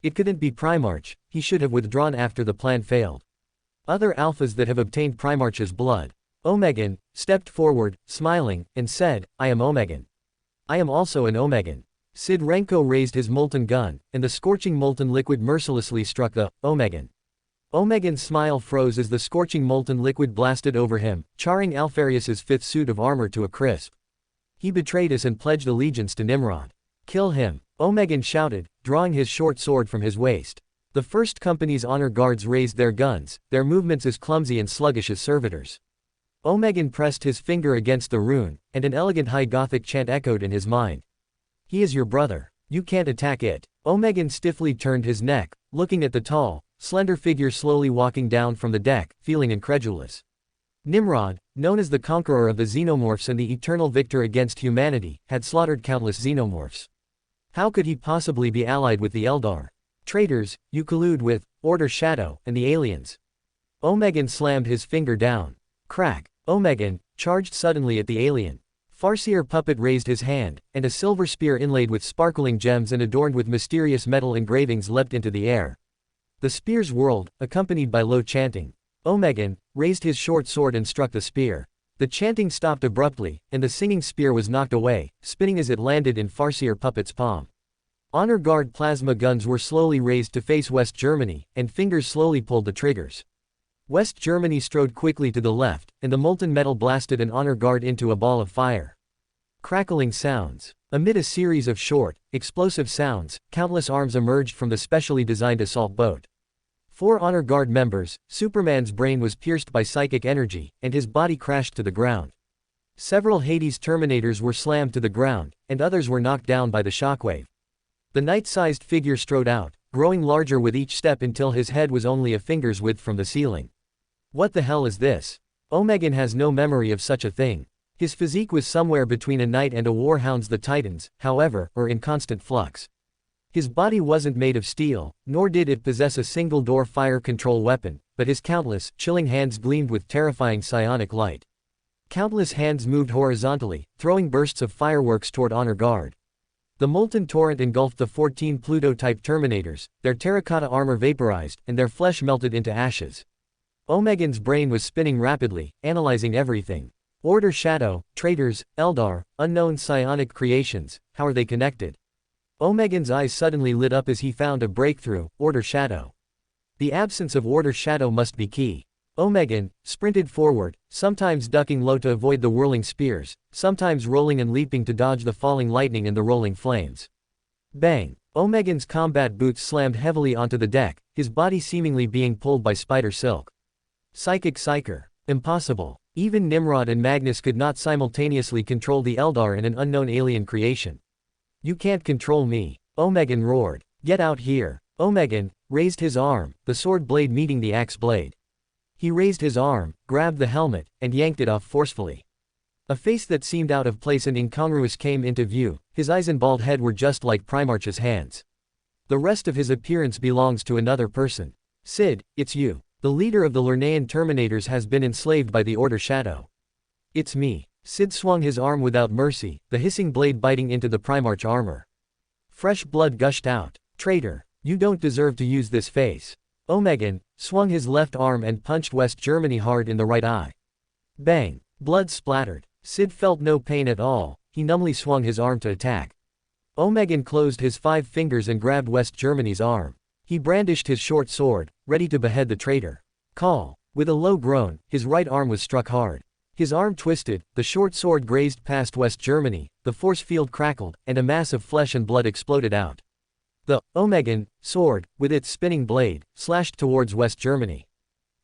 It couldn't be Primarch. He should have withdrawn after the plan failed. Other Alphas that have obtained Primarch's blood. Omegan stepped forward, smiling, and said, I am Omegan. I am also an Omegan. Sid Renko raised his molten gun, and the scorching molten liquid mercilessly struck the Omegan. Omegan's smile froze as the scorching molten liquid blasted over him, charring Alfarius's 5th suit of armor to a crisp. He betrayed us and pledged allegiance to Nimrod. Kill him, Omegan shouted, drawing his short sword from his waist. The First Company's honor guards raised their guns, their movements as clumsy and sluggish as servitors. Omegan pressed his finger against the rune, and an elegant high Gothic chant echoed in his mind. He is your brother. You can't attack it. Omegan stiffly turned his neck, looking at the tall, slender figure slowly walking down from the deck, feeling incredulous. Nimrod, known as the conqueror of the xenomorphs and the eternal victor against humanity, had slaughtered countless xenomorphs. How could he possibly be allied with the Eldar? Traitors, you collude with Order Shadow and the aliens. Omegan slammed his finger down. Crack. Omegan charged suddenly at the alien. Farseer Puppet raised his hand, and a silver spear inlaid with sparkling gems and adorned with mysterious metal engravings leapt into the air. The spears whirled, accompanied by low chanting. Omegan raised his short sword and struck the spear. The chanting stopped abruptly, and the singing spear was knocked away, spinning as it landed in Farseer Puppet's palm. Honor Guard plasma guns were slowly raised to face West Germany, and fingers slowly pulled the triggers. West Germany strode quickly to the left, and the molten metal blasted an honor guard into a ball of fire. Crackling sounds. Amid a series of short, explosive sounds, countless arms emerged from the specially designed assault boat. 4 Honor Guard members. Superman's brain was pierced by psychic energy, and his body crashed to the ground. Several Hades Terminators were slammed to the ground, and others were knocked down by the shockwave. The knight-sized figure strode out, growing larger with each step until his head was only a finger's width from the ceiling. What the hell is this? Omegan has no memory of such a thing. His physique was somewhere between a knight and a warhound. The Titans, however, were in constant flux. His body wasn't made of steel, nor did it possess a single-door fire control weapon, but his countless, chilling hands gleamed with terrifying psionic light. Countless hands moved horizontally, throwing bursts of fireworks toward Honor Guard. The molten torrent engulfed the 14 Pluto-type Terminators, their terracotta armor vaporized, and their flesh melted into ashes. Omegan's brain was spinning rapidly, analyzing everything. Order Shadow, traitors, Eldar, unknown psionic creations, how are they connected? Omegan's eyes suddenly lit up as he found a breakthrough: Order Shadow. The absence of Order Shadow must be key. Omegan sprinted forward, sometimes ducking low to avoid the whirling spears, sometimes rolling and leaping to dodge the falling lightning and the rolling flames. Bang! Omegan's combat boots slammed heavily onto the deck, his body seemingly being pulled by spider silk. Psychic Psyker. Impossible. Even Nimrod and Magnus could not simultaneously control the Eldar in an unknown alien creation. You can't control me, Omegan roared. Get out here. Omegan raised his arm, the sword blade meeting the axe blade. He raised his arm, grabbed the helmet, and yanked it off forcefully. A face that seemed out of place and incongruous came into view. His eyes and bald head were just like Primarch's hands. The rest of his appearance belongs to another person. Sid, it's you. The leader of the Lernaean Terminators has been enslaved by the Order Shadow. It's me. Sid swung his arm without mercy, the hissing blade biting into the Primarch armor. Fresh blood gushed out. Traitor, you don't deserve to use this face. Omegan swung his left arm and punched West Germany hard in the right eye. Bang! Blood splattered. Sid felt no pain at all, he numbly swung his arm to attack. Omegan closed his 5 fingers and grabbed West Germany's arm. He brandished his short sword, ready to behead the traitor. Call. With a low groan, his right arm was struck hard. His arm twisted, the short sword grazed past West Germany, the force field crackled, and a mass of flesh and blood exploded out. The Omegan sword, with its spinning blade, slashed towards West Germany.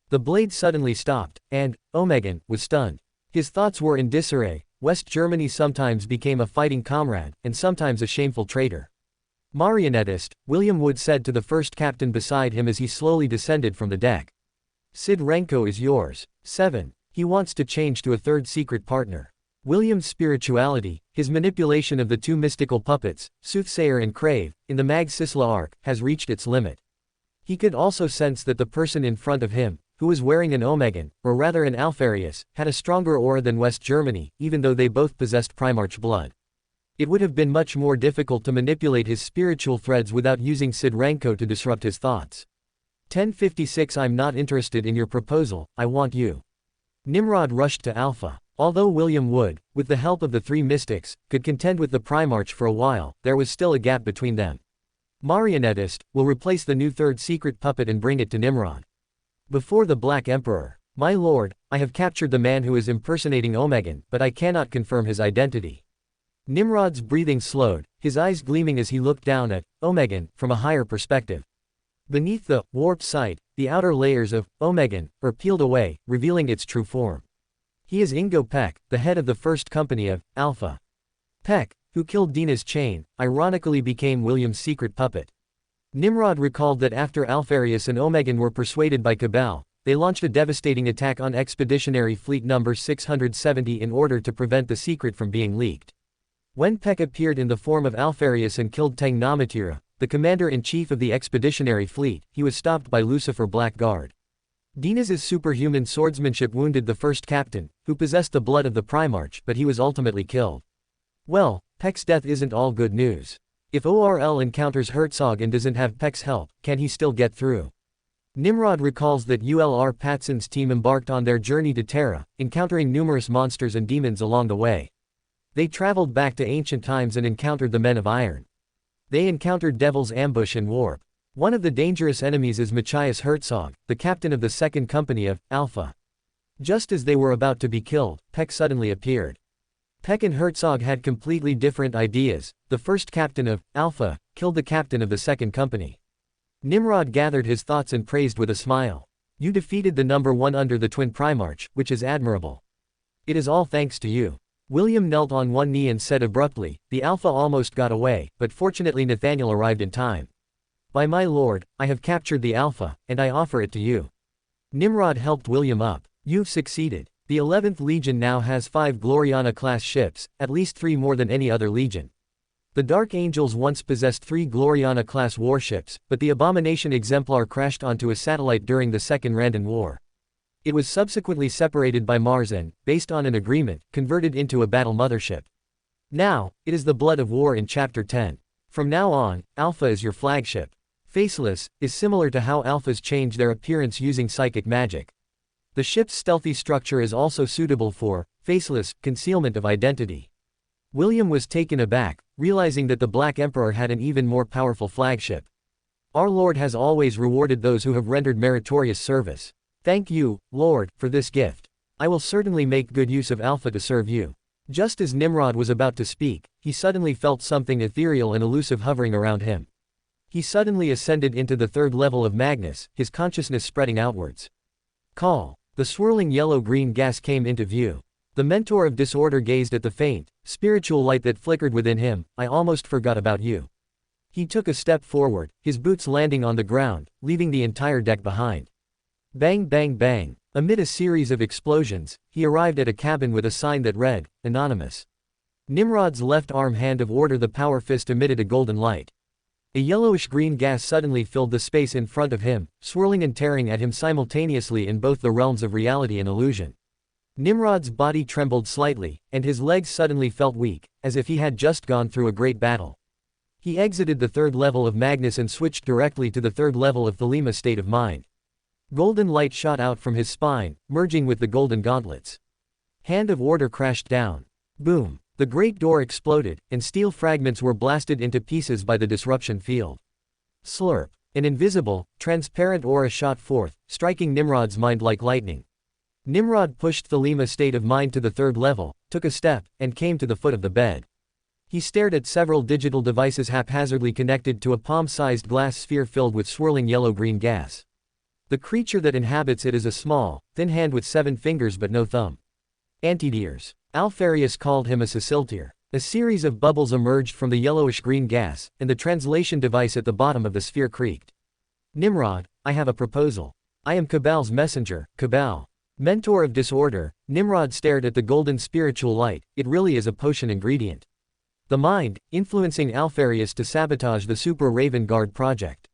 The blade suddenly stopped, and Omegan was stunned. His thoughts were in disarray. West Germany sometimes became a fighting comrade, and sometimes a shameful traitor. Marionettist, William Wood said to the first captain beside him as he slowly descended from the deck. Sid Renko is yours. 7. He wants to change to a third secret partner. William's spirituality, his manipulation of the 2 mystical puppets, Soothsayer and Crave, in the Mag Sisla arc, has reached its limit. He could also sense that the person in front of him, who was wearing an Omegan, or rather an Alfarius, had a stronger aura than West Germany, even though they both possessed Primarch blood. It would have been much more difficult to manipulate his spiritual threads without using Sid Renko to disrupt his thoughts. 1056 I'm not interested in your proposal, I want you. Nimrod rushed to Alpha. Although William Wood, with the help of the 3 mystics, could contend with the Primarch for a while, there was still a gap between them. Marionettist will replace the new 3rd secret puppet and bring it to Nimrod. Before the Black Emperor. My lord, I have captured the man who is impersonating Omegan, but I cannot confirm his identity. Nimrod's breathing slowed, his eyes gleaming as he looked down at Omegan from a higher perspective. Beneath the warped sight, the outer layers of Omegan were peeled away, revealing its true form. He is Ingo Peck, the head of the first company of Alpha. Peck, who killed Dina's chain, ironically became William's secret puppet. Nimrod recalled that after Alfarius and Omegan were persuaded by Cabal, they launched a devastating attack on Expeditionary Fleet number 670 in order to prevent the secret from being leaked. When Peck appeared in the form of Alfarius and killed Teng Namatira, the commander-in-chief of the Expeditionary Fleet, he was stopped by Lucifer Blackguard. Dina's superhuman swordsmanship wounded the first captain, who possessed the blood of the Primarch, but he was ultimately killed. Well, Peck's death isn't all good news. If ORL encounters Herzog and doesn't have Peck's help, can he still get through? Nimrod recalls that ULR Patson's team embarked on their journey to Terra, encountering numerous monsters and demons along the way. They traveled back to ancient times and encountered the Men of Iron. They encountered Devil's Ambush and Warp. One of the dangerous enemies is Machias Herzog, the captain of the second company of Alpha. Just as they were about to be killed, Peck suddenly appeared. Peck and Herzog had completely different ideas. The first captain of Alpha killed the captain of the second company. Nimrod gathered his thoughts and praised with a smile. You defeated the number 1 under the twin Primarch, which is admirable. It is all thanks to you. William knelt on one knee and said abruptly, the Alpha almost got away, but fortunately Nathaniel arrived in time. By my lord, I have captured the Alpha, and I offer it to you. Nimrod helped William up. You've succeeded. The 11th Legion now has 5 Gloriana-class ships, at least 3 more than any other legion. The Dark Angels once possessed 3 Gloriana-class warships, but the Abomination Exemplar crashed onto a satellite during the Second Randan War. It was subsequently separated by Mars and, based on an agreement, converted into a battle mothership. Now, it is the blood of war in Chapter 10. From now on, Alpha is your flagship. Faceless is similar to how Alphas change their appearance using psychic magic. The ship's stealthy structure is also suitable for, faceless, concealment of identity. William was taken aback, realizing that the Black Emperor had an even more powerful flagship. Our Lord has always rewarded those who have rendered meritorious service. Thank you, Lord, for this gift. I will certainly make good use of Alpha to serve you. Just as Nimrod was about to speak, he suddenly felt something ethereal and elusive hovering around him. He suddenly ascended into the 3rd level of Magnus, his consciousness spreading outwards. Call. The swirling yellow-green gas came into view. The Mentor of Disorder gazed at the faint, spiritual light that flickered within him. I almost forgot about you. He took a step forward, his boots landing on the ground, leaving the entire deck behind. Bang bang bang. Amid a series of explosions, he arrived at a cabin with a sign that read, Anonymous. Nimrod's left arm hand of order, the power fist, emitted a golden light. A yellowish-green gas suddenly filled the space in front of him, swirling and tearing at him simultaneously in both the realms of reality and illusion. Nimrod's body trembled slightly, and his legs suddenly felt weak, as if he had just gone through a great battle. He exited the 3rd level of Magnus and switched directly to the 3rd level of Thelema state of mind. Golden light shot out from his spine, merging with the golden gauntlets. Hand of Order crashed down. Boom. The great door exploded, and steel fragments were blasted into pieces by the disruption field. Slurp. An invisible, transparent aura shot forth, striking Nimrod's mind like lightning. Nimrod pushed Thelema state of mind to the 3rd level, took a step, and came to the foot of the bed. He stared at several digital devices haphazardly connected to a palm-sized glass sphere filled with swirling yellow-green gas. The creature that inhabits it is a small, thin hand with 7 fingers but no thumb. Antideers. Alfarius called him a Ceciltier. A series of bubbles emerged from the yellowish-green gas, and the translation device at the bottom of the sphere creaked. Nimrod, I have a proposal. I am Cabal's messenger, Cabal. Mentor of Disorder. Nimrod stared at the golden spiritual light. It really is a potion ingredient. The mind, influencing Alfarius to sabotage the Super Raven Guard project.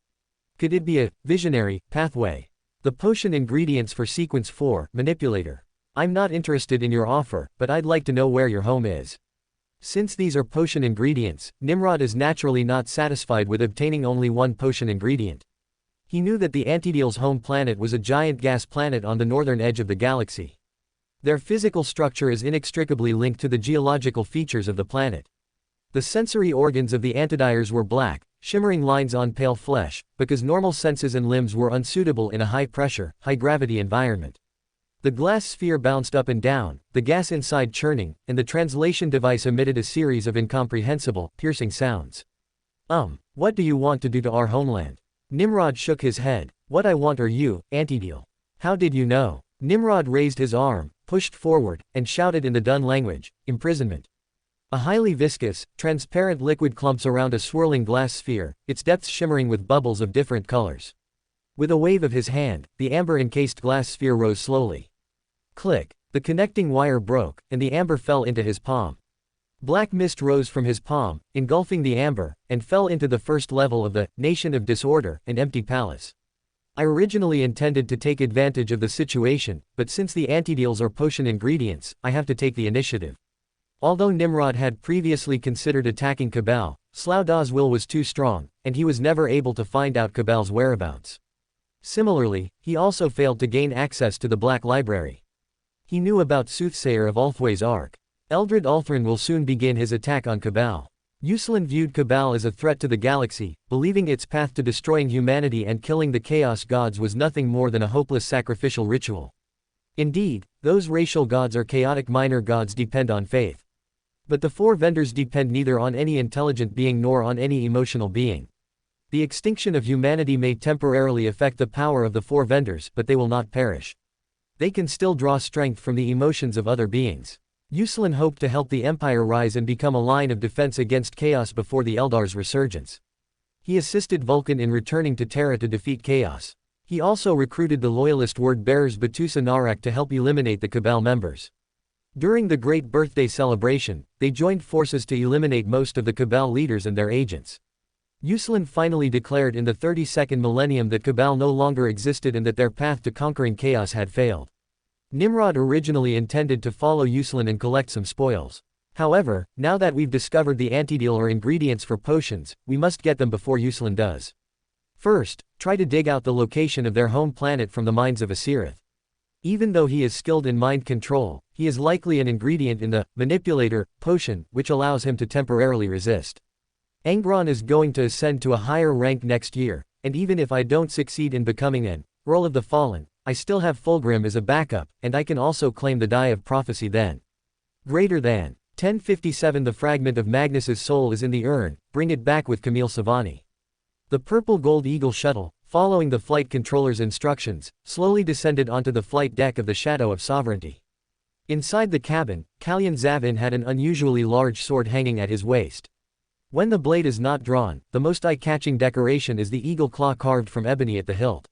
Could it be a visionary pathway? The potion ingredients for Sequence 4, Manipulator. I'm not interested in your offer, but I'd like to know where your home is. Since these are potion ingredients, Nimrod is naturally not satisfied with obtaining only one potion ingredient. He knew that the Antideal's home planet was a giant gas planet on the northern edge of the galaxy. Their physical structure is inextricably linked to the geological features of the planet. The sensory organs of the Antidiers were black, shimmering lines on pale flesh, because normal senses and limbs were unsuitable in a high-pressure, high-gravity environment. The glass sphere bounced up and down, the gas inside churning, and the translation device emitted a series of incomprehensible, piercing sounds. What do you want to do to our homeland? Nimrod shook his head. What I want are you, Antideal. How did you know? Nimrod raised his arm, pushed forward, and shouted in the Dun language, imprisonment. A highly viscous, transparent liquid clumps around a swirling glass sphere, its depths shimmering with bubbles of different colors. With a wave of his hand, the amber-encased glass sphere rose slowly. Click. The connecting wire broke, and the amber fell into his palm. Black mist rose from his palm, engulfing the amber, and fell into the 1st level of the Nation of Disorder, an empty palace. I originally intended to take advantage of the situation, but since the Antideals are potion ingredients, I have to take the initiative. Although Nimrod had previously considered attacking Cabal, Slaudah's will was too strong, and he was never able to find out Cabal's whereabouts. Similarly, he also failed to gain access to the Black Library. He knew about Soothsayer of Ulthway's Ark. Eldred Ulthrin will soon begin his attack on Cabal. Uslan viewed Cabal as a threat to the galaxy, believing its path to destroying humanity and killing the Chaos Gods was nothing more than a hopeless sacrificial ritual. Indeed, those racial gods or chaotic minor gods depend on faith. But the 4 vendors depend neither on any intelligent being nor on any emotional being. The extinction of humanity may temporarily affect the power of the four vendors, but they will not perish. They can still draw strength from the emotions of other beings. Yuslan hoped to help the Empire rise and become a line of defense against chaos before the Eldar's resurgence. He assisted Vulcan in returning to Terra to defeat chaos. He also recruited the loyalist word-bearers Batusa Narak to help eliminate the Cabal members. During the Great Birthday celebration, they joined forces to eliminate most of the Cabal leaders and their agents. Yuslan finally declared in the 32nd millennium that Cabal no longer existed and that their path to conquering chaos had failed. Nimrod originally intended to follow Yuslan and collect some spoils. However, now that we've discovered the antidote or ingredients for potions, we must get them before Yuslan does. First, try to dig out the location of their home planet from the mines of Asirath. Even though he is skilled in mind control, he is likely an ingredient in the manipulator potion, which allows him to temporarily resist. Angron is going to ascend to a higher rank next year, and even if I don't succeed in becoming an Earl of the Fallen, I still have Fulgrim as a backup, and I can also claim the Die of Prophecy then. Greater than 1057. The fragment of Magnus's soul is in the urn, bring it back with Camille Savani. The purple gold eagle shuttle, following the flight controller's instructions, slowly descended onto the flight deck of the Shadow of Sovereignty. Inside the cabin, Kalyan Zavin had an unusually large sword hanging at his waist. When the blade is not drawn, the most eye-catching decoration is the eagle claw carved from ebony at the hilt.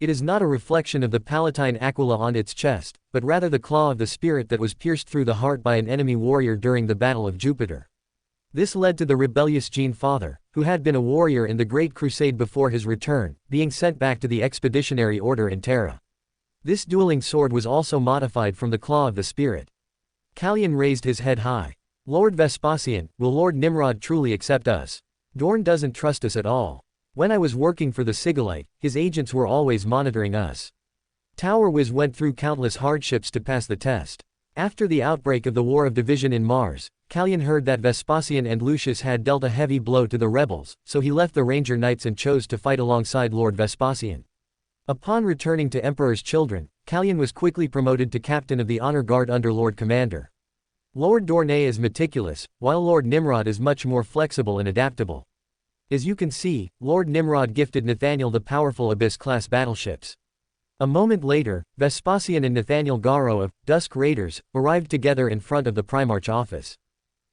It is not a reflection of the Palatine Aquila on its chest, but rather the claw of the spirit that was pierced through the heart by an enemy warrior during the Battle of Jupiter. This led to the rebellious Jean Father, who had been a warrior in the Great Crusade before his return, being sent back to the Expeditionary Order in Terra. This dueling sword was also modified from the claw of the spirit. Kalyan raised his head high. Lord Vespasian, will Lord Nimrod truly accept us? Dorn doesn't trust us at all. When I was working for the Sigillite, his agents were always monitoring us. Tower Wiz went through countless hardships to pass the test. After the outbreak of the War of Division in Mars, Kalyan heard that Vespasian and Lucius had dealt a heavy blow to the rebels, so he left the Ranger Knights and chose to fight alongside Lord Vespasian. Upon returning to Emperor's Children, Kalyan was quickly promoted to captain of the Honor Guard under Lord Commander. Lord Dornay is meticulous, while Lord Nimrod is much more flexible and adaptable. As you can see, Lord Nimrod gifted Nathaniel the powerful Abyss-class battleships. A moment later, Vespasian and Nathaniel Garo of Dusk Raiders arrived together in front of the Primarch office.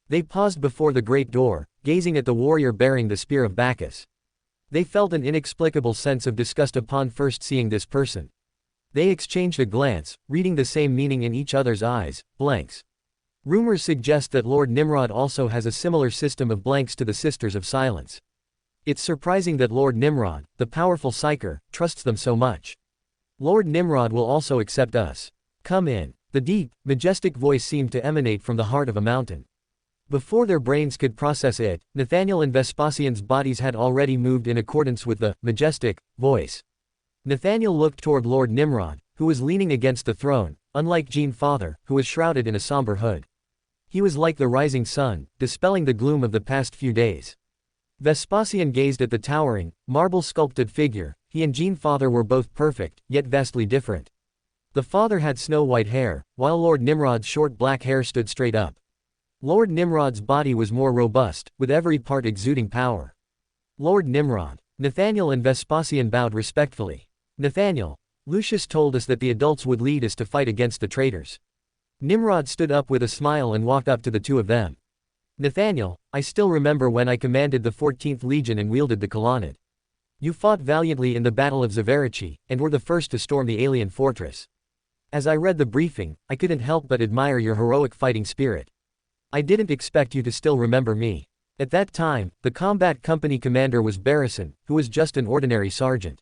They paused before the great door, gazing at the warrior bearing the spear of Bacchus. They felt an inexplicable sense of disgust upon first seeing this person. They exchanged a glance, reading the same meaning in each other's eyes, blanks. Rumors suggest that Lord Nimrod also has a similar system of blanks to the Sisters of Silence. It's surprising that Lord Nimrod, the powerful Psyker, trusts them so much. Lord Nimrod will also accept us. Come in. The deep, majestic voice seemed to emanate from the heart of a mountain. Before their brains could process it, Nathaniel and Vespasian's bodies had already moved in accordance with the majestic voice. Nathaniel looked toward Lord Nimrod, who was leaning against the throne, unlike Jean Father, who was shrouded in a somber hood. He was like the rising sun, dispelling the gloom of the past few days. Vespasian gazed at the towering, marble-sculpted figure. He and Jean Father were both perfect, yet vastly different. The father had snow-white hair, while Lord Nimrod's short black hair stood straight up. Lord Nimrod's body was more robust, with every part exuding power. Lord Nimrod. Nathaniel and Vespasian bowed respectfully. Nathaniel, Lucius told us that the adults would lead us to fight against the traitors. Nimrod stood up with a smile and walked up to the two of them. Nathaniel, I still remember when I commanded the 14th Legion and wielded the colonnade. You fought valiantly in the Battle of Zaverici, and were the first to storm the alien fortress. As I read the briefing, I couldn't help but admire your heroic fighting spirit. I didn't expect you to still remember me. At that time, the combat company commander was Barrison, who was just an ordinary sergeant.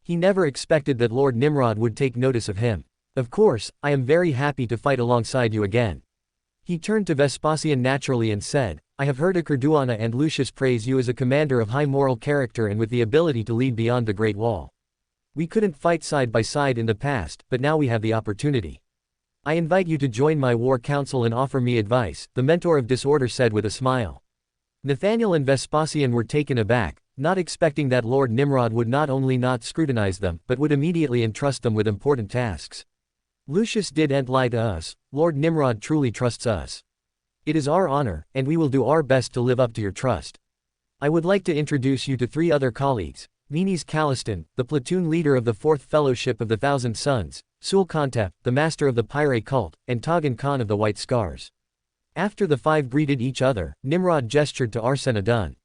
He never expected that Lord Nimrod would take notice of him. Of course, I am very happy to fight alongside you again. He turned to Vespasian naturally and said, I have heard Akerduana and Lucius praise you as a commander of high moral character and with the ability to lead beyond the Great Wall. We couldn't fight side by side in the past, but now we have the opportunity. I invite you to join my war council and offer me advice, the mentor of disorder said with a smile. Nathaniel and Vespasian were taken aback, not expecting that Lord Nimrod would not only not scrutinize them, but would immediately entrust them with important tasks. Lucius didn't lie to us, Lord Nimrod truly trusts us. It is our honor, and we will do our best to live up to your trust. I would like to introduce you to 3 other colleagues. Menes Caliston, the platoon leader of the 4th Fellowship of the Thousand Suns, Sul-Khantep, the master of the Pirate cult, and Tagan Khan of the White Scars. After the 5 greeted each other, Nimrod gestured to Arsenadun.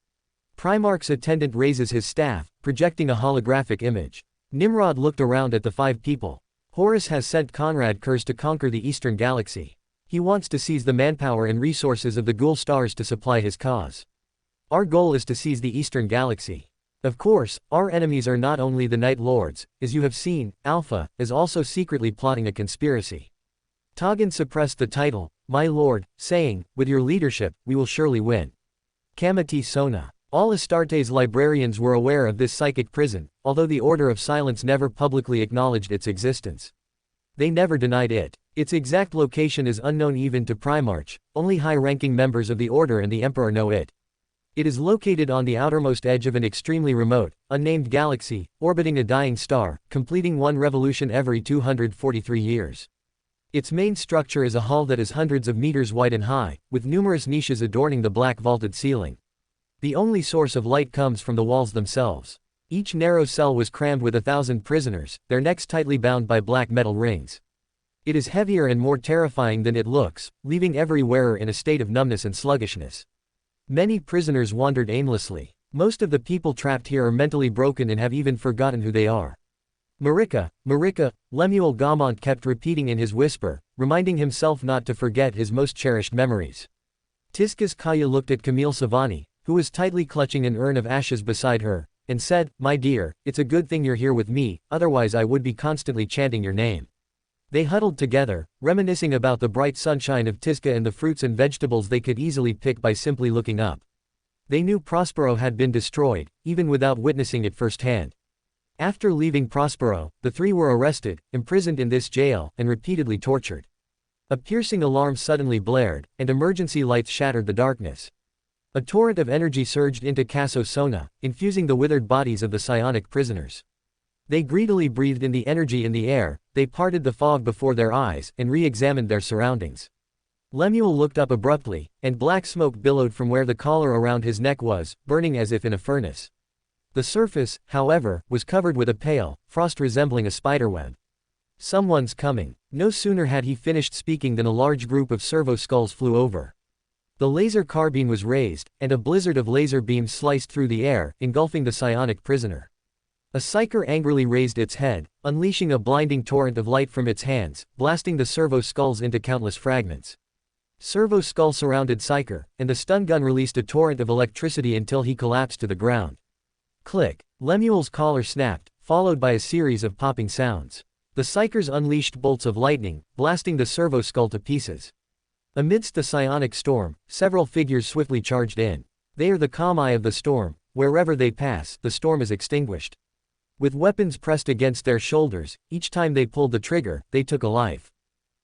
Primarch's attendant raises his staff, projecting a holographic image. Nimrod looked around at the 5 people. Horus has sent Conrad Kurz to conquer the Eastern Galaxy. He wants to seize the manpower and resources of the Ghoul Stars to supply his cause. Our goal is to seize the Eastern Galaxy. Of course, our enemies are not only the Night Lords. As you have seen, Alpha is also secretly plotting a conspiracy. Tagan suppressed the title, My Lord, saying, with your leadership, we will surely win. Kamati Sona. All Astartes librarians were aware of this psychic prison, although the Order of Silence never publicly acknowledged its existence. They never denied it. Its exact location is unknown even to Primarch. Only high-ranking members of the Order and the Emperor know it. It is located on the outermost edge of an extremely remote, unnamed galaxy, orbiting a dying star, completing one revolution every 243 years. Its main structure is a hall that is hundreds of meters wide and high, with numerous niches adorning the black vaulted ceiling. The only source of light comes from the walls themselves. Each narrow cell was crammed with 1,000 prisoners, their necks tightly bound by black metal rings. It is heavier and more terrifying than it looks, leaving every wearer in a state of numbness and sluggishness. Many prisoners wandered aimlessly. Most of the people trapped here are mentally broken and have even forgotten who they are. Marika, Marika, Lemuel Gaumont kept repeating in his whisper, reminding himself not to forget his most cherished memories. Tiskas Kaya looked at Camille Savani, who was tightly clutching an urn of ashes beside her, and said, My dear, it's a good thing you're here with me, otherwise I would be constantly chanting your name. They huddled together, reminiscing about the bright sunshine of Tiska and the fruits and vegetables they could easily pick by simply looking up. They knew Prospero had been destroyed, even without witnessing it firsthand. After leaving Prospero, the 3 were arrested, imprisoned in this jail, and repeatedly tortured. A piercing alarm suddenly blared, and emergency lights shattered the darkness. A torrent of energy surged into Caso Sona, infusing the withered bodies of the psionic prisoners. They greedily breathed in the energy in the air, they parted the fog before their eyes, and re-examined their surroundings. Lemuel looked up abruptly, and black smoke billowed from where the collar around his neck was, burning as if in a furnace. The surface, however, was covered with a pale, frost resembling a spiderweb. Someone's coming. No sooner had he finished speaking than a large group of servo skulls flew over. The laser carbine was raised, and a blizzard of laser beams sliced through the air, engulfing the psionic prisoner. A psyker angrily raised its head, unleashing a blinding torrent of light from its hands, blasting the servo skulls into countless fragments. Servo skull surrounded psyker, and the stun gun released a torrent of electricity until he collapsed to the ground. Click. Lemuel's collar snapped, followed by a series of popping sounds. The psykers unleashed bolts of lightning, blasting the servo skull to pieces. Amidst the psionic storm, several figures swiftly charged in. They are the Kami of the storm. Wherever they pass, the storm is extinguished. With weapons pressed against their shoulders, each time they pulled the trigger, they took a life.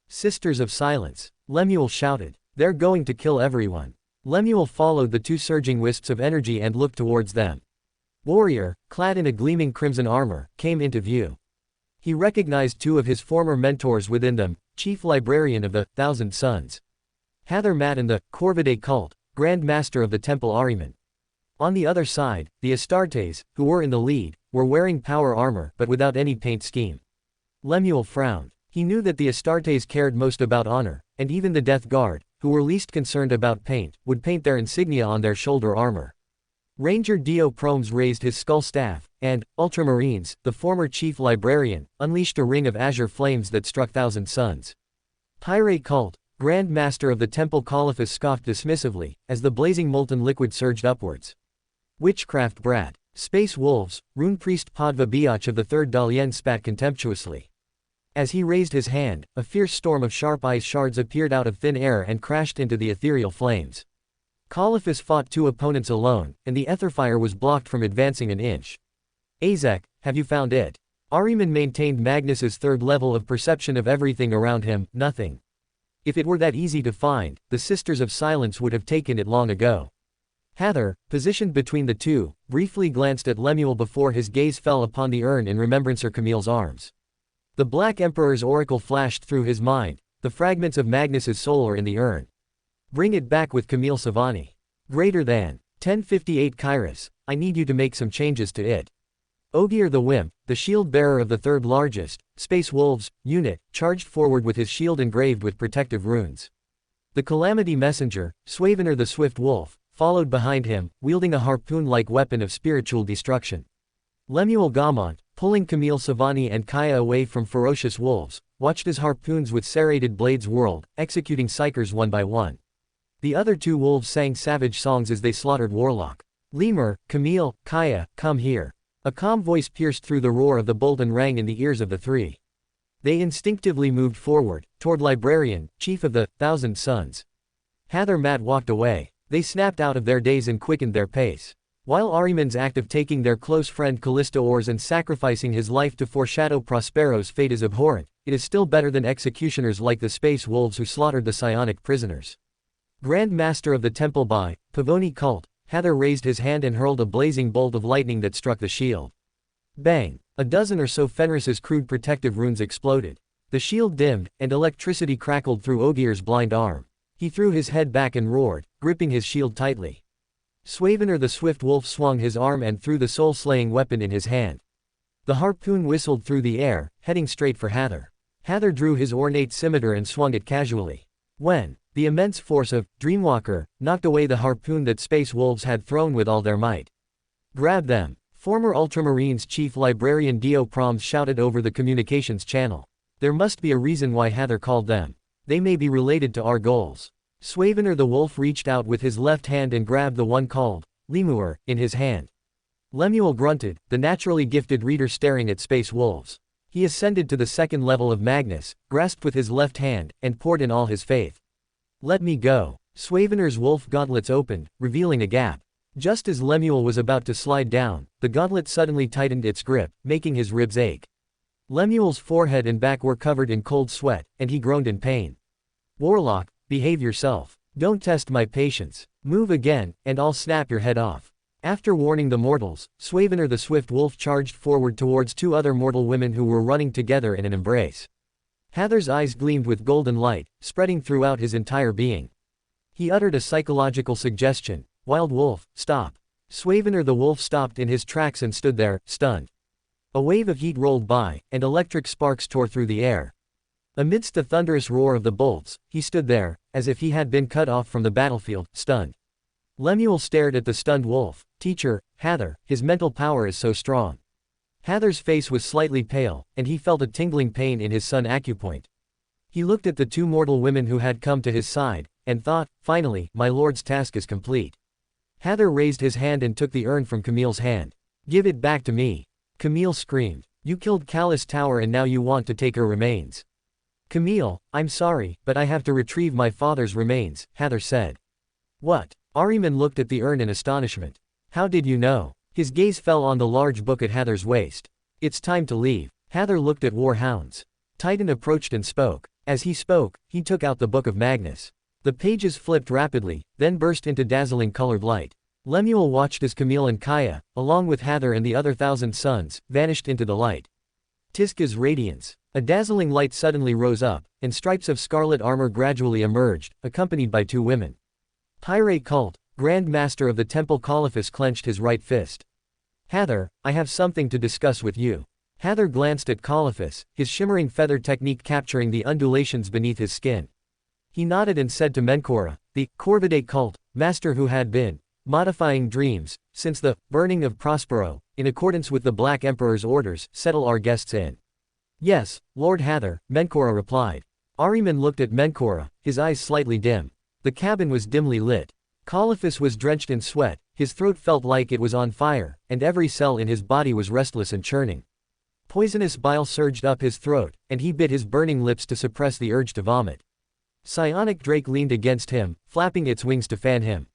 Sisters of Silence. Lemuel shouted. They're going to kill everyone. Lemuel followed the 2 surging wisps of energy and looked towards them. Warrior, clad in a gleaming crimson armor, came into view. He recognized 2 of his former mentors within them, Chief Librarian of the Thousand Suns. Hather Matan, the Corvidae cult, Grand Master of the Temple Ahriman. On the other side, the Astartes, who were in the lead, were wearing power armor but without any paint scheme. Lemuel frowned. He knew that the Astartes cared most about honor, and even the Death Guard, who were least concerned about paint, would paint their insignia on their shoulder armor. Ranger Dio Promes raised his skull staff, and, Ultramarines, the former Chief Librarian, unleashed a ring of azure flames that struck Thousand Suns. Pirate cult, Grand Master of the Temple Caliphus scoffed dismissively, as the blazing molten liquid surged upwards. Witchcraft brat. Space wolves, Rune Priest Padva Biach of the 3rd Dalien spat contemptuously. As he raised his hand, a fierce storm of sharp ice shards appeared out of thin air and crashed into the ethereal flames. Caliphus fought 2 opponents alone, and the etherfire was blocked from advancing an inch. Azek, have you found it? Ahriman maintained Magnus's 3rd level of perception of everything around him, nothing. If it were that easy to find, the Sisters of Silence would have taken it long ago. Hather, positioned between the 2, briefly glanced at Lemuel before his gaze fell upon the urn in Remembrancer Camille's arms. The Black Emperor's oracle flashed through his mind. The fragments of Magnus's soul are in the urn. Bring it back with Camille Savani. Greater than. 1058 Kairos, I need you to make some changes to it. Ogier the Wimp, the shield-bearer of the third largest, Space Wolves, unit, charged forward with his shield engraved with protective runes. The Calamity Messenger, Swavener the Swift Wolf, followed behind him, wielding a harpoon-like weapon of spiritual destruction. Lemuel Gaumont, pulling Camille Savani and Kaya away from ferocious wolves, watched as harpoons with serrated blades whirled, executing psychers one by one. The other two wolves sang savage songs as they slaughtered Warlock. Lemur, Camille, Kaya, come here. A calm voice pierced through the roar of the bolt and rang in the ears of the three. They instinctively moved forward, toward Librarian, chief of the 1,000 Sons. Hather Mat walked away. They snapped out of their daze and quickened their pace. While Ahriman's act of taking their close friend Callisto Ors and sacrificing his life to foreshadow Prospero's fate is abhorrent, it is still better than executioners like the Space Wolves who slaughtered the psionic prisoners. Grand Master of the Temple by Pavoni Cult, Hather raised his hand and hurled a blazing bolt of lightning that struck the shield. Bang! A dozen or so Fenris's crude protective runes exploded. The shield dimmed, and electricity crackled through Ogier's blind arm. He threw his head back and roared, gripping his shield tightly. Swavener the Swift Wolf swung his arm and threw the soul-slaying weapon in his hand. The harpoon whistled through the air, heading straight for Hather. Hather drew his ornate scimitar and swung it casually. When the immense force of Dreamwalker knocked away the harpoon that Space Wolves had thrown with all their might. Grab them! Former Ultramarines Chief Librarian Dio Proms shouted over the communications channel. There must be a reason why Hather called them. They may be related to our goals. Swavener the Wolf reached out with his left hand and grabbed the one called Lemur in his hand. Lemuel grunted, the naturally gifted reader staring at Space Wolves. He ascended to the second level of Magnus, grasped with his left hand, and poured in all his faith. Let me go. Swavener's wolf gauntlets opened, revealing a gap. Just as Lemuel was about to slide down, the gauntlet suddenly tightened its grip, making his ribs ache. Lemuel's forehead and back were covered in cold sweat, and he groaned in pain. Warlock, behave yourself. Don't test my patience. Move again, and I'll snap your head off. After warning the mortals, Swavener the Swift Wolf charged forward towards two other mortal women who were running together in an embrace. Hather's eyes gleamed with golden light, spreading throughout his entire being. He uttered a psychological suggestion. Wild Wolf, stop. Swavener the Wolf stopped in his tracks and stood there, stunned. A wave of heat rolled by, and electric sparks tore through the air. Amidst the thunderous roar of the bolts, he stood there, as if he had been cut off from the battlefield, stunned. Lemuel stared at the stunned wolf. Teacher, Hather, his mental power is so strong. Hather's face was slightly pale, and he felt a tingling pain in his sun acupoint. He looked at the two mortal women who had come to his side, and thought, finally, my lord's task is complete. Hather raised his hand and took the urn from Camille's hand. Give it back to me. Camille screamed. You killed Callus Tower and now you want to take her remains. Camille, I'm sorry, but I have to retrieve my father's remains, Hather said. What? Ahriman looked at the urn in astonishment. How did you know? His gaze fell on the large book at Hather's waist. It's time to leave. Hather looked at Warhounds. Titan approached and spoke. As he spoke, he took out the Book of Magnus. The pages flipped rapidly, then burst into dazzling colored light. Lemuel watched as Camille and Kaya, along with Hather and the other 1,000 Sons, vanished into the light. Tiska's radiance. A dazzling light suddenly rose up, and stripes of scarlet armor gradually emerged, accompanied by two women. Pirate Cult, Grand Master of the Temple Caliphus clenched his right fist. Hather, I have something to discuss with you. Hather glanced at Caliphus, his shimmering feather technique capturing the undulations beneath his skin. He nodded and said to Menkora, the Corvidae cult, master who had been modifying dreams since the burning of Prospero, in accordance with the Black Emperor's orders, settle our guests in. Yes, Lord Hather, Menkora replied. Ahriman looked at Menkora, his eyes slightly dim. The cabin was dimly lit. Caliphus was drenched in sweat, his throat felt like it was on fire, and every cell in his body was restless and churning. Poisonous bile surged up his throat, and he bit his burning lips to suppress the urge to vomit. Psionic Drake leaned against him, flapping its wings to fan him.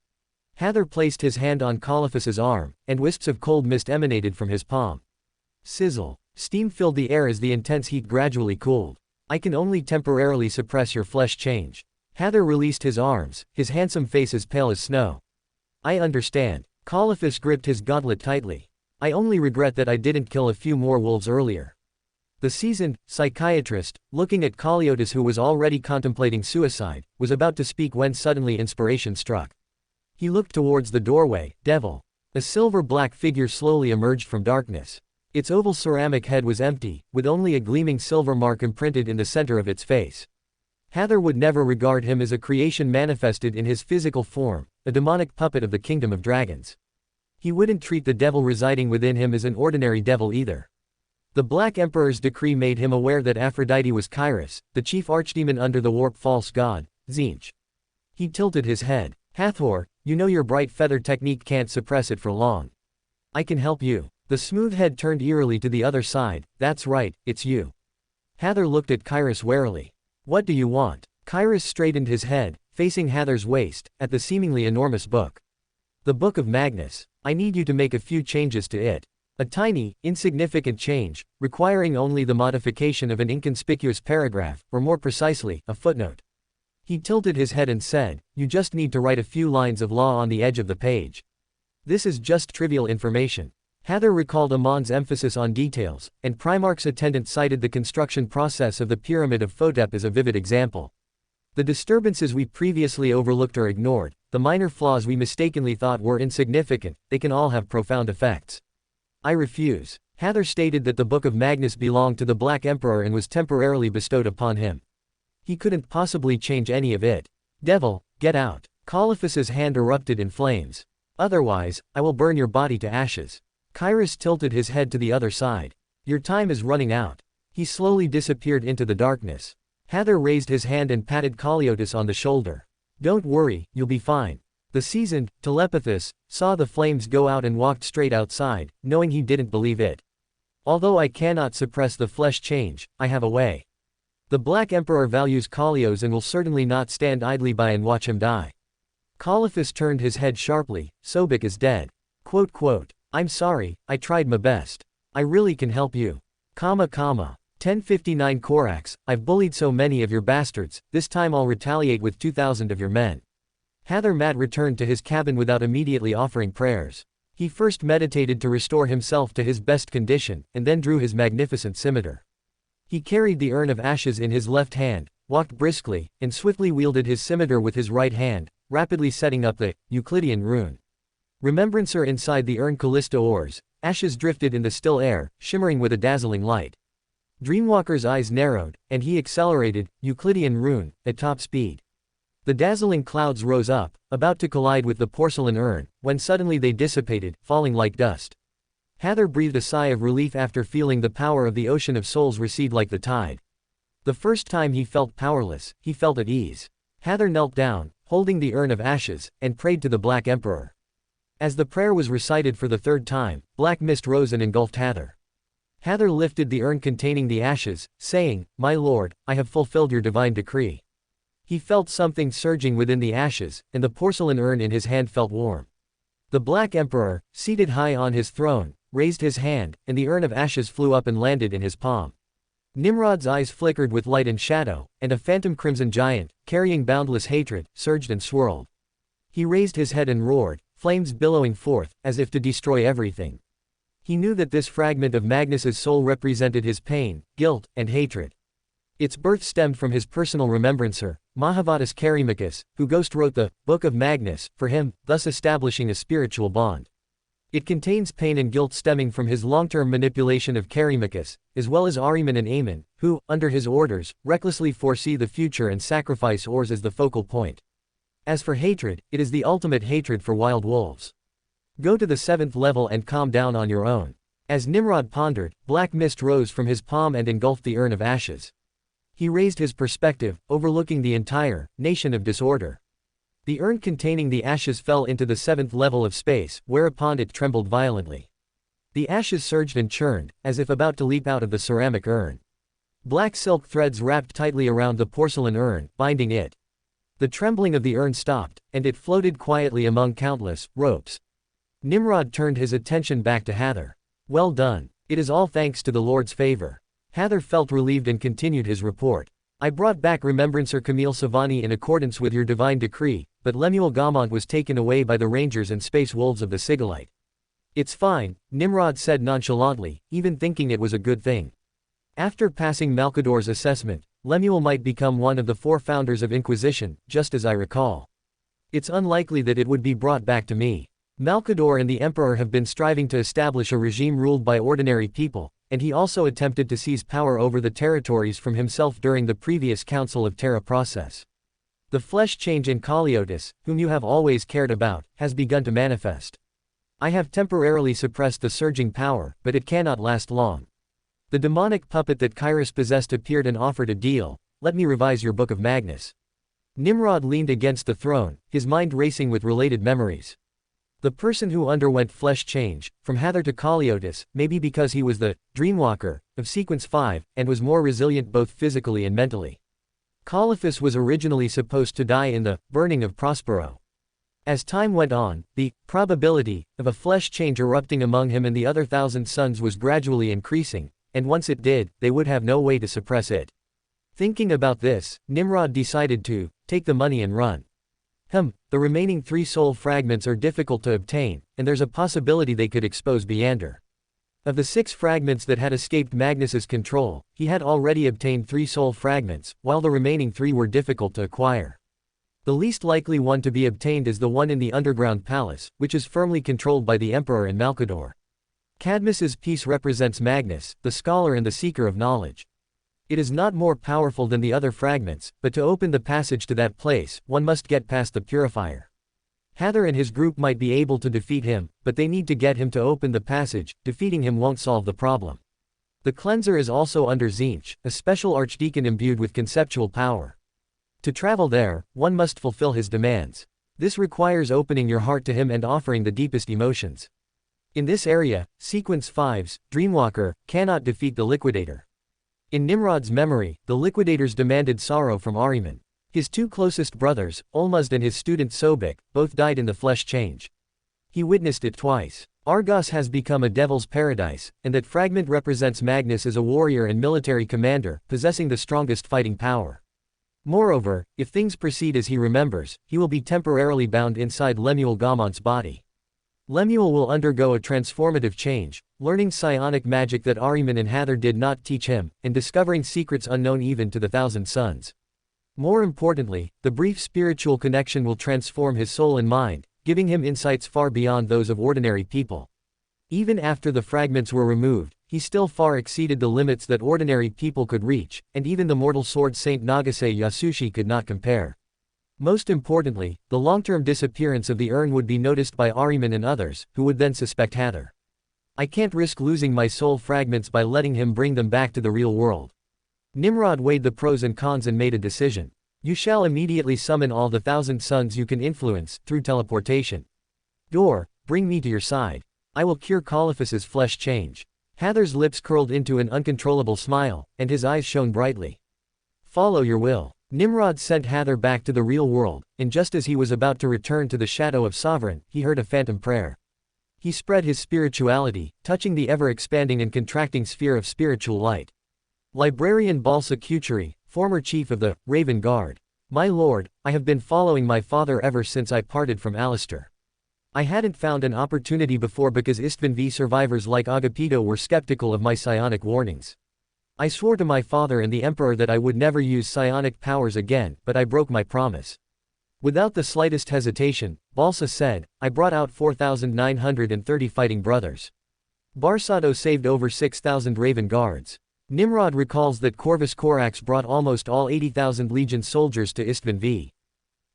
Hather placed his hand on Caliphus's arm, and wisps of cold mist emanated from his palm. Sizzle. Steam filled the air as the intense heat gradually cooled. I can only temporarily suppress your flesh change. Hather released his arms, his handsome face as pale as snow. I understand. Caliphus gripped his gauntlet tightly. I only regret that I didn't kill a few more wolves earlier. The seasoned psychiatrist, looking at Caliotis who was already contemplating suicide, was about to speak when suddenly inspiration struck. He looked towards the doorway. Devil. A silver-black figure slowly emerged from darkness. Its oval ceramic head was empty, with only a gleaming silver mark imprinted in the center of its face. Hather would never regard him as a creation manifested in his physical form, a demonic puppet of the kingdom of dragons. He wouldn't treat the devil residing within him as an ordinary devil either. The Black Emperor's decree made him aware that Aphrodite was Kyrus, the chief archdemon under the warp false god, Tzeentch. He tilted his head. Hathor, you know your bright feather technique can't suppress it for long. I can help you. The smooth head turned eerily to the other side. That's right, it's you. Hather looked at Kyrus warily. What do you want? Kyrus straightened his head, facing Hather's waist, at the seemingly enormous book. The Book of Magnus. I need you to make a few changes to it. A tiny, insignificant change, requiring only the modification of an inconspicuous paragraph, or more precisely, a footnote. He tilted his head and said, you just need to write a few lines of law on the edge of the page. This is just trivial information. Hather recalled Amon's emphasis on details, and Primarch's attendant cited the construction process of the Pyramid of Photep as a vivid example. The disturbances we previously overlooked or ignored, the minor flaws we mistakenly thought were insignificant, they can all have profound effects. I refuse. Hather stated that the Book of Magnus belonged to the Black Emperor and was temporarily bestowed upon him. He couldn't possibly change any of it. Devil, get out. Caliphus's hand erupted in flames. Otherwise, I will burn your body to ashes. Kyrus tilted his head to the other side. Your time is running out. He slowly disappeared into the darkness. Hather raised his hand and patted Caliotis on the shoulder. Don't worry, you'll be fine. The seasoned, Telepathus, saw the flames go out and walked straight outside, knowing he didn't believe it. Although I cannot suppress the flesh change, I have a way. The Black Emperor values Kalios and will certainly not stand idly by and watch him die. Caliphus turned his head sharply. Sobek is dead. I'm sorry, I tried my best. I really can help you. 1059 Korax, I've bullied so many of your bastards, this time I'll retaliate with 2,000 of your men. Hather Mat returned to his cabin without immediately offering prayers. He first meditated to restore himself to his best condition, and then drew his magnificent scimitar. He carried the urn of ashes in his left hand, walked briskly, and swiftly wielded his scimitar with his right hand, rapidly setting up the Euclidean rune. Remembrancer inside the urn Callisto ores, ashes drifted in the still air, shimmering with a dazzling light. Dreamwalker's eyes narrowed, and he accelerated, Euclidean rune, at top speed. The dazzling clouds rose up, about to collide with the porcelain urn, when suddenly they dissipated, falling like dust. Hather breathed a sigh of relief after feeling the power of the ocean of souls recede like the tide. The first time he felt powerless, he felt at ease. Hather knelt down, holding the urn of ashes, and prayed to the Black Emperor. As the prayer was recited for the third time, black mist rose and engulfed Hather. Hather lifted the urn containing the ashes, saying, My lord, I have fulfilled your divine decree. He felt something surging within the ashes, and the porcelain urn in his hand felt warm. The Black Emperor, seated high on his throne, raised his hand, and the urn of ashes flew up and landed in his palm. Nimrod's eyes flickered with light and shadow, and a phantom crimson giant, carrying boundless hatred, surged and swirled. He raised his head and roared, flames billowing forth, as if to destroy everything. He knew that this fragment of Magnus's soul represented his pain, guilt, and hatred. Its birth stemmed from his personal remembrancer, Mahavatus Karimachus, who ghost-wrote the Book of Magnus for him, thus establishing a spiritual bond. It contains pain and guilt stemming from his long-term manipulation of Karimachus, as well as Ahriman and Aemon, who, under his orders, recklessly foresee the future and sacrifice Ors as the focal point. As for hatred, it is the ultimate hatred for wild wolves. Go to the 7th level and calm down on your own. As Nimrod pondered, black mist rose from his palm and engulfed the urn of ashes. He raised his perspective, overlooking the entire nation of disorder. The urn containing the ashes fell into the 7th level of space, whereupon it trembled violently. The ashes surged and churned, as if about to leap out of the ceramic urn. Black silk threads wrapped tightly around the porcelain urn, binding it. The trembling of the urn stopped, and it floated quietly among countless ropes. Nimrod turned his attention back to Hather. Well done. It is all thanks to the Lord's favor. Hather felt relieved and continued his report. I brought back Remembrancer Camille Savani in accordance with your divine decree, but Lemuel Gaumont was taken away by the Rangers and Space Wolves of the Sigillite. It's fine, Nimrod said nonchalantly, even thinking it was a good thing. After passing Malcador's assessment, Lemuel might become one of the 4 founders of Inquisition, just as I recall. It's unlikely that it would be brought back to me. Malkador and the Emperor have been striving to establish a regime ruled by ordinary people, and he also attempted to seize power over the territories from himself during the previous Council of Terra process. The flesh change in Kaliotis, whom you have always cared about, has begun to manifest. I have temporarily suppressed the surging power, but it cannot last long. The demonic puppet that Kairos possessed appeared and offered a deal. Let me revise your Book of Magnus. Nimrod leaned against the throne, his mind racing with related memories. The person who underwent flesh change, from Hathor to Kaliotis, may be because he was the Dreamwalker of Sequence 5, and was more resilient both physically and mentally. Caliphus was originally supposed to die in the burning of Prospero. As time went on, the probability of a flesh change erupting among him and the other 1,000 sons was gradually increasing, and once it did, they would have no way to suppress it. Thinking about this, Nimrod decided to take the money and run. The remaining 3 soul fragments are difficult to obtain, and there's a possibility they could expose Beander. Of the 6 fragments that had escaped Magnus's control, he had already obtained 3 soul fragments, while the remaining 3 were difficult to acquire. The least likely one to be obtained is the one in the underground palace, which is firmly controlled by the Emperor and Malkador. Cadmus's piece represents Magnus, the scholar and the seeker of knowledge. It is not more powerful than the other fragments, but to open the passage to that place, one must get past the purifier. Hathor and his group might be able to defeat him, but they need to get him to open the passage. Defeating him won't solve the problem. The cleanser is also under Tzeentch, a special archdeacon imbued with conceptual power. To travel there, one must fulfill his demands. This requires opening your heart to him and offering the deepest emotions. In this area, Sequence 5's Dreamwalker cannot defeat the Liquidator. In Nimrod's memory, the Liquidators demanded sorrow from Ahriman. His 2 closest brothers, Olmuzd and his student Sobek, both died in the flesh change. He witnessed it twice. Argos has become a devil's paradise, and that fragment represents Magnus as a warrior and military commander, possessing the strongest fighting power. Moreover, if things proceed as he remembers, he will be temporarily bound inside Lemuel Gamont's body. Lemuel will undergo a transformative change, learning psionic magic that Ahriman and Hathor did not teach him, and discovering secrets unknown even to the 1,000 Sons. More importantly, the brief spiritual connection will transform his soul and mind, giving him insights far beyond those of ordinary people. Even after the fragments were removed, he still far exceeded the limits that ordinary people could reach, and even the mortal sword Saint Nagase Yasushi could not compare. Most importantly, the long-term disappearance of the urn would be noticed by Ahriman and others, who would then suspect Hathor. I can't risk losing my soul fragments by letting him bring them back to the real world. Nimrod weighed the pros and cons and made a decision. You shall immediately summon all the 1,000 sons you can influence, through teleportation. Dor, bring me to your side. I will cure Caliphus's flesh change. Hathor's lips curled into an uncontrollable smile, and his eyes shone brightly. Follow your will. Nimrod sent Hathor back to the real world, and just as he was about to return to the shadow of Sovereign, he heard a phantom prayer. He spread his spirituality, touching the ever-expanding and contracting sphere of spiritual light. Librarian Balsa Kucheri, former chief of the Raven Guard. My lord, I have been following my father ever since I parted from Alistair. I hadn't found an opportunity before because Istvan V survivors like Agapito were skeptical of my psionic warnings. I swore to my father and the Emperor that I would never use psionic powers again, but I broke my promise. Without the slightest hesitation, Balsa said, I brought out 4,930 fighting brothers. Barsado saved over 6,000 Raven Guards. Nimrod recalls that Corvus Corax brought almost all 80,000 Legion soldiers to Istvan V.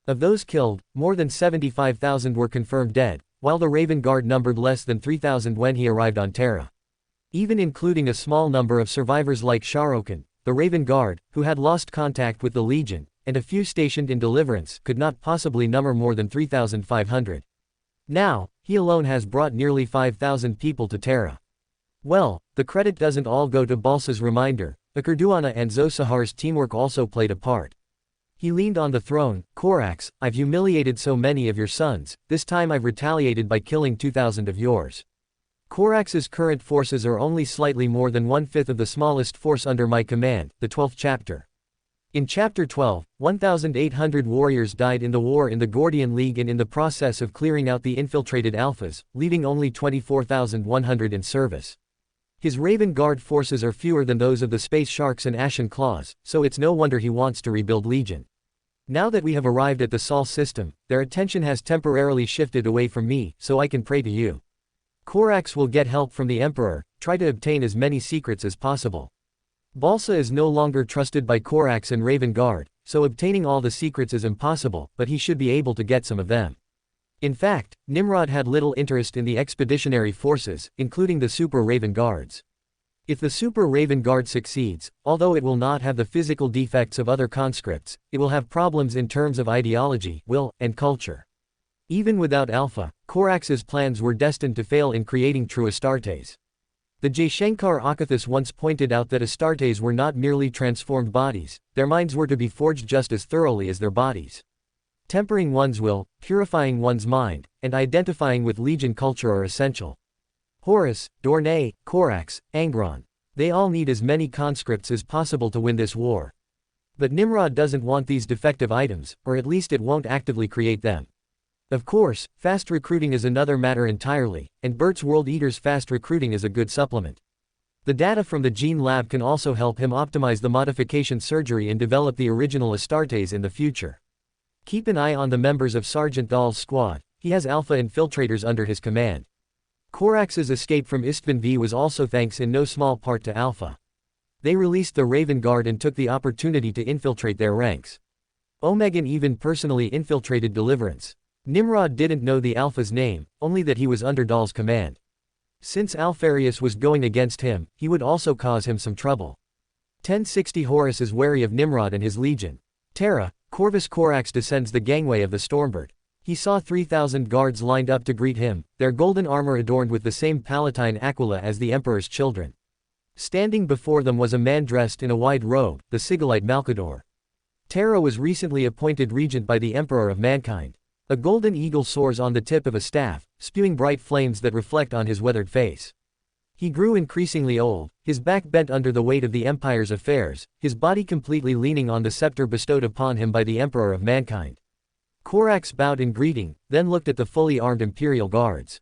Of those killed, more than 75,000 were confirmed dead, while the Raven Guard numbered less than 3,000 when he arrived on Terra. Even including a small number of survivors like Sharokan, the Raven Guard, who had lost contact with the Legion, and a few stationed in Deliverance, could not possibly number more than 3,500. Now, he alone has brought nearly 5,000 people to Terra. Well, the credit doesn't all go to Balsa's reminder. Akurduana and Zosahar's teamwork also played a part. He leaned on the throne. Corax, I've humiliated so many of your sons, this time I've retaliated by killing 2,000 of yours. Corax's current forces are only slightly more than 1/5 of the smallest force under my command, the 12th chapter. In Chapter 12, 1,800 warriors died in the war in the Gordian League and in the process of clearing out the infiltrated Alphas, leaving only 24,100 in service. His Raven Guard forces are fewer than those of the Space Sharks and Ashen Claws, so it's no wonder he wants to rebuild Legion. Now that we have arrived at the Sol system, their attention has temporarily shifted away from me, so I can pray to you. Corax will get help from the Emperor, try to obtain as many secrets as possible. Balsa is no longer trusted by Corax and Raven Guard, so obtaining all the secrets is impossible, but he should be able to get some of them. In fact, Nimrod had little interest in the expeditionary forces, including the Super Raven Guards. If the Super Raven Guard succeeds, although it will not have the physical defects of other conscripts, it will have problems in terms of ideology, will, and culture. Even without Alpha, Corax's plans were destined to fail in creating true Astartes. The Jaishankar Akathis once pointed out that Astartes were not merely transformed bodies, their minds were to be forged just as thoroughly as their bodies. Tempering one's will, purifying one's mind, and identifying with Legion culture are essential. Horus, Dorne, Corax, Angron. They all need as many conscripts as possible to win this war. But Nimrod doesn't want these defective items, or at least it won't actively create them. Of course, fast recruiting is another matter entirely, and Bert's World Eater's fast recruiting is a good supplement. The data from the Gene Lab can also help him optimize the modification surgery and develop the original Astartes in the future. Keep an eye on the members of Sergeant Dahl's squad, he has Alpha infiltrators under his command. Corax's escape from Istvan V was also thanks in no small part to Alpha. They released the Raven Guard and took the opportunity to infiltrate their ranks. Omegan even personally infiltrated Deliverance. Nimrod didn't know the Alpha's name, only that he was under Dahl's command. Since Alpharius was going against him, he would also cause him some trouble. 1060 Horus is wary of Nimrod and his legion. Terra, Corvus Corax descends the gangway of the Stormbird. He saw 3,000 guards lined up to greet him, their golden armor adorned with the same Palatine aquila as the Emperor's children. Standing before them was a man dressed in a wide robe, the Sigillite Malcador. Terra was recently appointed regent by the Emperor of Mankind. A golden eagle soars on the tip of a staff, spewing bright flames that reflect on his weathered face. He grew increasingly old, his back bent under the weight of the Empire's affairs, his body completely leaning on the scepter bestowed upon him by the Emperor of Mankind. Corax bowed in greeting, then looked at the fully armed Imperial guards.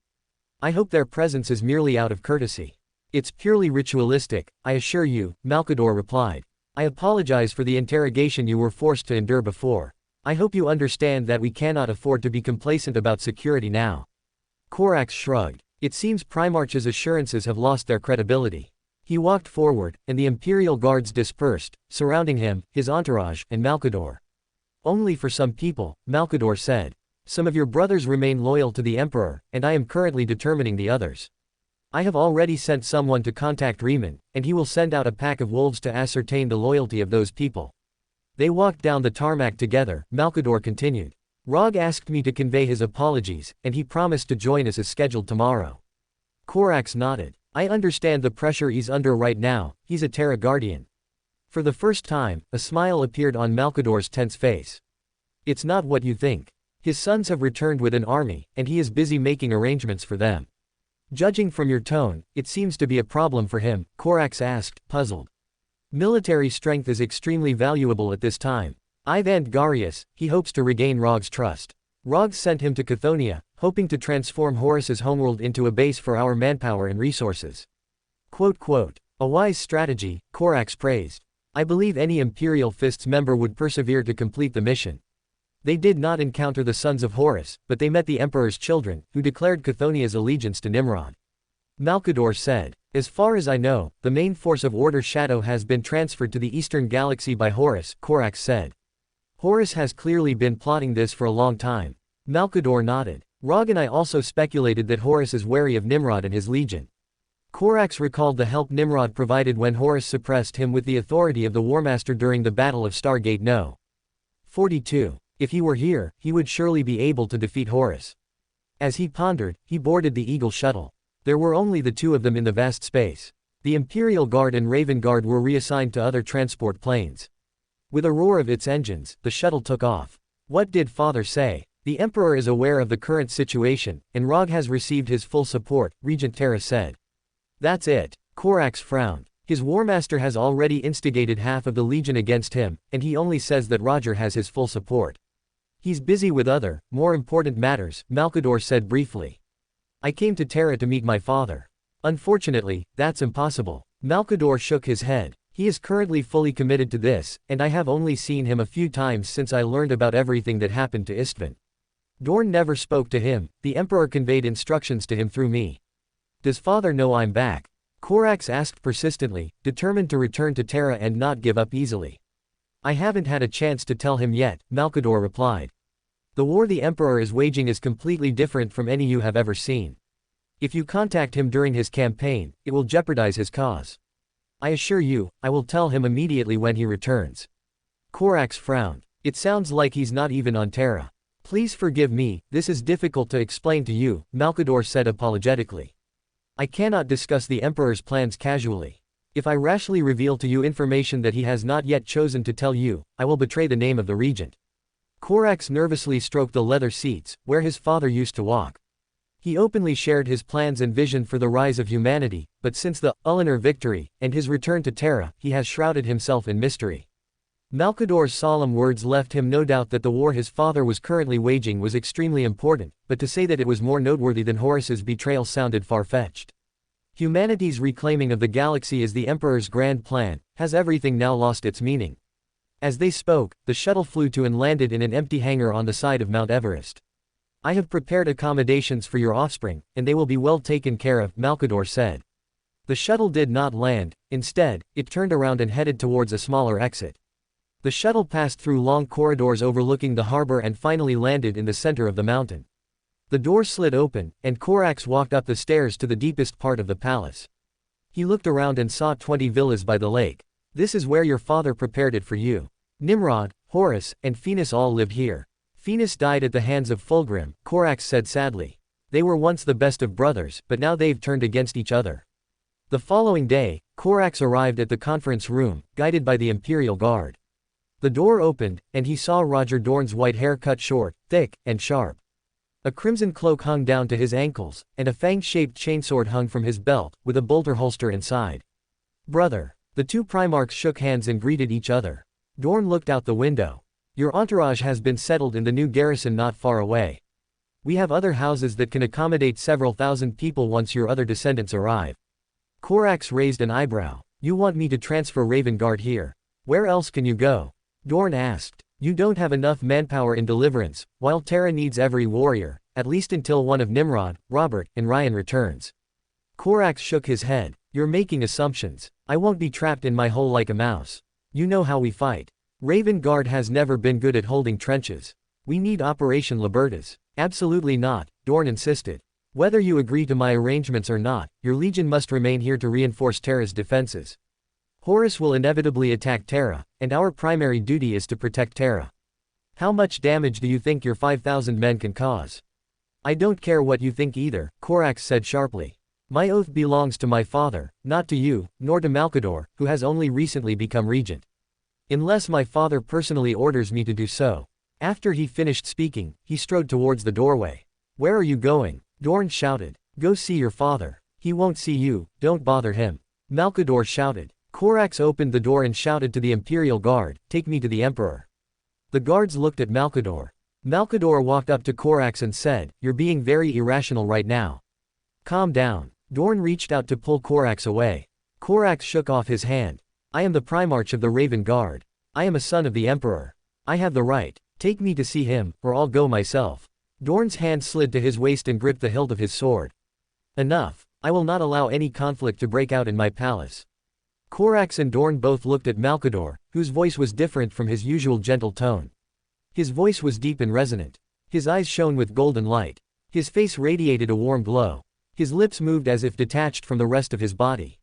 I hope their presence is merely out of courtesy. It's purely ritualistic, I assure you, Malcador replied. I apologize for the interrogation you were forced to endure before. I hope you understand that we cannot afford to be complacent about security now. Corax shrugged. It seems Primarch's assurances have lost their credibility. He walked forward, and the Imperial guards dispersed, surrounding him, his entourage, and Malcador. Only for some people, Malcador said. Some of your brothers remain loyal to the Emperor, and I am currently determining the others. I have already sent someone to contact Riemann, and he will send out a pack of wolves to ascertain the loyalty of those people. They walked down the tarmac together, Malcador continued. Rog asked me to convey his apologies, and he promised to join us as scheduled tomorrow. Corax nodded. I understand the pressure he's under right now, he's a Terra Guardian. For the first time, a smile appeared on Malcador's tense face. It's not what you think. His sons have returned with an army, and he is busy making arrangements for them. Judging from your tone, it seems to be a problem for him, Corax asked, puzzled. Military strength is extremely valuable at this time. Ivan Garius, he hopes to regain Rog's trust. Rog sent him to Chthoniya, hoping to transform Horus's homeworld into a base for our manpower and resources. A wise strategy, Corax praised. I believe any Imperial Fists member would persevere to complete the mission. They did not encounter the sons of Horus, but they met the Emperor's children, who declared Chthoniya's allegiance to Nimrod. Malcador said. As far as I know, the main force of Order Shadow has been transferred to the Eastern Galaxy by Horus, Corax said. Horus has clearly been plotting this for a long time. Malcador nodded. Rog and I also speculated that Horus is wary of Nimrod and his legion. Corax recalled the help Nimrod provided when Horus suppressed him with the authority of the Warmaster during the Battle of Stargate No. 42. If he were here, he would surely be able to defeat Horus. As he pondered, he boarded the Eagle shuttle. There were only the two of them in the vast space. The Imperial Guard and Raven Guard were reassigned to other transport planes. With a roar of its engines, the shuttle took off. What did Father say? The Emperor is aware of the current situation, and Rog has received his full support, Regent Terra said. That's it. Corax frowned. His Warmaster has already instigated half of the Legion against him, and he only says that Roger has his full support. He's busy with other, more important matters, Malcador said briefly. I came to Terra to meet my father. Unfortunately, that's impossible. Malcador shook his head. He is currently fully committed to this, and I have only seen him a few times since I learned about everything that happened to Istvan. Dorn never spoke to him, the Emperor conveyed instructions to him through me. Does father know I'm back? Corax asked persistently, determined to return to Terra and not give up easily. I haven't had a chance to tell him yet, Malcador replied. The war the Emperor is waging is completely different from any you have ever seen. If you contact him during his campaign, it will jeopardize his cause. I assure you, I will tell him immediately when he returns. Corax frowned. It sounds like he's not even on Terra. Please forgive me, this is difficult to explain to you, Malcador said apologetically. I cannot discuss the Emperor's plans casually. If I rashly reveal to you information that he has not yet chosen to tell you, I will betray the name of the regent. Corax nervously stroked the leather seats, where his father used to walk. He openly shared his plans and vision for the rise of humanity, but since the Ulnar victory, and his return to Terra, he has shrouded himself in mystery. Malcador's solemn words left him no doubt that the war his father was currently waging was extremely important, but to say that it was more noteworthy than Horus's betrayal sounded far-fetched. Humanity's reclaiming of the galaxy as the Emperor's grand plan, has everything now lost its meaning? As they spoke, the shuttle flew to and landed in an empty hangar on the side of Mount Everest. I have prepared accommodations for your offspring, and they will be well taken care of, Malcador said. The shuttle did not land, instead, it turned around and headed towards a smaller exit. The shuttle passed through long corridors overlooking the harbor and finally landed in the center of the mountain. The door slid open, and Corax walked up the stairs to the deepest part of the palace. He looked around and saw 20 villas by the lake. This is where your father prepared it for you. Nimrod, Horus, and Phoenix all lived here. Phoenix died at the hands of Fulgrim, Corax said sadly. They were once the best of brothers, but now they've turned against each other. The following day, Corax arrived at the conference room, guided by the Imperial Guard. The door opened, and he saw Roger Dorn's white hair cut short, thick, and sharp. A crimson cloak hung down to his ankles, and a fang-shaped chainsword hung from his belt, with a bolter holster inside. Brother. The two Primarchs shook hands and greeted each other. Dorn looked out the window. Your entourage has been settled in the new garrison not far away. We have other houses that can accommodate several thousand people once your other descendants arrive. Corax raised an eyebrow. You want me to transfer Ravengard here? Where else can you go? Dorn asked. You don't have enough manpower in Deliverance, while Terra needs every warrior, at least until one of Nimrod, Robert, and Ryan returns. Corax shook his head. You're making assumptions. I won't be trapped in my hole like a mouse. You know how we fight. Ravengard has never been good at holding trenches. We need Operation Libertas. Absolutely not, Dorn insisted. Whether you agree to my arrangements or not, your legion must remain here to reinforce Terra's defenses. Horus will inevitably attack Terra, and our primary duty is to protect Terra. How much damage do you think your 5,000 men can cause? I don't care what you think either, Corax said sharply. My oath belongs to my father, not to you, nor to Malcador, who has only recently become regent. Unless my father personally orders me to do so. After he finished speaking, he strode towards the doorway. Where are you going? Dorn shouted. Go see your father. He won't see you, don't bother him. Malcador shouted. Corax opened the door and shouted to the Imperial Guard, take me to the Emperor. The guards looked at Malcador. Malcador walked up to Corax and said, You're being very irrational right now. Calm down. Dorn reached out to pull Corax away. Corax shook off his hand. I am the Primarch of the Raven Guard. I am a son of the Emperor. I have the right. Take me to see him, or I'll go myself. Dorn's hand slid to his waist and gripped the hilt of his sword. Enough. I will not allow any conflict to break out in my palace. Corax and Dorn both looked at Malcador, whose voice was different from his usual gentle tone. His voice was deep and resonant. His eyes shone with golden light. His face radiated a warm glow. His lips moved as if detached from the rest of his body.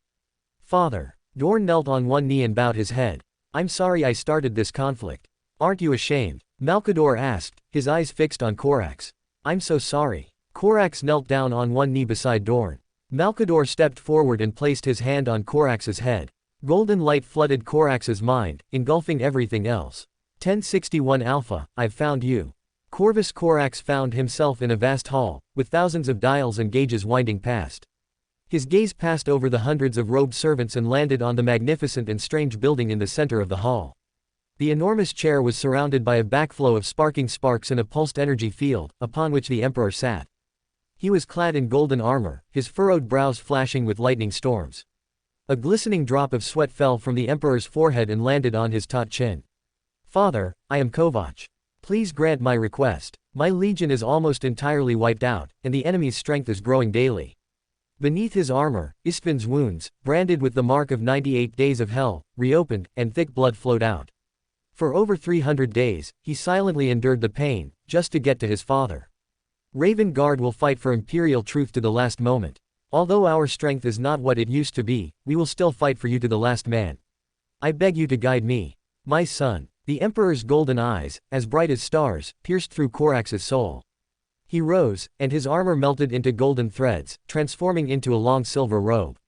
Father. Dorn knelt on one knee and bowed his head. I'm sorry I started this conflict. Aren't you ashamed? Malcador asked, his eyes fixed on Corax. I'm so sorry. Corax knelt down on one knee beside Dorn. Malcador stepped forward and placed his hand on Corax's head. Golden light flooded Corax's mind, engulfing everything else. 1061 Alpha, I've found you. Corvus Corax found himself in a vast hall, with thousands of dials and gauges winding past. His gaze passed over the hundreds of robed servants and landed on the magnificent and strange building in the center of the hall. The enormous chair was surrounded by a backflow of sparking sparks in a pulsed energy field, upon which the Emperor sat. He was clad in golden armor, his furrowed brows flashing with lightning storms. A glistening drop of sweat fell from the Emperor's forehead and landed on his taut chin. "Father, I am Kovach. Please grant my request. My legion is almost entirely wiped out, and the enemy's strength is growing daily." Beneath his armor, Istvan's wounds, branded with the mark of 98 days of hell, reopened, and thick blood flowed out. For over 300 days, he silently endured the pain, just to get to his father. "Raven Guard will fight for imperial truth to the last moment. Although our strength is not what it used to be, we will still fight for you to the last man. I beg you to guide me. My son." The Emperor's golden eyes, as bright as stars, pierced through Korax's soul. He rose, and his armor melted into golden threads, transforming into a long silver robe.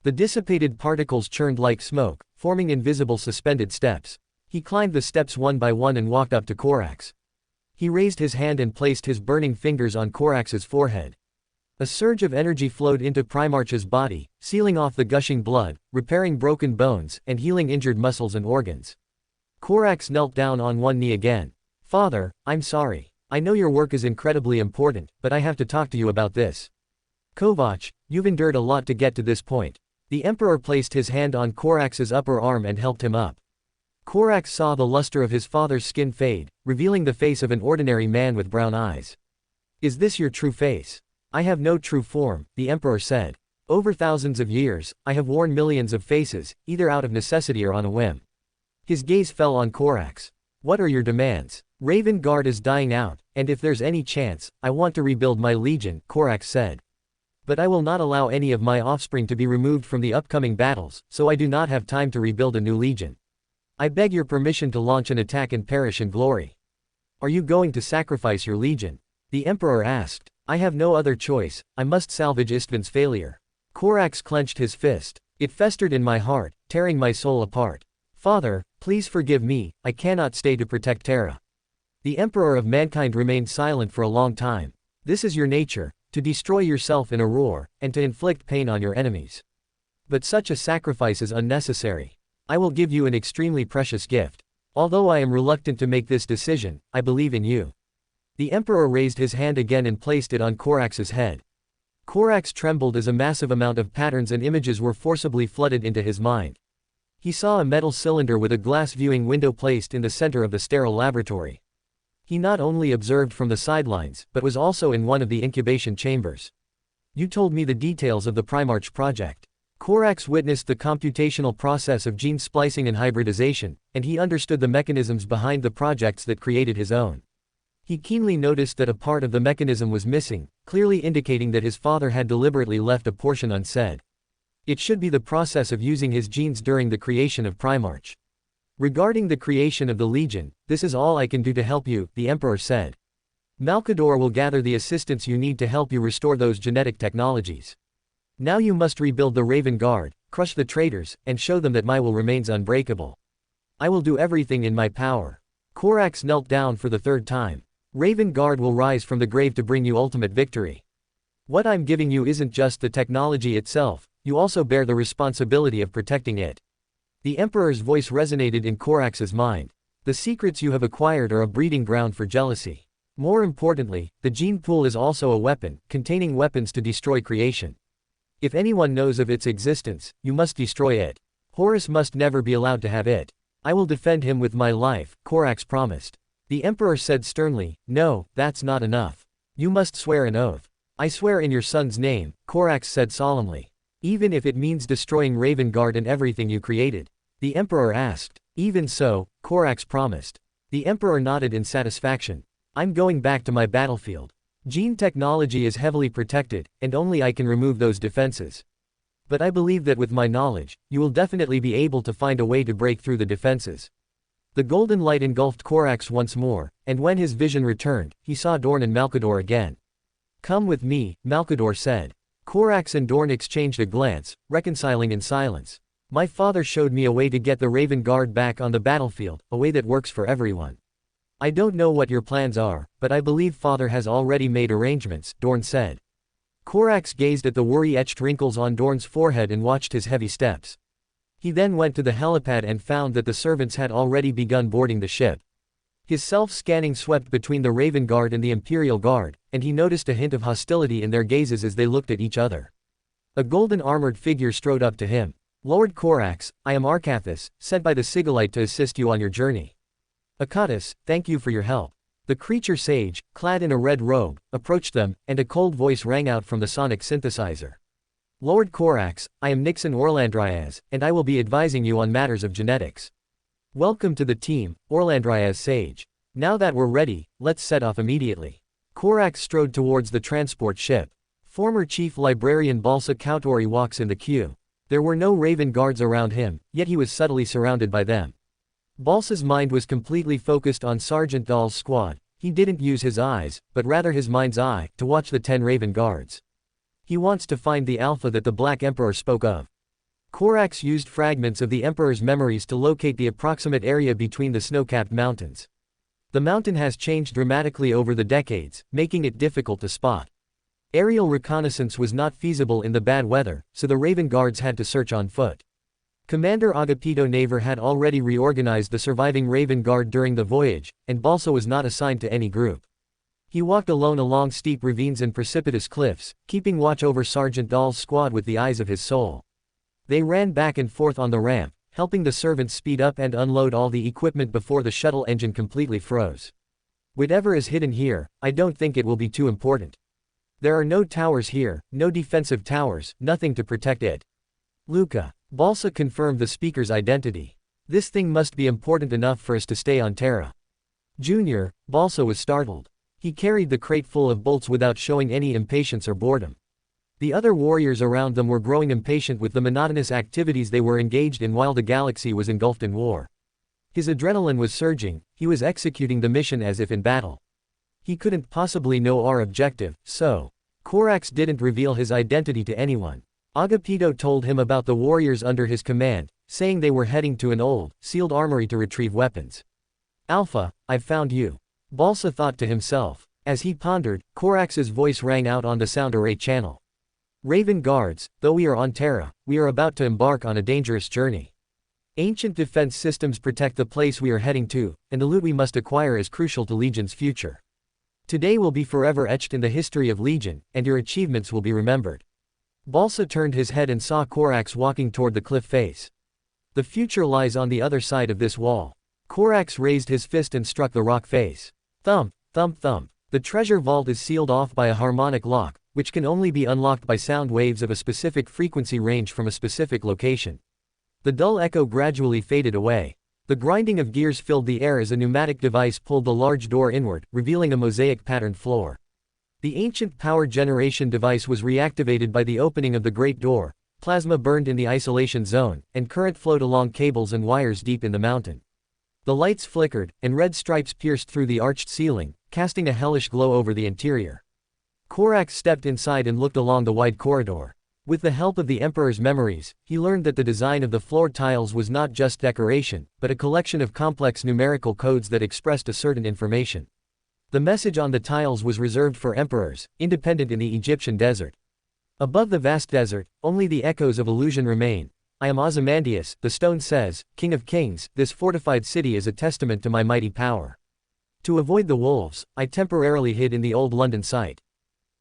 The dissipated particles churned like smoke, forming invisible suspended steps. He climbed the steps one by one and walked up to Korax. He raised his hand and placed his burning fingers on Korax's forehead. A surge of energy flowed into Primarch's body, sealing off the gushing blood, repairing broken bones, and healing injured muscles and organs. Korax knelt down on one knee again. "Father, I'm sorry. I know your work is incredibly important, but I have to talk to you about this. Kovach, you've endured a lot to get to this point." The Emperor placed his hand on Korax's upper arm and helped him up. Korax saw the luster of his father's skin fade, revealing the face of an ordinary man with brown eyes. "Is this your true face?" "I have no true form," the Emperor said. "Over thousands of years, I have worn millions of faces, either out of necessity or on a whim." His gaze fell on Korax. "What are your demands?" "Raven Guard is dying out, and if there's any chance, I want to rebuild my legion," Korax said. "But I will not allow any of my offspring to be removed from the upcoming battles, so I do not have time to rebuild a new legion. I beg your permission to launch an attack and perish in glory." "Are you going to sacrifice your legion?" the Emperor asked. "I have no other choice, I must salvage Istvan's failure." Korax clenched his fist. "It festered in my heart, tearing my soul apart. Father, please forgive me, I cannot stay to protect Terra." The Emperor of Mankind remained silent for a long time. "This is your nature, to destroy yourself in a roar, and to inflict pain on your enemies. But such a sacrifice is unnecessary. I will give you an extremely precious gift. Although I am reluctant to make this decision, I believe in you." The Emperor raised his hand again and placed it on Korax's head. Korax trembled as a massive amount of patterns and images were forcibly flooded into his mind. He saw a metal cylinder with a glass viewing window placed in the center of the sterile laboratory. He not only observed from the sidelines, but was also in one of the incubation chambers. "You told me the details of the Primarch project." Korax witnessed the computational process of gene splicing and hybridization, and he understood the mechanisms behind the projects that created his own. He keenly noticed that a part of the mechanism was missing, clearly indicating that his father had deliberately left a portion unsaid. It should be the process of using his genes during the creation of Primarch. "Regarding the creation of the Legion, this is all I can do to help you," the Emperor said. "Malkador will gather the assistance you need to help you restore those genetic technologies. Now you must rebuild the Raven Guard, crush the traitors, and show them that my will remains unbreakable. I will do everything in my power." Korax knelt down for the third time. "Raven Guard will rise from the grave to bring you ultimate victory. What I'm giving you isn't just the technology itself, you also bear the responsibility of protecting it." The Emperor's voice resonated in Korax's mind. "The secrets you have acquired are a breeding ground for jealousy. More importantly, the gene pool is also a weapon, containing weapons to destroy creation. If anyone knows of its existence, you must destroy it. Horus must never be allowed to have it. I will defend him with my life," Korax promised. The Emperor said sternly, "No, that's not enough. You must swear an oath." "I swear in your son's name," Korax said solemnly. "Even if it means destroying Raven Guard and everything you created?" the Emperor asked. "Even so," Korax promised. The Emperor nodded in satisfaction. "I'm going back to my battlefield. Gene technology is heavily protected, and only I can remove those defenses. But I believe that with my knowledge, you will definitely be able to find a way to break through the defenses." The golden light engulfed Korax once more, and when his vision returned, he saw Dorn and Malkador again. "Come with me," Malkador said. Korax and Dorn exchanged a glance, reconciling in silence. "My father showed me a way to get the Raven Guard back on the battlefield, a way that works for everyone. I don't know what your plans are, but I believe father has already made arrangements," Dorn said. Korax gazed at the worry-etched wrinkles on Dorn's forehead and watched his heavy steps. He then went to the helipad and found that the servants had already begun boarding the ship. His self-scanning swept between the Raven Guard and the Imperial Guard, and he noticed a hint of hostility in their gazes as they looked at each other. A golden armored figure strode up to him. Lord Korax, I am Arcathis, sent by the Sigillite to assist you on your journey. Akatis, thank you for your help. The creature sage, clad in a red robe, approached them, and a cold voice rang out from the sonic synthesizer. Lord Korax, I am Nixon Orlandrias, and I will be advising you on matters of genetics. Welcome to the team, Orlandrias sage. Now that we're ready, let's set off immediately. Korax strode towards the transport ship. Former Chief Librarian Balsa Kautori walks in the queue. There were no Raven guards around him, yet he was subtly surrounded by them. Balsa's mind was completely focused on Sergeant Dahl's squad. He didn't use his eyes, but rather his mind's eye, to watch the 10 Raven guards. He wants to find the Alpha that the Black Emperor spoke of. Korax used fragments of the Emperor's memories to locate the approximate area between the snow-capped mountains. The mountain has changed dramatically over the decades, making it difficult to spot. Aerial reconnaissance was not feasible in the bad weather, so the Raven Guards had to search on foot. Commander Agapito Naver had already reorganized the surviving Raven Guard during the voyage, and Balsa was not assigned to any group. He walked alone along steep ravines and precipitous cliffs, keeping watch over Sergeant Dahl's squad with the eyes of his soul. They ran back and forth on the ramp, helping the servants speed up and unload all the equipment before the shuttle engine completely froze. Whatever is hidden here, I don't think it will be too important. There are no towers here, no defensive towers, nothing to protect it. Luca. Balsa confirmed the speaker's identity. This thing must be important enough for us to stay on Terra. Junior. Balsa was startled. He carried the crate full of bolts without showing any impatience or boredom. The other warriors around them were growing impatient with the monotonous activities they were engaged in while the galaxy was engulfed in war. His adrenaline was surging, he was executing the mission as if in battle. He couldn't possibly know our objective, so Korax didn't reveal his identity to anyone. Agapito told him about the warriors under his command, saying they were heading to an old, sealed armory to retrieve weapons. Alpha, I've found you. Balsa thought to himself. As he pondered, Korax's voice rang out on the sound array channel. Raven Guards, though we are on Terra, we are about to embark on a dangerous journey. Ancient defense systems protect the place we are heading to, and the loot we must acquire is crucial to Legion's future. Today will be forever etched in the history of Legion, and your achievements will be remembered. Balsa turned his head and saw Korax walking toward the cliff face. The future lies on the other side of this wall. Korax raised his fist and struck the rock face. Thump, thump, thump. The treasure vault is sealed off by a harmonic lock, which can only be unlocked by sound waves of a specific frequency range from a specific location. The dull echo gradually faded away. The grinding of gears filled the air as a pneumatic device pulled the large door inward, revealing a mosaic-patterned floor. The ancient power generation device was reactivated by the opening of the great door. Plasma burned in the isolation zone, and current flowed along cables and wires deep in the mountain. The lights flickered, and red stripes pierced through the arched ceiling, casting a hellish glow over the interior. Korax stepped inside and looked along the wide corridor. With the help of the Emperor's memories, he learned that the design of the floor tiles was not just decoration, but a collection of complex numerical codes that expressed a certain information. The message on the tiles was reserved for emperors, independent in the Egyptian desert. Above the vast desert, only the echoes of illusion remain. I am Ozymandias, the stone says, King of Kings. This fortified city is a testament to my mighty power. To avoid the wolves, I temporarily hid in the old London site.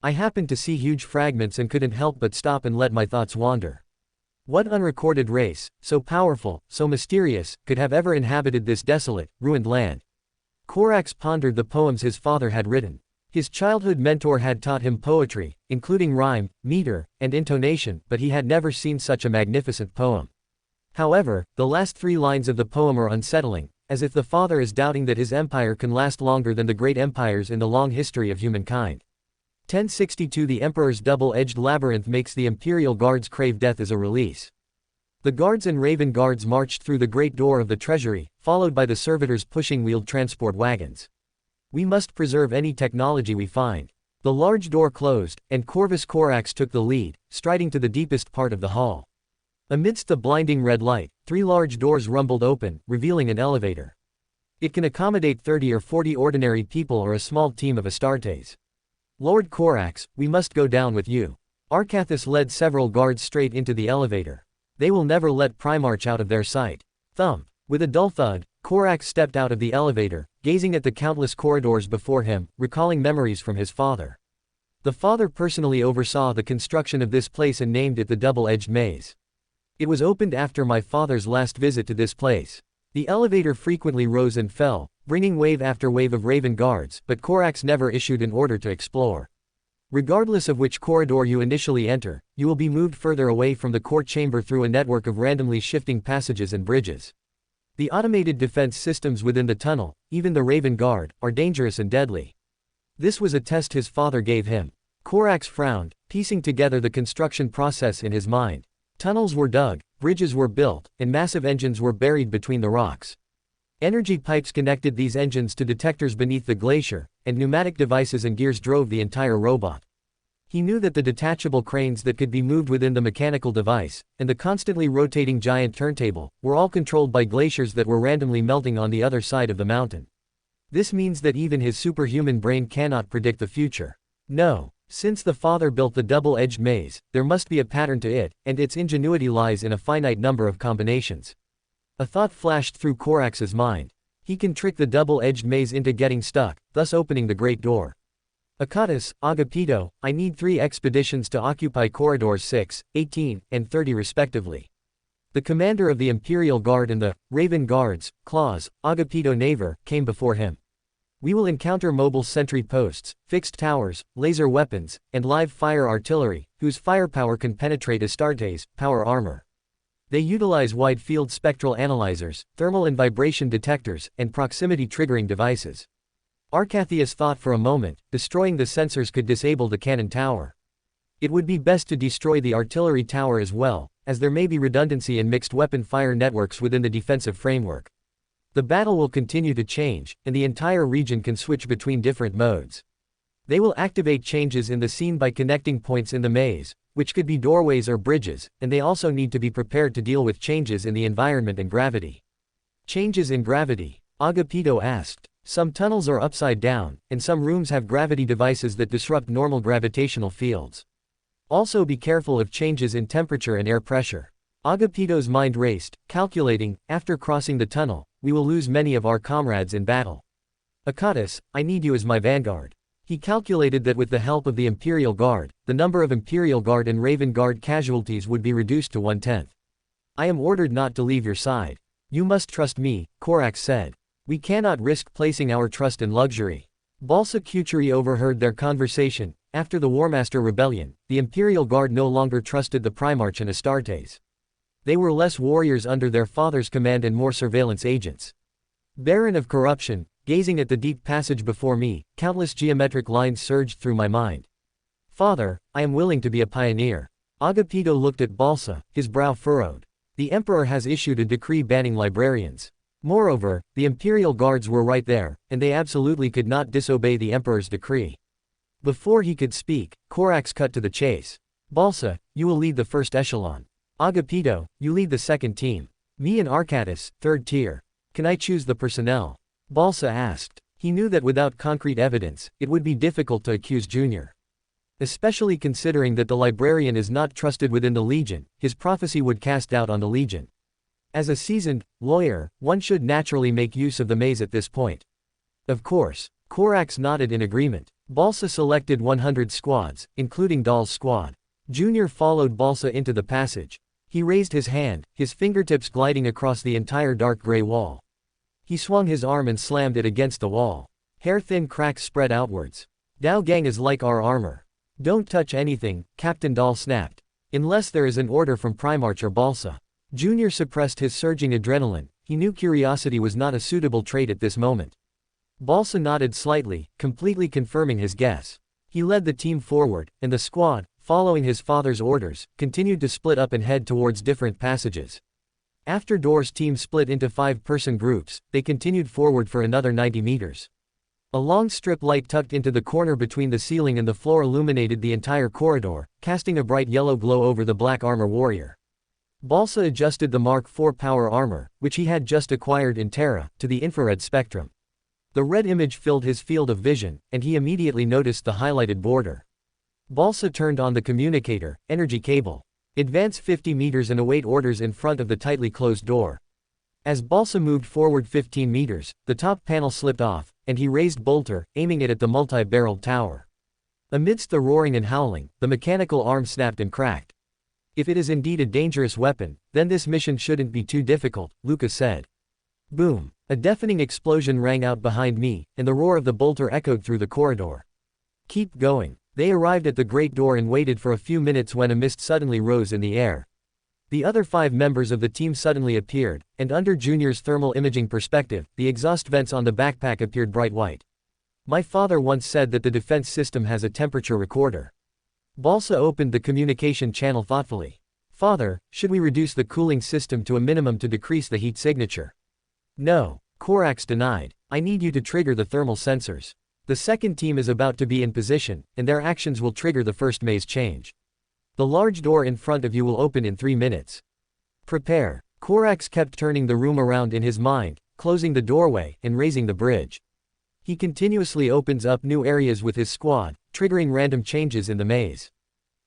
I happened to see huge fragments and couldn't help but stop and let my thoughts wander. What unrecorded race, so powerful, so mysterious, could have ever inhabited this desolate, ruined land? Korax pondered the poems his father had written. His childhood mentor had taught him poetry, including rhyme, meter, and intonation, but he had never seen such a magnificent poem. However, the last 3 lines of the poem are unsettling, as if the father is doubting that his empire can last longer than the great empires in the long history of humankind. 1062 The Emperor's double-edged labyrinth makes the Imperial Guards crave death as a release. The guards and Raven Guards marched through the great door of the treasury, followed by the servitors pushing wheeled transport wagons. We must preserve any technology we find. The large door closed, and Corvus Corax took the lead, striding to the deepest part of the hall. Amidst the blinding red light, 3 large doors rumbled open, revealing an elevator. It can accommodate 30 or 40 ordinary people or a small team of Astartes. Lord Korax, we must go down with you. Arcathis led several guards straight into the elevator. They will never let Primarch out of their sight. Thump. With a dull thud, Korax stepped out of the elevator, gazing at the countless corridors before him, recalling memories from his father. The father personally oversaw the construction of this place and named it the Double-Edged Maze. It was opened after my father's last visit to this place. The elevator frequently rose and fell, bringing wave after wave of Raven guards, but Corax never issued an order to explore. Regardless of which corridor you initially enter, you will be moved further away from the court chamber through a network of randomly shifting passages and bridges. The automated defense systems within the tunnel, even the Raven Guard, are dangerous and deadly. This was a test his father gave him. Corax frowned, piecing together the construction process in his mind. Tunnels were dug, bridges were built, and massive engines were buried between the rocks. Energy pipes connected these engines to detectors beneath the glacier, and pneumatic devices and gears drove the entire robot. He knew that the detachable cranes that could be moved within the mechanical device, and the constantly rotating giant turntable, were all controlled by glaciers that were randomly melting on the other side of the mountain. This means that even his superhuman brain cannot predict the future. No. Since the father built the double-edged maze, there must be a pattern to it, and its ingenuity lies in a finite number of combinations. A thought flashed through Corax's mind. He can trick the double-edged maze into getting stuck, thus opening the great door. Akatis, Agapito, I need 3 expeditions to occupy corridors 6, 18, and 30 respectively. The commander of the Imperial Guard and the Raven Guards, Claws, Agapito Naver, came before him. We will encounter mobile sentry posts, fixed towers, laser weapons, and live fire artillery, whose firepower can penetrate Astartes' power armor. They utilize wide-field spectral analyzers, thermal and vibration detectors, and proximity triggering devices. Arcathius thought for a moment. Destroying the sensors could disable the cannon tower. It would be best to destroy the artillery tower as well, as there may be redundancy in mixed weapon fire networks within the defensive framework. The battle will continue to change, and the entire region can switch between different modes. They will activate changes in the scene by connecting points in the maze, which could be doorways or bridges, and they also need to be prepared to deal with changes in the environment and gravity. Changes in gravity? Agapito asked. Some tunnels are upside down, and some rooms have gravity devices that disrupt normal gravitational fields. Also be careful of changes in temperature and air pressure. Agapito's mind raced, calculating, after crossing the tunnel, we will lose many of our comrades in battle. Akatis, I need you as my vanguard. He calculated that with the help of the Imperial Guard, the number of Imperial Guard and Raven Guard casualties would be reduced to 1/10. I am ordered not to leave your side. You must trust me, Corax said. We cannot risk placing our trust in luxury. Balsa Kuturi overheard their conversation. After the Warmaster Rebellion, the Imperial Guard no longer trusted the Primarch and Astartes. They were less warriors under their father's command and more surveillance agents. Baron of corruption, gazing at the deep passage before me, countless geometric lines surged through my mind. Father, I am willing to be a pioneer. Agapito looked at Balsa, his brow furrowed. The Emperor has issued a decree banning librarians. Moreover, the Imperial Guards were right there, and they absolutely could not disobey the Emperor's decree. Before he could speak, Corax cut to the chase. Balsa, you will lead the first echelon. Agapito, you lead the second team. Me and Arcatus, third tier. Can I choose the personnel? Balsa asked. He knew that without concrete evidence, it would be difficult to accuse Junior. Especially considering that the librarian is not trusted within the Legion, his prophecy would cast doubt on the Legion. As a seasoned lawyer, one should naturally make use of the maze at this point. Of course. Corax nodded in agreement. Balsa selected 100 squads, including Dahl's squad. Junior followed Balsa into the passage. He raised his hand, his fingertips gliding across the entire dark gray wall. He swung his arm and slammed it against the wall. Hair-thin cracks spread outwards. Dao Gang is like our armor. Don't touch anything, Captain Dahl snapped. Unless there is an order from Primarch or Balsa. Junior suppressed his surging adrenaline. He knew curiosity was not a suitable trait at this moment. Balsa nodded slightly, completely confirming his guess. He led the team forward, and the squad, following his father's orders, continued to split up and head towards different passages. After Door's team split into 5-person groups, they continued forward for another 90 meters. A long strip light tucked into the corner between the ceiling and the floor illuminated the entire corridor, casting a bright yellow glow over the black armor warrior. Balsa adjusted the Mark IV power armor, which he had just acquired in Terra, to the infrared spectrum. The red image filled his field of vision, and he immediately noticed the highlighted border. Balsa turned on the communicator, energy cable. Advance 50 meters and await orders in front of the tightly closed door. As Balsa moved forward 15 meters, the top panel slipped off, and he raised bolter, aiming it at the multi-barreled tower. Amidst the roaring and howling, the mechanical arm snapped and cracked. If it is indeed a dangerous weapon, then this mission shouldn't be too difficult, Lucas said. Boom! A deafening explosion rang out behind me, and the roar of the bolter echoed through the corridor. Keep going. They arrived at the great door and waited for a few minutes when a mist suddenly rose in the air. The other 5 members of the team suddenly appeared, and under Junior's thermal imaging perspective, the exhaust vents on the backpack appeared bright white. My father once said that the defense system has a temperature recorder. Balsa opened the communication channel thoughtfully. Father, should we reduce the cooling system to a minimum to decrease the heat signature? No, Corax denied. I need you to trigger the thermal sensors. The second team is about to be in position, and their actions will trigger the first maze change. The large door in front of you will open in 3 minutes. Prepare. Corax kept turning the room around in his mind, closing the doorway, and raising the bridge. He continuously opens up new areas with his squad, triggering random changes in the maze.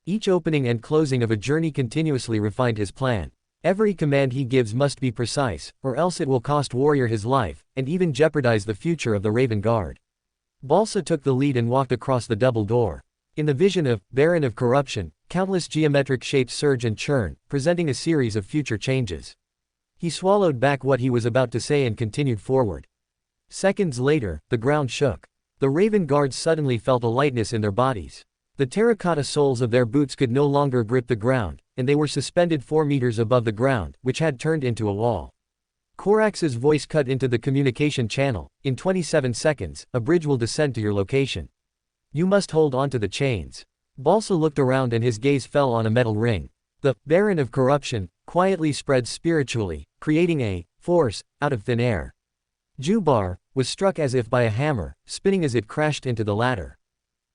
Each opening and closing of a journey continuously refined his plan. Every command he gives must be precise, or else it will cost Warrior his life, and even jeopardize the future of the Raven Guard. Balsa took the lead and walked across the double door. In the vision of Baron of Corruption, countless geometric shapes surge and churn, presenting a series of future changes. He swallowed back what he was about to say and continued forward. Seconds later, the ground shook. The Raven Guards suddenly felt a lightness in their bodies. The terracotta soles of their boots could no longer grip the ground, and they were suspended 4 meters above the ground, which had turned into a wall. Corax's voice cut into the communication channel. In 27 seconds, a bridge will descend to your location. You must hold on to the chains. Balsa looked around and his gaze fell on a metal ring. The Baron of Corruption quietly spread spiritually, creating a force out of thin air. Jubar was struck as if by a hammer, spinning as it crashed into the ladder.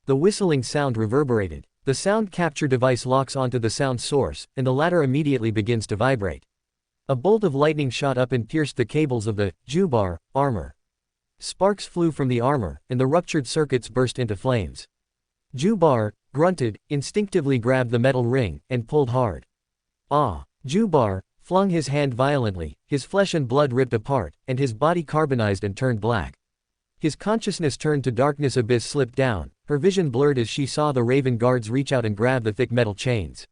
The whistling sound reverberated. The sound capture device locks onto the sound source, and the ladder immediately begins to vibrate. A bolt of lightning shot up and pierced the cables of the Jubar armor. Sparks flew from the armor, and the ruptured circuits burst into flames. Jubar grunted, instinctively grabbed the metal ring, and pulled hard. Ah! Jubar flung his hand violently, his flesh and blood ripped apart, and his body carbonized and turned black. His consciousness turned to darkness. Abyss slipped down, her vision blurred as she saw the Raven Guards reach out and grab the thick metal chains.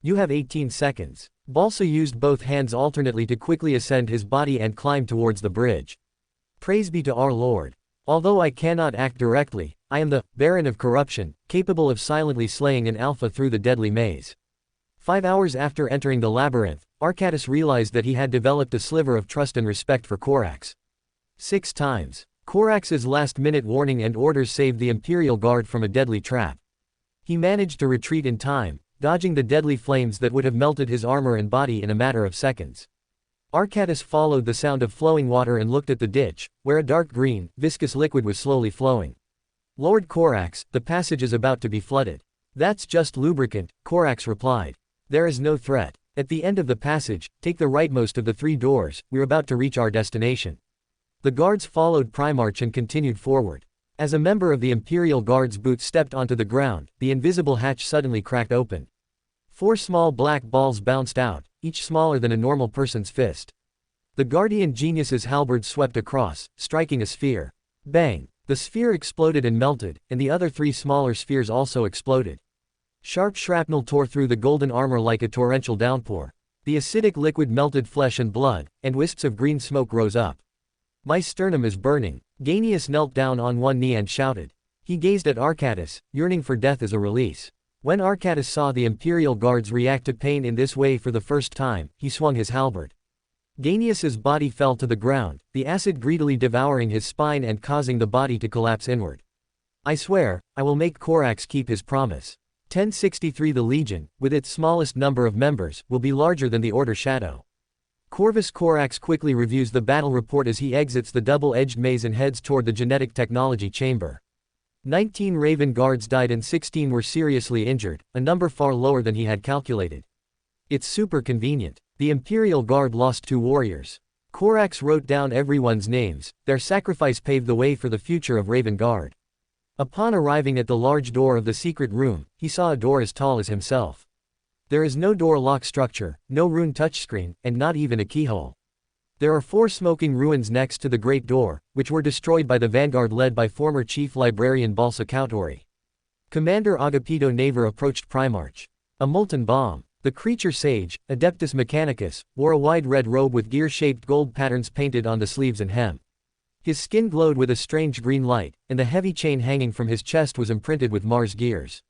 You have 18 seconds. Balsa used both hands alternately to quickly ascend his body and climb towards the bridge. Praise be to our Lord. Although I cannot act directly, I am the Baron of Corruption, capable of silently slaying an alpha through the deadly maze. 5 hours after entering the labyrinth, Arcadis realized that he had developed a sliver of trust and respect for Corax. 6 times. Corax's last-minute warning and orders saved the Imperial Guard from a deadly trap. He managed to retreat in time, dodging the deadly flames that would have melted his armor and body in a matter of seconds. Arcadis followed the sound of flowing water and looked at the ditch, where a dark green, viscous liquid was slowly flowing. Lord Corax, the passage is about to be flooded. That's just lubricant, Corax replied. There is no threat. At the end of the passage, take the rightmost of the 3 doors, we're about to reach our destination. The guards followed Primarch and continued forward. As a member of the Imperial Guard's boots stepped onto the ground, the invisible hatch suddenly cracked open. 4 small black balls bounced out, each smaller than a normal person's fist. The Guardian Genius's halberd swept across, striking a sphere. Bang! The sphere exploded and melted, and the other 3 smaller spheres also exploded. Sharp shrapnel tore through the golden armor like a torrential downpour. The acidic liquid melted flesh and blood, and wisps of green smoke rose up. My sternum is burning. Ganius knelt down on one knee and shouted. He gazed at Arcadis, yearning for death as a release. When Arcadis saw the Imperial Guards react to pain in this way for the first time, he swung his halberd. Ganius's body fell to the ground, the acid greedily devouring his spine and causing the body to collapse inward. I swear, I will make Corax keep his promise. 1063 The Legion, with its smallest number of members, will be larger than the Order Shadow. Corvus Corax quickly reviews the battle report as he exits the double-edged maze and heads toward the genetic technology chamber. 19 Raven Guards died and 16 were seriously injured, a number far lower than he had calculated. It's super convenient. The Imperial Guard lost 2 warriors. Corax wrote down everyone's names. Their sacrifice paved the way for the future of Raven Guard. Upon arriving at the large door of the secret room, he saw a door as tall as himself. There is no door lock structure, no rune touchscreen, and not even a keyhole. There are 4 smoking ruins next to the Great Door, which were destroyed by the vanguard led by former Chief Librarian Balsa Cautori. Commander Agapito Naver approached Primarch. A molten bomb. The creature sage, Adeptus Mechanicus, wore a wide red robe with gear-shaped gold patterns painted on the sleeves and hem. His skin glowed with a strange green light, and the heavy chain hanging from his chest was imprinted with Mars gears.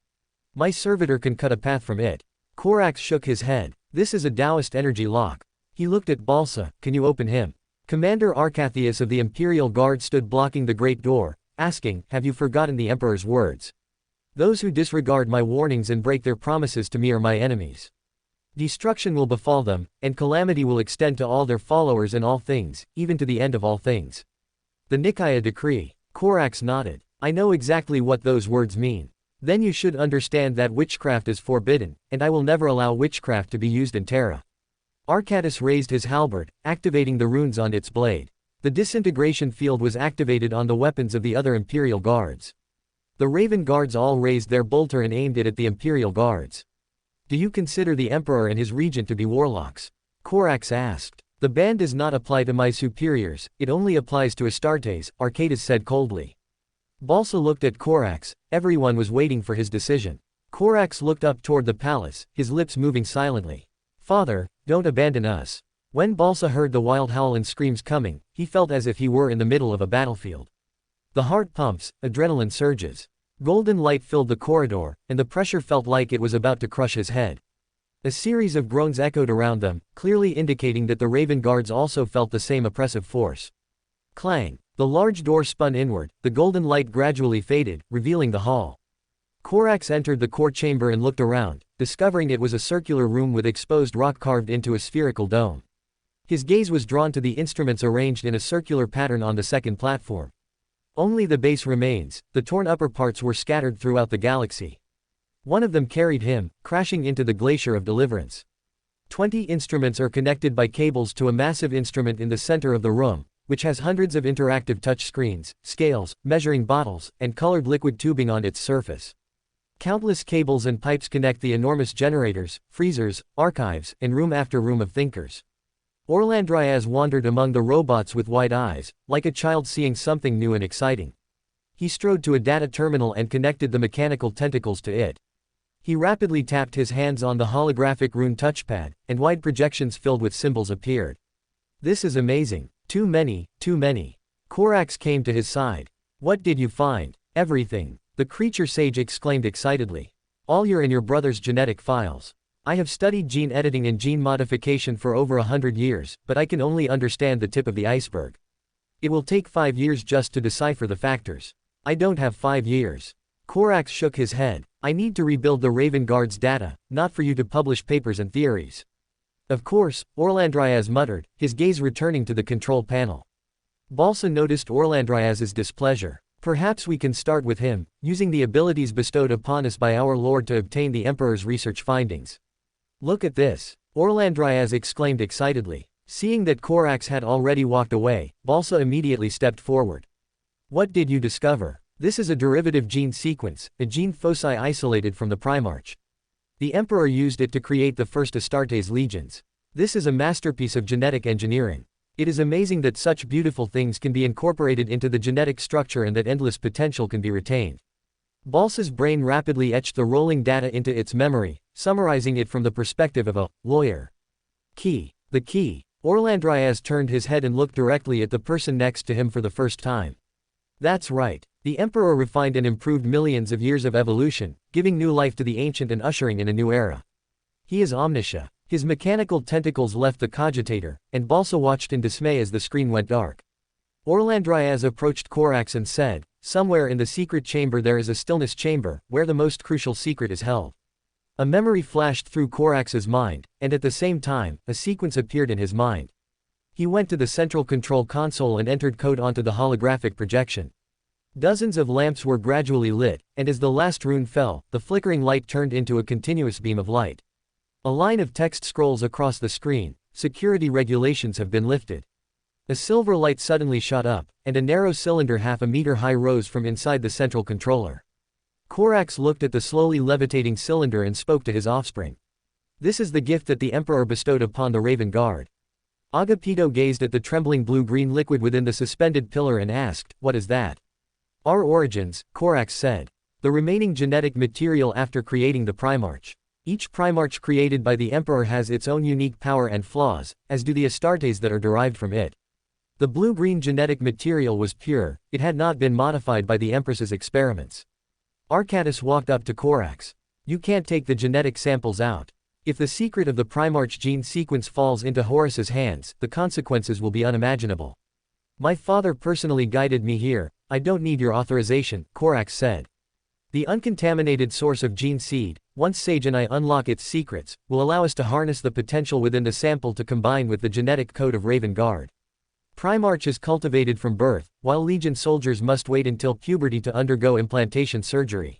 My servitor can cut a path from it. Korax shook his head. This is a Taoist energy lock. He looked at Balsa. Can you open him? Commander Arcathius of the Imperial Guard stood blocking the great door, asking, have you forgotten the Emperor's words? Those who disregard my warnings and break their promises to me are my enemies. Destruction will befall them, and calamity will extend to all their followers and all things, even to the end of all things. The Nikaya decree. Korax nodded. I know exactly what those words mean. Then you should understand that witchcraft is forbidden, and I will never allow witchcraft to be used in Terra. Arcattus raised his halberd, activating the runes on its blade. The disintegration field was activated on the weapons of the other Imperial Guards. The Raven Guards all raised their bolter and aimed it at the Imperial Guards. Do you consider the Emperor and his regent to be warlocks? Korax asked. The ban does not apply to my superiors, it only applies to Astartes, Arcattus said coldly. Balsa looked at Korax, everyone was waiting for his decision. Korax looked up toward the palace, his lips moving silently. Father, don't abandon us. When Balsa heard the wild howl and screams coming, he felt as if he were in the middle of a battlefield. The heart pumps, adrenaline surges. Golden light filled the corridor, and the pressure felt like it was about to crush his head. A series of groans echoed around them, clearly indicating that the Raven Guards also felt the same oppressive force. Clang! The large door spun inward, the golden light gradually faded, revealing the hall. Korax entered the core chamber and looked around, discovering it was a circular room with exposed rock carved into a spherical dome. His gaze was drawn to the instruments arranged in a circular pattern on the second platform. Only the base remains, the torn upper parts were scattered throughout the galaxy. One of them carried him, crashing into the Glacier of Deliverance. 20 instruments are connected by cables to a massive instrument in the center of the room, which has hundreds of interactive touch screens, scales, measuring bottles, and colored liquid tubing on its surface. Countless cables and pipes connect the enormous generators, freezers, archives, and room after room of thinkers. Orlandrias wandered among the robots with wide eyes, like a child seeing something new and exciting. He strode to a data terminal and connected the mechanical tentacles to it. He rapidly tapped his hands on the holographic rune touchpad, and wide projections filled with symbols appeared. This is amazing. Too many, too many. Korax came to his side. What did you find? Everything. The creature sage exclaimed excitedly. All your and your brother's genetic files. I have studied gene editing and gene modification for over 100 years, but I can only understand the tip of the iceberg. It will take 5 years just to decipher the factors. I don't have 5 years. Korax shook his head. I need to rebuild the Raven Guard's data, not for you to publish papers and theories. Of course, Orlandrias muttered, his gaze returning to the control panel. Balsa noticed Orlandrias's displeasure. Perhaps we can start with him, using the abilities bestowed upon us by our Lord to obtain the Emperor's research findings. Look at this! Orlandrias exclaimed excitedly. Seeing that Korax had already walked away, Balsa immediately stepped forward. What did you discover? This is a derivative gene sequence, a gene foci isolated from the Primarch. The Emperor used it to create the first Astartes legions. This is a masterpiece of genetic engineering. It is amazing that such beautiful things can be incorporated into the genetic structure and that endless potential can be retained. Balsa's brain rapidly etched the rolling data into its memory, summarizing it from the perspective of a lawyer. Key. The key. Orlandrias turned his head and looked directly at the person next to him for the first time. That's right. The Emperor refined and improved millions of years of evolution, giving new life to the ancient and ushering in a new era. He is Omniscia. His mechanical tentacles left the cogitator, and Balsa watched in dismay as the screen went dark. Orlandrias approached Korax and said, somewhere in the secret chamber there is a stillness chamber, where the most crucial secret is held. A memory flashed through Korax's mind, and at the same time, a sequence appeared in his mind. He went to the central control console and entered code onto the holographic projection. Dozens of lamps were gradually lit, and as the last rune fell, the flickering light turned into a continuous beam of light. A line of text scrolls across the screen. Security regulations have been lifted. A silver light suddenly shot up, and a narrow cylinder half a meter high rose from inside the central controller. Korax looked at the slowly levitating cylinder and spoke to his offspring. This is the gift that the Emperor bestowed upon the Raven Guard. Agapito gazed at the trembling blue-green liquid within the suspended pillar and asked, what is that? Our origins, Korax said. The remaining genetic material after creating the Primarch. Each Primarch created by the Emperor has its own unique power and flaws, as do the Astartes that are derived from it. The blue-green genetic material was pure, it had not been modified by the Empress's experiments. Arcadis walked up to Corax. You can't take the genetic samples out. If the secret of the Primarch gene sequence falls into Horus's hands, the consequences will be unimaginable. My father personally guided me here, I don't need your authorization, Corax said. The uncontaminated source of gene seed, once Sage and I unlock its secrets, will allow us to harness the potential within the sample to combine with the genetic code of Raven Guard. Primarch is cultivated from birth, while Legion soldiers must wait until puberty to undergo implantation surgery.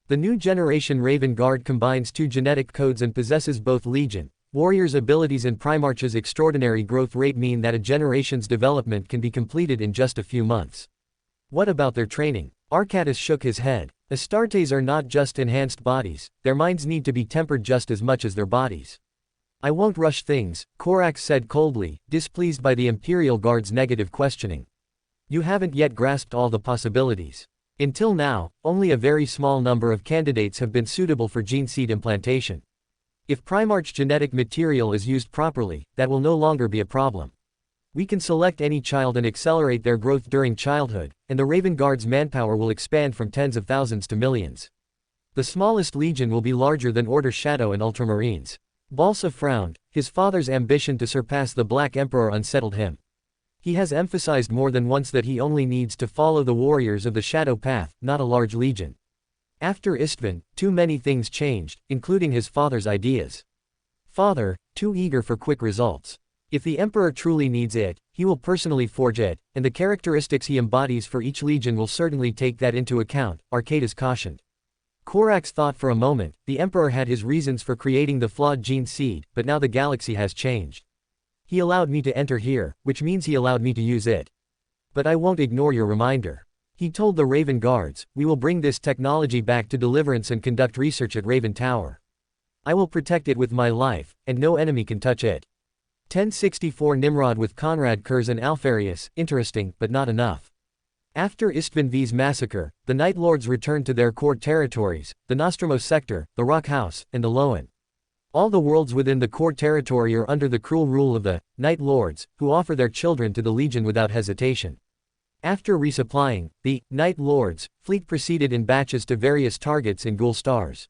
The new generation Raven Guard combines two genetic codes and possesses both Legion, Warriors' abilities and Primarch's extraordinary growth rate mean that a generation's development can be completed in just a few months. What about their training? Arcadis shook his head. Astartes are not just enhanced bodies, their minds need to be tempered just as much as their bodies. I won't rush things, Corax said coldly, displeased by the Imperial Guard's negative questioning. You haven't yet grasped all the possibilities. Until now, only a very small number of candidates have been suitable for gene seed implantation. If Primarch genetic material is used properly, that will no longer be a problem. We can select any child and accelerate their growth during childhood, and the Raven Guard's manpower will expand from tens of thousands to millions. The smallest legion will be larger than Order Shadow and Ultramarines. Balsa frowned, his father's ambition to surpass the Black Emperor unsettled him. He has emphasized more than once that he only needs to follow the warriors of the Shadow Path, not a large legion. After Istvan, too many things changed, including his father's ideas. Father, too eager for quick results. If the Emperor truly needs it, he will personally forge it, and the characteristics he embodies for each legion will certainly take that into account, Arcadis cautioned. Corax thought for a moment, the Emperor had his reasons for creating the flawed gene seed, but now the galaxy has changed. He allowed me to enter here, which means he allowed me to use it. But I won't ignore your reminder. He told the Raven Guards, we will bring this technology back to Deliverance and conduct research at Raven Tower. I will protect it with my life, and no enemy can touch it. 1064 Nimrod with Conrad Kurz and Alfarius, interesting, but not enough. After Istvan V's massacre, the Night Lords returned to their core territories, the Nostromo sector, the Rock House, and the Loan. All the worlds within the core territory are under the cruel rule of the Night Lords, who offer their children to the Legion without hesitation. After resupplying, the Night Lords' fleet proceeded in batches to various targets in Ghoul stars.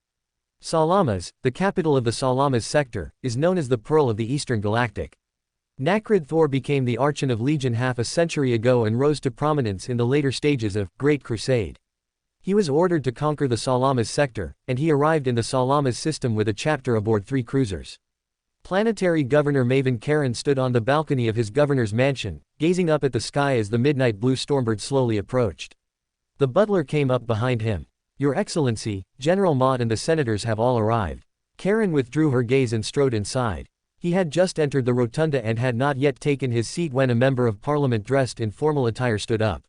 Salamas, the capital of the Salamas sector, is known as the Pearl of the Eastern Galactic. Nakrid Thor became the Archon of Legion half a century ago and rose to prominence in the later stages of Great Crusade. He was ordered to conquer the Salamas sector, and he arrived in the Salamas system with a chapter aboard 3 cruisers. Planetary Governor Maven Karen stood on the balcony of his governor's mansion, gazing up at the sky as the midnight blue Stormbird slowly approached. The butler came up behind him. Your Excellency, General Maud and the senators have all arrived. Karen withdrew her gaze and strode inside. He had just entered the rotunda and had not yet taken his seat when a member of parliament dressed in formal attire stood up.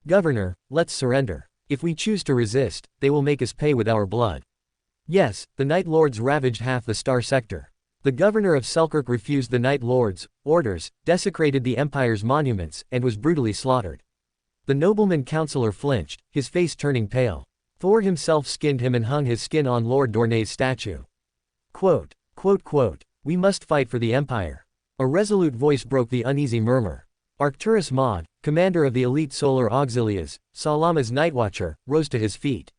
Governor, let's surrender. If we choose to resist, they will make us pay with our blood. Yes, the Night Lords ravaged half the Star Sector. The governor of Selkirk refused the Night Lords' orders, desecrated the Empire's monuments, and was brutally slaughtered. The nobleman councillor flinched, his face turning pale. Thor himself skinned him and hung his skin on Lord Dornay's statue. Quote, we must fight for the Empire. A resolute voice broke the uneasy murmur. Arcturus Maud, commander of the elite solar auxilias, Salama's Nightwatcher, rose to his feet.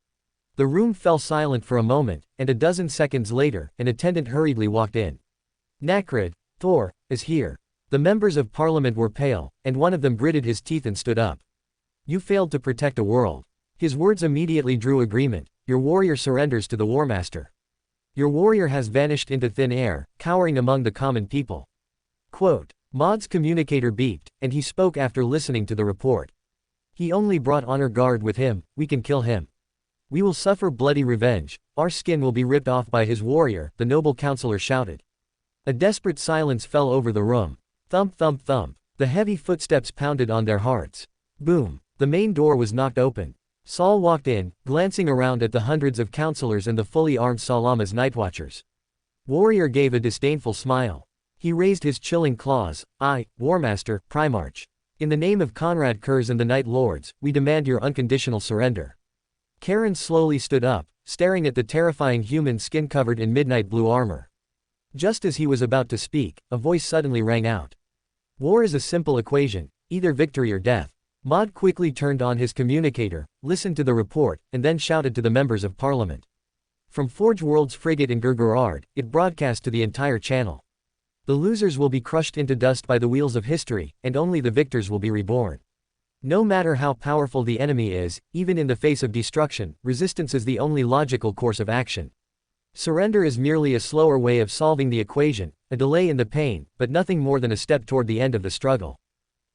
The room fell silent for a moment, and a dozen seconds later, an attendant hurriedly walked in. Nakrid, Thor, is here. The members of parliament were pale, and one of them gritted his teeth and stood up. You failed to protect a world. His words immediately drew agreement. Your warrior surrenders to the Warmaster. Your warrior has vanished into thin air, cowering among the common people. Quote, Maud's communicator beeped, and he spoke after listening to the report. He only brought honor guard with him, we can kill him. We will suffer bloody revenge, our skin will be ripped off by his warrior, the noble councillor shouted. A desperate silence fell over the room. Thump thump thump, the heavy footsteps pounded on their hearts. Boom, the main door was knocked open. Saul walked in, glancing around at the hundreds of councillors and the fully armed Salama's Nightwatchers. Warrior gave a disdainful smile. He raised his chilling claws. I, Warmaster, Primarch. In the name of Conrad Kurz and the Night Lords, we demand your unconditional surrender. Karen slowly stood up, staring at the terrifying human skin covered in midnight blue armor. Just as he was about to speak, a voice suddenly rang out. War is a simple equation, either victory or death. Maud quickly turned on his communicator, listened to the report, and then shouted to the members of parliament. From Forge World's frigate in Gurgurard, it broadcast to the entire channel. The losers will be crushed into dust by the wheels of history, and only the victors will be reborn. No matter how powerful the enemy is, even in the face of destruction, resistance is the only logical course of action. Surrender is merely a slower way of solving the equation, a delay in the pain, but nothing more than a step toward the end of the struggle.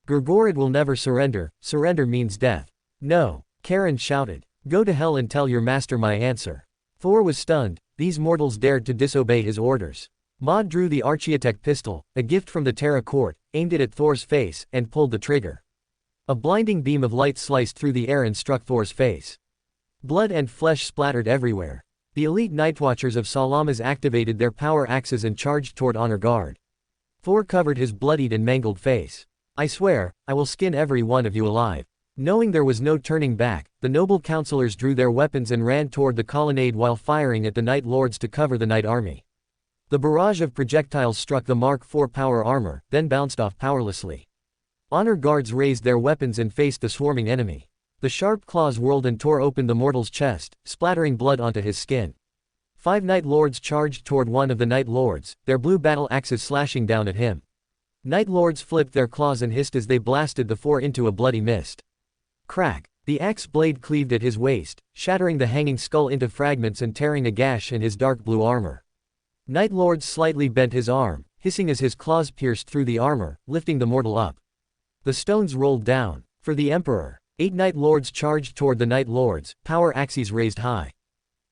Gurgurard will never surrender, surrender means death. No, Karen shouted. Go to hell and tell your master my answer. Thor was stunned, these mortals dared to disobey his orders. Maud drew the Archiitect pistol, a gift from the Terra Court, aimed it at Thor's face, and pulled the trigger. A blinding beam of light sliced through the air and struck Thor's face. Blood and flesh splattered everywhere. The elite Nightwatchers of Salamas activated their power axes and charged toward Honor Guard. Thor covered his bloodied and mangled face. I swear, I will skin every one of you alive. Knowing there was no turning back, the noble counselors drew their weapons and ran toward the colonnade while firing at the Night Lords to cover the Night Army. The barrage of projectiles struck the Mark IV power armor, then bounced off powerlessly. Honor Guards raised their weapons and faced the swarming enemy. The sharp claws whirled and tore open the mortal's chest, splattering blood onto his skin. 5 Night Lords charged toward one of the Night Lords, their blue battle axes slashing down at him. Night Lords flipped their claws and hissed as they blasted the 4 into a bloody mist. Crack! The axe blade cleaved at his waist, shattering the hanging skull into fragments and tearing a gash in his dark blue armor. Night Lord slightly bent his arm, hissing as his claws pierced through the armor, lifting the mortal up. The stones rolled down. For the Emperor. 8 Night Lords charged toward the Night Lords, power axes raised high.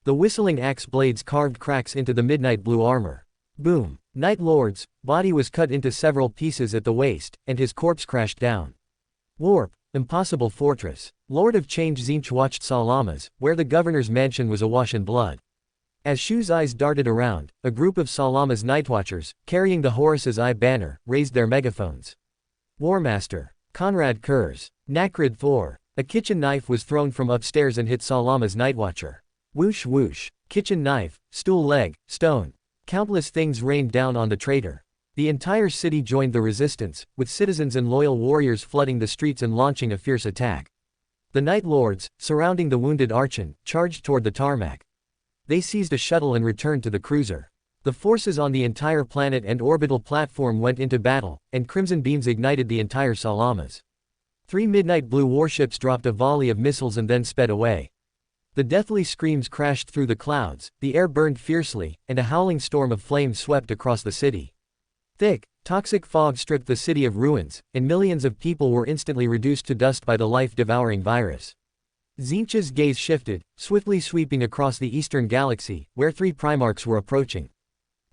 The whistling axe blades carved cracks into the midnight blue armor. Boom! Night Lord's body was cut into several pieces at the waist, and his corpse crashed down. Warp! Impossible fortress. Lord of Change Zinch watched Salamas, where the governor's mansion was awash in blood. As Shu's eyes darted around, a group of Salamas Nightwatchers, carrying the Horus's Eye banner, raised their megaphones. Warmaster. Conrad Kurz. Nakrid Thor. A kitchen knife was thrown from upstairs and hit Salama's Nightwatcher. Whoosh whoosh. Kitchen knife, stool leg, stone. Countless things rained down on the traitor. The entire city joined the resistance, with citizens and loyal warriors flooding the streets and launching a fierce attack. The Night Lords, surrounding the wounded Archon, charged toward the tarmac. They seized a shuttle and returned to the cruiser. The forces on the entire planet and orbital platform went into battle, and crimson beams ignited the entire Salamas. 3 midnight blue warships dropped a volley of missiles and then sped away. The deathly screams crashed through the clouds, the air burned fiercely, and a howling storm of flames swept across the city. Thick, toxic fog stripped the city of ruins, and millions of people were instantly reduced to dust by the life-devouring virus. Zinch's gaze shifted, swiftly sweeping across the eastern galaxy, where 3 Primarchs were approaching.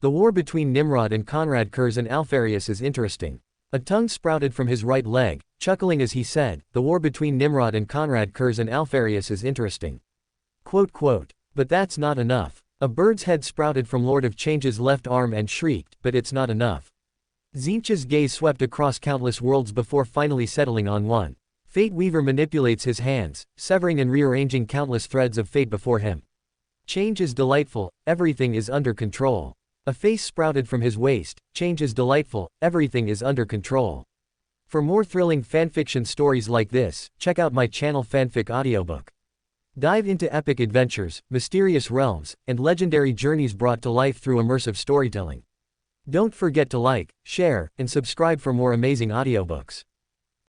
The war between Nimrod and Conrad Kurz and Alfarius is interesting. A tongue sprouted from his right leg, chuckling as he said, the war between Nimrod and Conrad Kurz and Alfarius is interesting. Quote. But that's not enough. A bird's head sprouted from Lord of Change's left arm and shrieked, but it's not enough. Zinch's gaze swept across countless worlds before finally settling on one. Fate Weaver manipulates his hands, severing and rearranging countless threads of fate before him. Change is delightful, everything is under control. A face sprouted from his waist, change is delightful, everything is under control. For more thrilling fanfiction stories like this, check out my channel Fanfic Audiobook. Dive into epic adventures, mysterious realms, and legendary journeys brought to life through immersive storytelling. Don't forget to like, share, and subscribe for more amazing audiobooks.